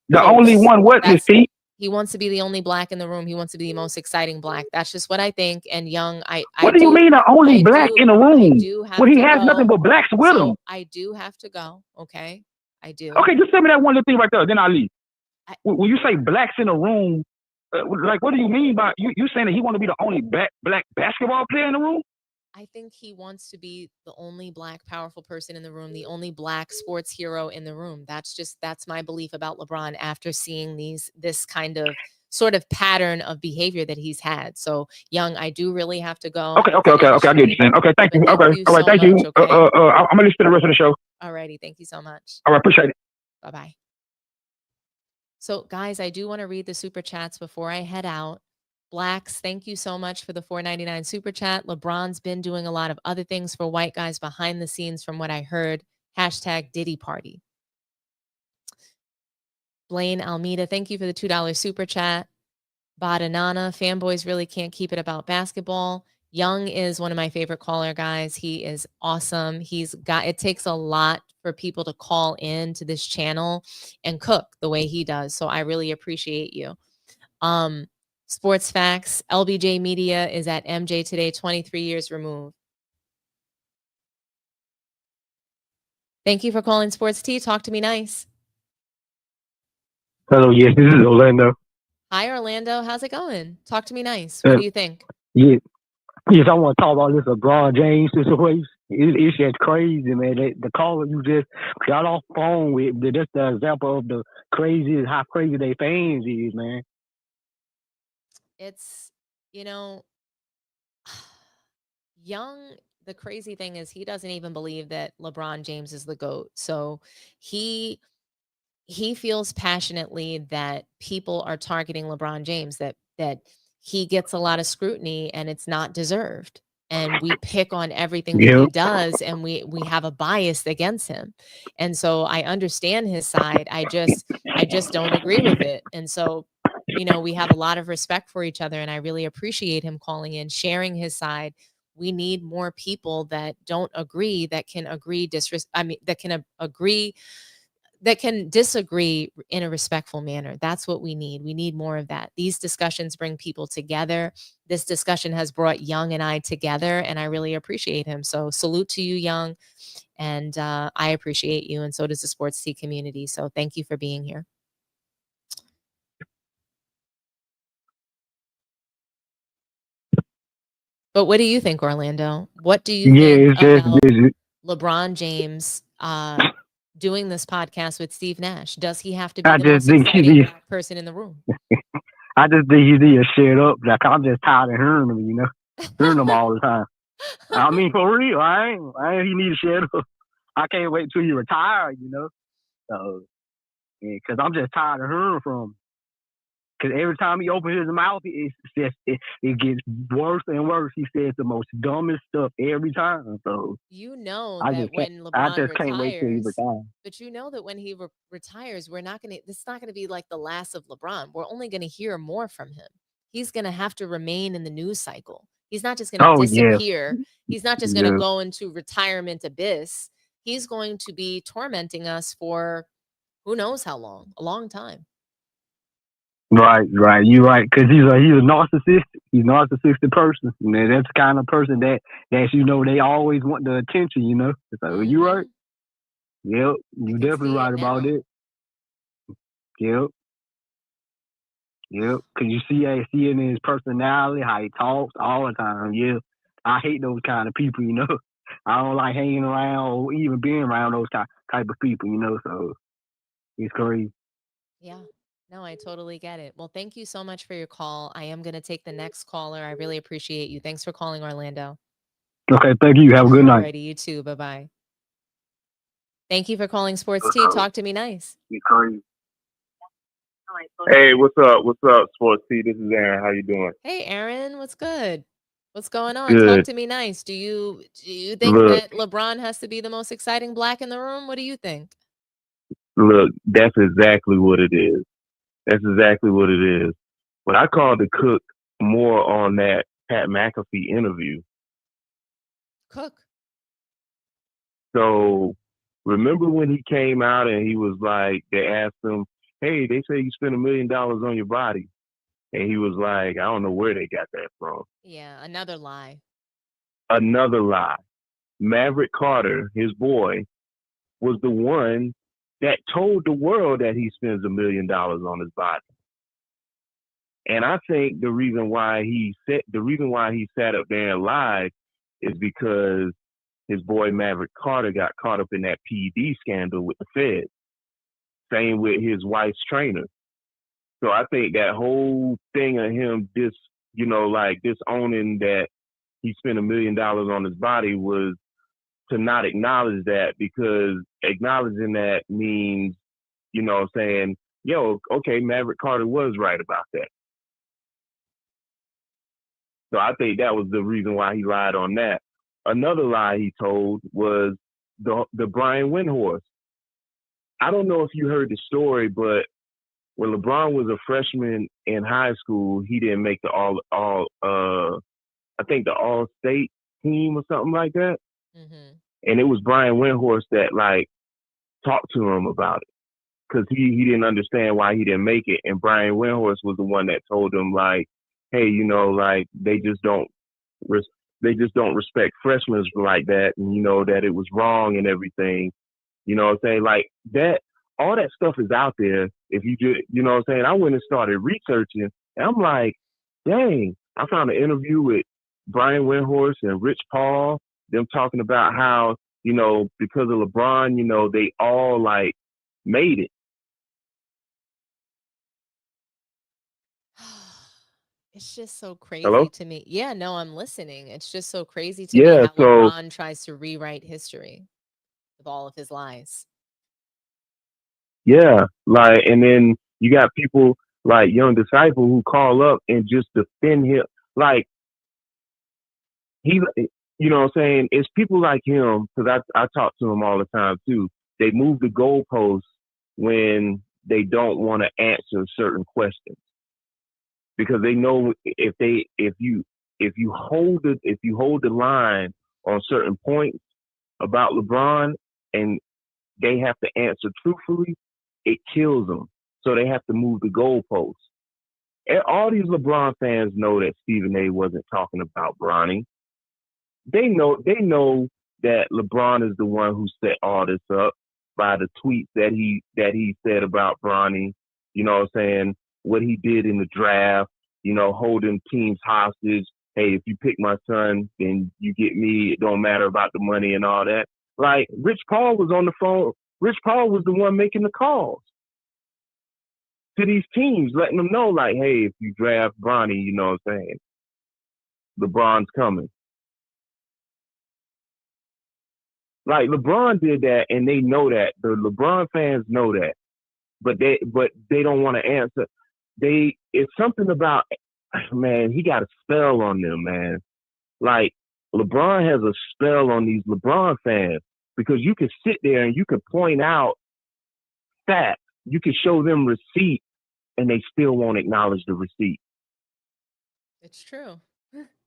The only one, what, Miss T? He wants to be the only black in the room. He wants to be the most exciting black. That's just what I think. And Young, what do you mean the only black in the room? Well, he has nothing but blacks with him. I do have to go. Okay. I do. Okay, just tell me that one little thing right there, then I'll leave. When you say blacks in the room, like what do you mean by you saying that he want to be the only black basketball player in the room? I think he wants to be the only Black powerful person in the room, the only Black sports hero in the room. That's my belief about LeBron after seeing this kind of sort of pattern of behavior that he's had. So, Young, I do really have to go. Okay. I get you, Jen. Okay, thank you. Okay, all right, thank you. I'm gonna listen to the rest of the show. Alrighty, thank you so much. All right, appreciate it. Bye-bye. So, guys, I do want to read the super chats before I head out. Blacks, thank you so much for the $4.99 super chat. LeBron's been doing a lot of other things for white guys behind the scenes from what I heard. Hashtag Diddy Party. Blaine Almeida, thank you for the $2 super chat. Badanana, fanboys really can't keep it about basketball. Young is one of my favorite caller guys. He is awesome. It takes a lot for people to call in to this channel and cook the way he does. So I really appreciate you. Sports Facts, LBJ Media is at MJ Today, 23 years removed. Thank you for calling Sports Tea. Talk to me nice. Hello, yes, this is Orlando. Hi, Orlando. How's it going? Talk to me nice. What do you think? Yeah, yes, I want to talk about this LeBron James situation. It's just crazy, man. The caller you just got off the phone with, that's the example of how crazy they fans is, man. It's, Young, the crazy thing is he doesn't even believe that LeBron James is the GOAT. So he feels passionately that people are targeting LeBron James, that he gets a lot of scrutiny and it's not deserved. And we pick on everything that he does, and we have a bias against him. And so I understand his side. I just don't agree with it. And so, we have a lot of respect for each other, and I really appreciate him calling in, sharing his side. We need more people that don't agree, that can disagree in a respectful manner. That's what we need. We need more of that. These discussions bring people together. This discussion has brought Young and I together, and I really appreciate him. So salute to you, Young. And I appreciate you, and so does the Sports Tea community. So thank you for being here. But what do you think, Orlando? What do you think about LeBron James doing this podcast with Steve Nash? Does he have to be the most exciting Black person in the room? I just think he need to shut up. Like, I'm just tired of hearing him, hearing him all the time. I mean, for real, he need to shut up. I can't wait till he retire, So, because I'm just tired of hearing from him. Because every time he opens his mouth, it gets worse and worse. He says the most dumbest stuff every time. So that when LeBron just can't wait till he retires. But that when he retires, this is not gonna be like the last of LeBron. We're only gonna hear more from him. He's gonna have to remain in the news cycle. He's not just gonna disappear. Yeah. He's not just gonna go into retirement abyss. He's going to be tormenting us for who knows how long, a long time. Right. You're right. Because he's a narcissist. He's a narcissistic person. And that's the kind of person that they always want the attention. So you right. Yep. You definitely right about it. Yep. Because you see it in his personality, how he talks all the time. Yeah. I hate those kind of people, I don't like hanging around or even being around those type of people, So it's crazy. Yeah. No, I totally get it. Well, thank you so much for your call. I am going to take the next caller. I really appreciate you. Thanks for calling, Orlando. Okay, thank you. Have a good night. Alrighty, you too. Bye-bye. Thank you for calling Sports Tea. Talk to me nice. You crazy. Hey, what's up? What's up, Sports Tea? This is Aaron. How you doing? Hey, Aaron. What's good? What's going on? Good. Talk to me nice. Do you think that LeBron has to be the most exciting Black in the room? What do you think? Look, that's exactly what it is. That's exactly what it is. But I called the cook more on that Pat McAfee interview. Cook. So remember when he came out and he was like, they asked him, hey, they say you spent $1 million on your body. And he was like, I don't know where they got that from. Yeah, another lie. Another lie. Maverick Carter, his boy, was the one that told the world that he spends $1 million on his body. And I think the reason why he sat up there and lied is because his boy Maverick Carter got caught up in that PED scandal with the Fed. Same with his wife's trainer. So I think that whole thing of him disowning that he spent $1 million on his body was to not acknowledge that, because acknowledging that means, saying, yo, okay, Maverick Carter was right about that. So I think that was the reason why he lied on that. Another lie he told was the Brian Windhorst. I don't know if you heard the story, but when LeBron was a freshman in high school, he didn't make the all-state team or something like that. Mm-hmm. And it was Brian Windhorst that talked to him about it, because he didn't understand why he didn't make it. And Brian Windhorst was the one that told him hey, they just don't respect freshmen like that, and that it was wrong and everything. You know what I'm saying? That, all that stuff is out there. If you just, I went and started researching, and I'm like, dang, I found an interview with Brian Windhorst and Rich Paul, them talking about how, because of LeBron, they all made it. It's just so crazy Hello? to me. Yeah, no, I'm listening. It's just so crazy to me how LeBron tries to rewrite history with all of his lies. Yeah, and then you got people like Young Disciple who call up and just defend him. He, what I'm saying? It's people like him, because I talk to him all the time too. They move the goalposts when they don't want to answer certain questions, because they know if you hold the line on certain points about LeBron and they have to answer truthfully, it kills them. So they have to move the goalposts. And all these LeBron fans know that Stephen A. wasn't talking about Bronny. They know that LeBron is the one who set all this up by the tweets that he said about Bronny. You know what I'm saying? What he did in the draft, holding teams hostage. Hey, if you pick my son, then you get me. It don't matter about the money and all that. Rich Paul was on the phone. Rich Paul was the one making the calls to these teams, letting them know, hey, if you draft Bronny, you know what I'm saying, LeBron's coming. LeBron did that, and they know that. The LeBron fans know that, but they don't want to answer. It's something about, man, he got a spell on them, man. LeBron has a spell on these LeBron fans, because you can sit there and you can point out facts. You can show them receipts, and they still won't acknowledge the receipt. It's true.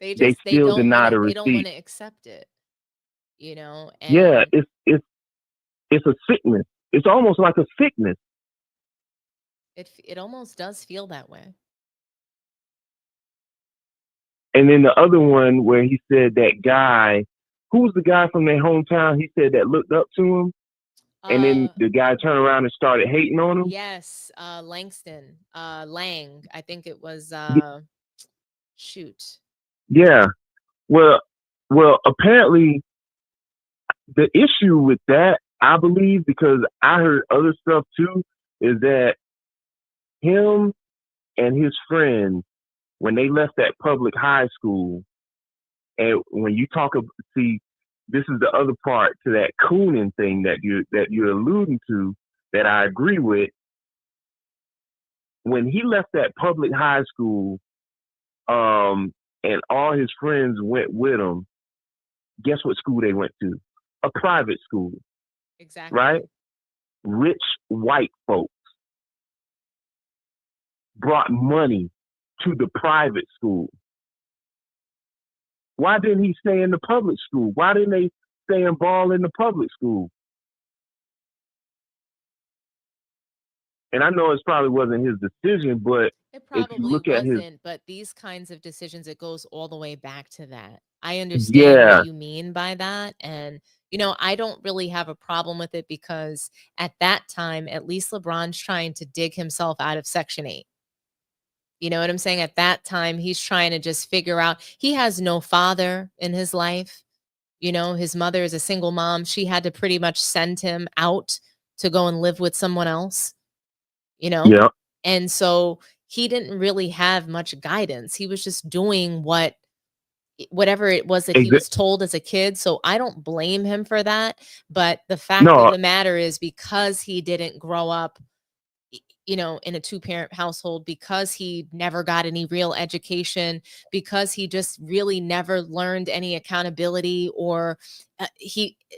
They still deny the receipt. They don't want to accept it. And yeah, it's a sickness. It's almost like a sickness. It almost does feel that way. And then the other one where he said that guy, who was the guy from their hometown, he said that looked up to him, and then the guy turned around and started hating on him. Yes, Langston, Lang, I think it was. Shoot. Yeah, well, apparently the issue with that, I believe, because I heard other stuff too, is that him and his friends, when they left that public high school, and when you see, this is the other part to that cooning thing that you're alluding to, that I agree with. When he left that public high school, and all his friends went with him, guess what school they went to? A private school. Exactly. Right? Rich white folks brought money to the private school. Why didn't he stay in the public school? Why didn't they stay and ball in the public school? And I know it probably wasn't his decision, but it if you look at his, but these kinds of decisions, it goes all the way back to that. I understand what you mean by that. And, I don't really have a problem with it, because at that time, at least LeBron's trying to dig himself out of Section 8. You know what I'm saying? At that time, he's trying to just figure out, he has no father in his life. You know, his mother is a single mom. She had to pretty much send him out to go and live with someone else, you know? Yeah. And so he didn't really have much guidance. He was just doing whatever it was that he was told as a kid. So I don't blame him for that. But the fact of the matter is, because he didn't grow up, you know, in a two-parent household, because he never got any real education, because he just really never learned any accountability, or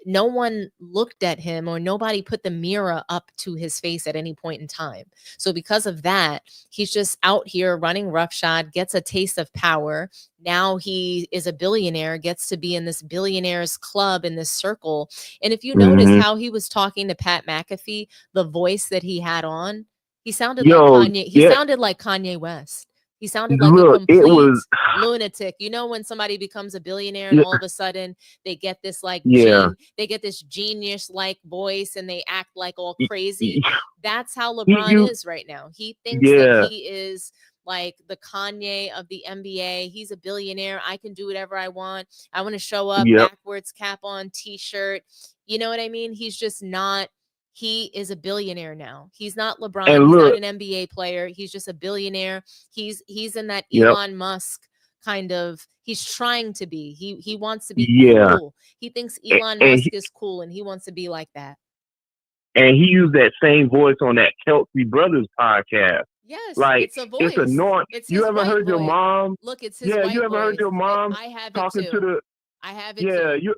no one looked at him, or nobody put the mirror up to his face at any point in time. So because of that, he's just out here running roughshod, gets a taste of power. Now he is a billionaire, gets to be in this billionaires club, in this circle. And if you notice how he was talking to Pat McAfee, the voice that he had on, he sounded like Kanye. He sounded like Kanye West. He sounded like a complete lunatic. You know, when somebody becomes a billionaire and all of a sudden they get this like they get this genius-like voice and they act like all crazy. That's how LeBron is right now. He thinks that he is like the Kanye of the NBA. He's a billionaire. I can do whatever I want. I want to show up, backwards cap on, t-shirt. You know what I mean? He's just not. He is a billionaire now. He's not LeBron. He's not an NBA player. He's just a billionaire. He's in that Elon Musk kind of. He's trying to be. He wants to be cool. He thinks Elon Musk is cool, and he wants to be like that. And he used that same voice on that Kelsey Brothers podcast. Yes, like it's a voice. It's annoying. It's you ever heard your mom? Look, it's his white you ever heard your mom I have talking it too. to the? I have it too.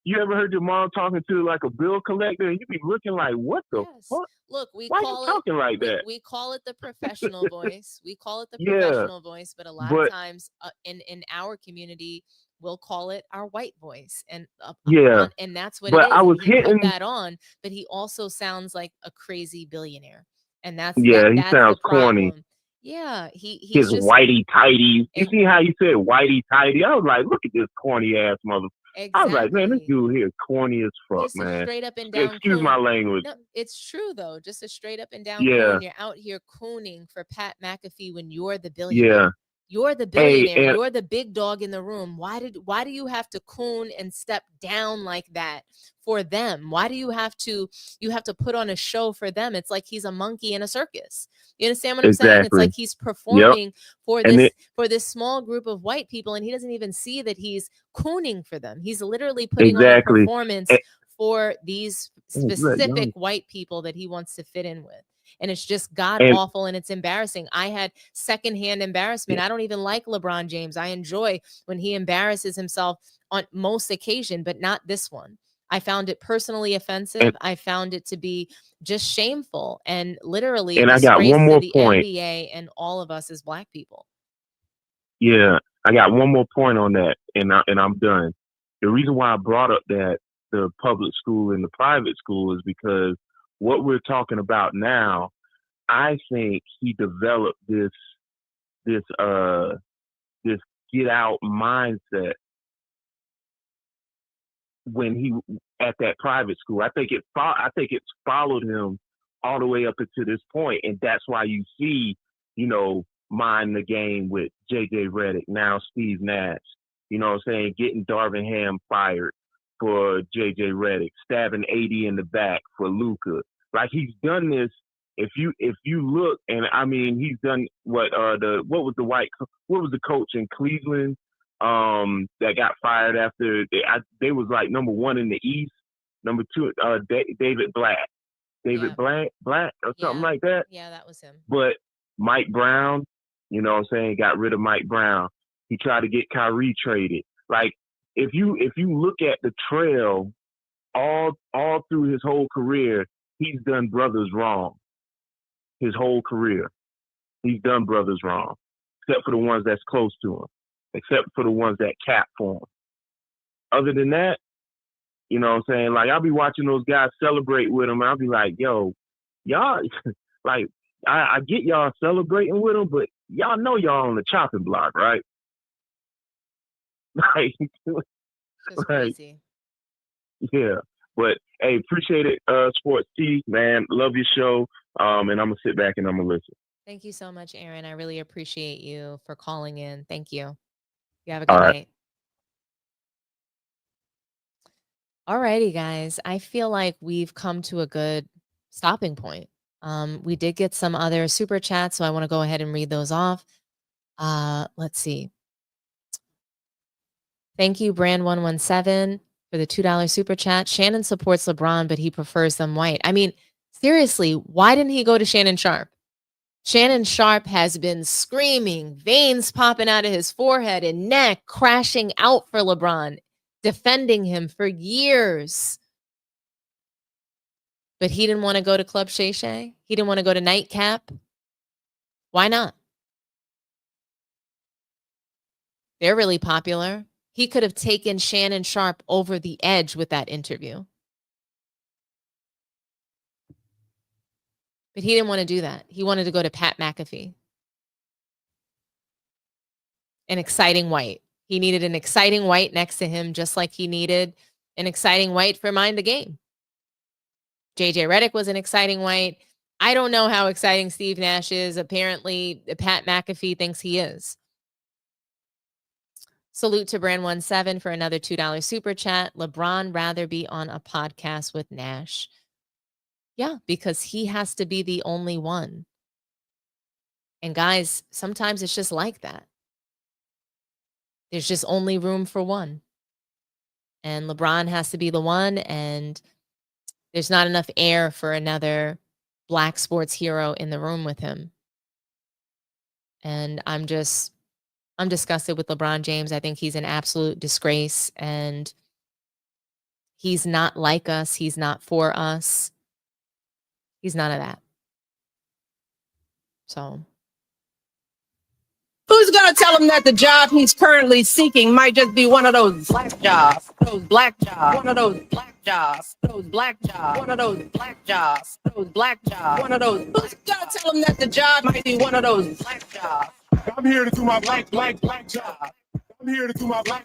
You ever heard your mom talking to like a bill collector, and you be looking like, what the fuck? Look, we Why call you talking it like that? We call it the professional voice. We call it the professional voice, but a lot of times in our community, we'll call it our white voice, and and that's what it is. I was Put that on, but he also sounds like a crazy billionaire, and that's he that's sounds the problem. corny. Yeah, he's his just whitey tighty. You see how you said whitey tighty? I was like, look at this corny ass mother. Exactly. I was like, man, this dude here is corny as fuck, Just man. a straight up and down. Excuse my language. No, it's true though. Just a straight up and down. Coon. You're out here cooning for Pat McAfee when you're the billionaire. Yeah. You're the billionaire. You're the big dog in the room. Why do you have to coon and step down like that for them? Why do you have to put on a show for them? It's like he's a monkey in a circus. You understand what I'm saying? It's like he's performing for this small group of white people, and he doesn't even see that he's cooning for them. He's literally putting on a performance for these specific white people that he wants to fit in with. And it's just god awful, and it's embarrassing. I had secondhand embarrassment. I don't even like LeBron James. I enjoy when he embarrasses himself on most occasion, but not this one. I found it personally offensive. I found it to be just shameful and literally I got one more the point. NBA and all of us as Black people. Yeah, I got one more point on that, and I'm done. The reason why I brought up that the public school and the private school is because what we're talking about now, I think he developed this get out mindset when he at that private school. I think it's followed him all the way up into this point, and that's why you see, Mind the Game with JJ Redick, now Steve Nash. You know what I'm saying? Getting Darvin Ham fired for JJ Redick, stabbing 80 in the back for Luka. Like, he's done this. If you look, and I mean, he's done what was the coach in Cleveland that got fired after they was like number 1 in the East, number 2 David Black or something like that. Yeah, that was him. But Mike Brown, you know what I'm saying, got rid of Mike Brown. He tried to get Kyrie traded. Like, if you look at the trail all through his whole career, he's done brothers wrong. His whole career, he's done brothers wrong, except for the ones that's close to him, except for the ones that cap for him. Other than that, you know what I'm saying? Like, I'll be watching those guys celebrate with him, and I'll be like, yo, y'all, like, I get y'all celebrating with him, but y'all know y'all on the chopping block, right? Like, That's crazy. Yeah. But hey, appreciate it, Sports T, man. Love your show. And I'm gonna sit back and I'm gonna listen. Thank you so much, Aaron. I really appreciate you for calling in. Thank you. You have a good night. Alrighty, guys. I feel like we've come to a good stopping point. We did get some other super chats, so I want to go ahead and read those off. Let's see. Thank you, Brand117, for the $2 super chat. Shannon supports LeBron, but he prefers them white. I mean, seriously, why didn't he go to Shannon Sharp? Shannon Sharp has been screaming, veins popping out of his forehead and neck, crashing out for LeBron, defending him for years. But he didn't want to go to Club Shay Shay. He didn't want to go to Nightcap. Why not? They're really popular. He could have taken Shannon Sharp over the edge with that interview. But he didn't want to do that. He wanted to go to Pat McAfee. An exciting white. He needed an exciting white next to him, just like he needed an exciting white for Mind the Game. JJ Redick was an exciting white. I don't know how exciting Steve Nash is. Apparently, Pat McAfee thinks he is. Salute to Brand17 for another $2 super chat. LeBron rather be on a podcast with Nash. Yeah, because he has to be the only one. And guys, sometimes it's just like that. There's just only room for one. And LeBron has to be the one, and there's not enough air for another Black sports hero in the room with him. And I'm disgusted with LeBron James. I think he's an absolute disgrace, and he's not like us. He's not for us. He's none of that. So Who's going to tell him that the job he's currently seeking might just be one of those black jobs, those black jobs, one of those black jobs, those black jobs, one of those black jobs, those black jobs, one of those. Who's going to tell him that the job might be one of those black jobs? I'm here to do my black job. I'm here to do my black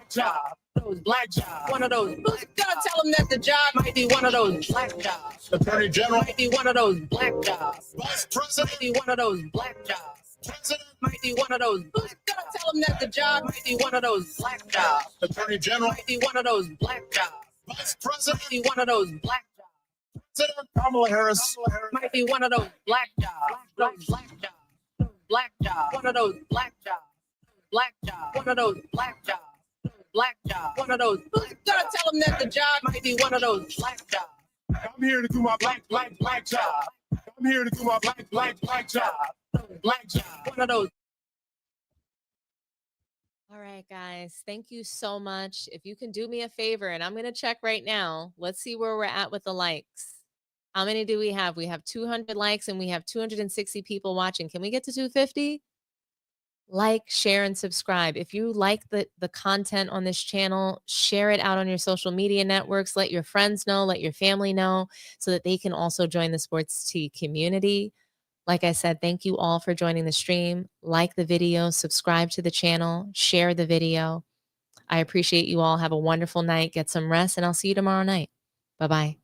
job. Those black jobs, one of those. Who's going to tell him that the job might be one of those black jobs? Attorney General Might be one of those black jobs. Vice President Might be one of those black jobs. President Might be one of those. Who's gonna tell him that the job might be one of those black jobs? Attorney General Might be one of those black jobs. Vice President Might be one of those black jobs. President Kamala Harris Might be one of those black jobs. Those black jobs. Those black jobs. One of those black jobs. Black job. One of those black jobs. Black job. One of those. Who's gonna tell him that the job might be one of those black jobs? I'm here to do my black job. I'm here to do my black job. Black job. One of those. all right, guys. Thank you so much. If you can do me a favor, and I'm going to check right now. Let's see where we're at with the likes. How many do we have? We have 200 likes and we have 260 people watching. Can we get to 250? Like, share, and subscribe. If you like the content on this channel, share it out on your social media networks. Let your friends know, let your family know, so that they can also join the Sports Tea community. Like I said, thank you all for joining the stream. Like the video, subscribe to the channel, share the video. I appreciate you all. Have a wonderful night. Get some rest, and I'll see you tomorrow night. Bye-bye.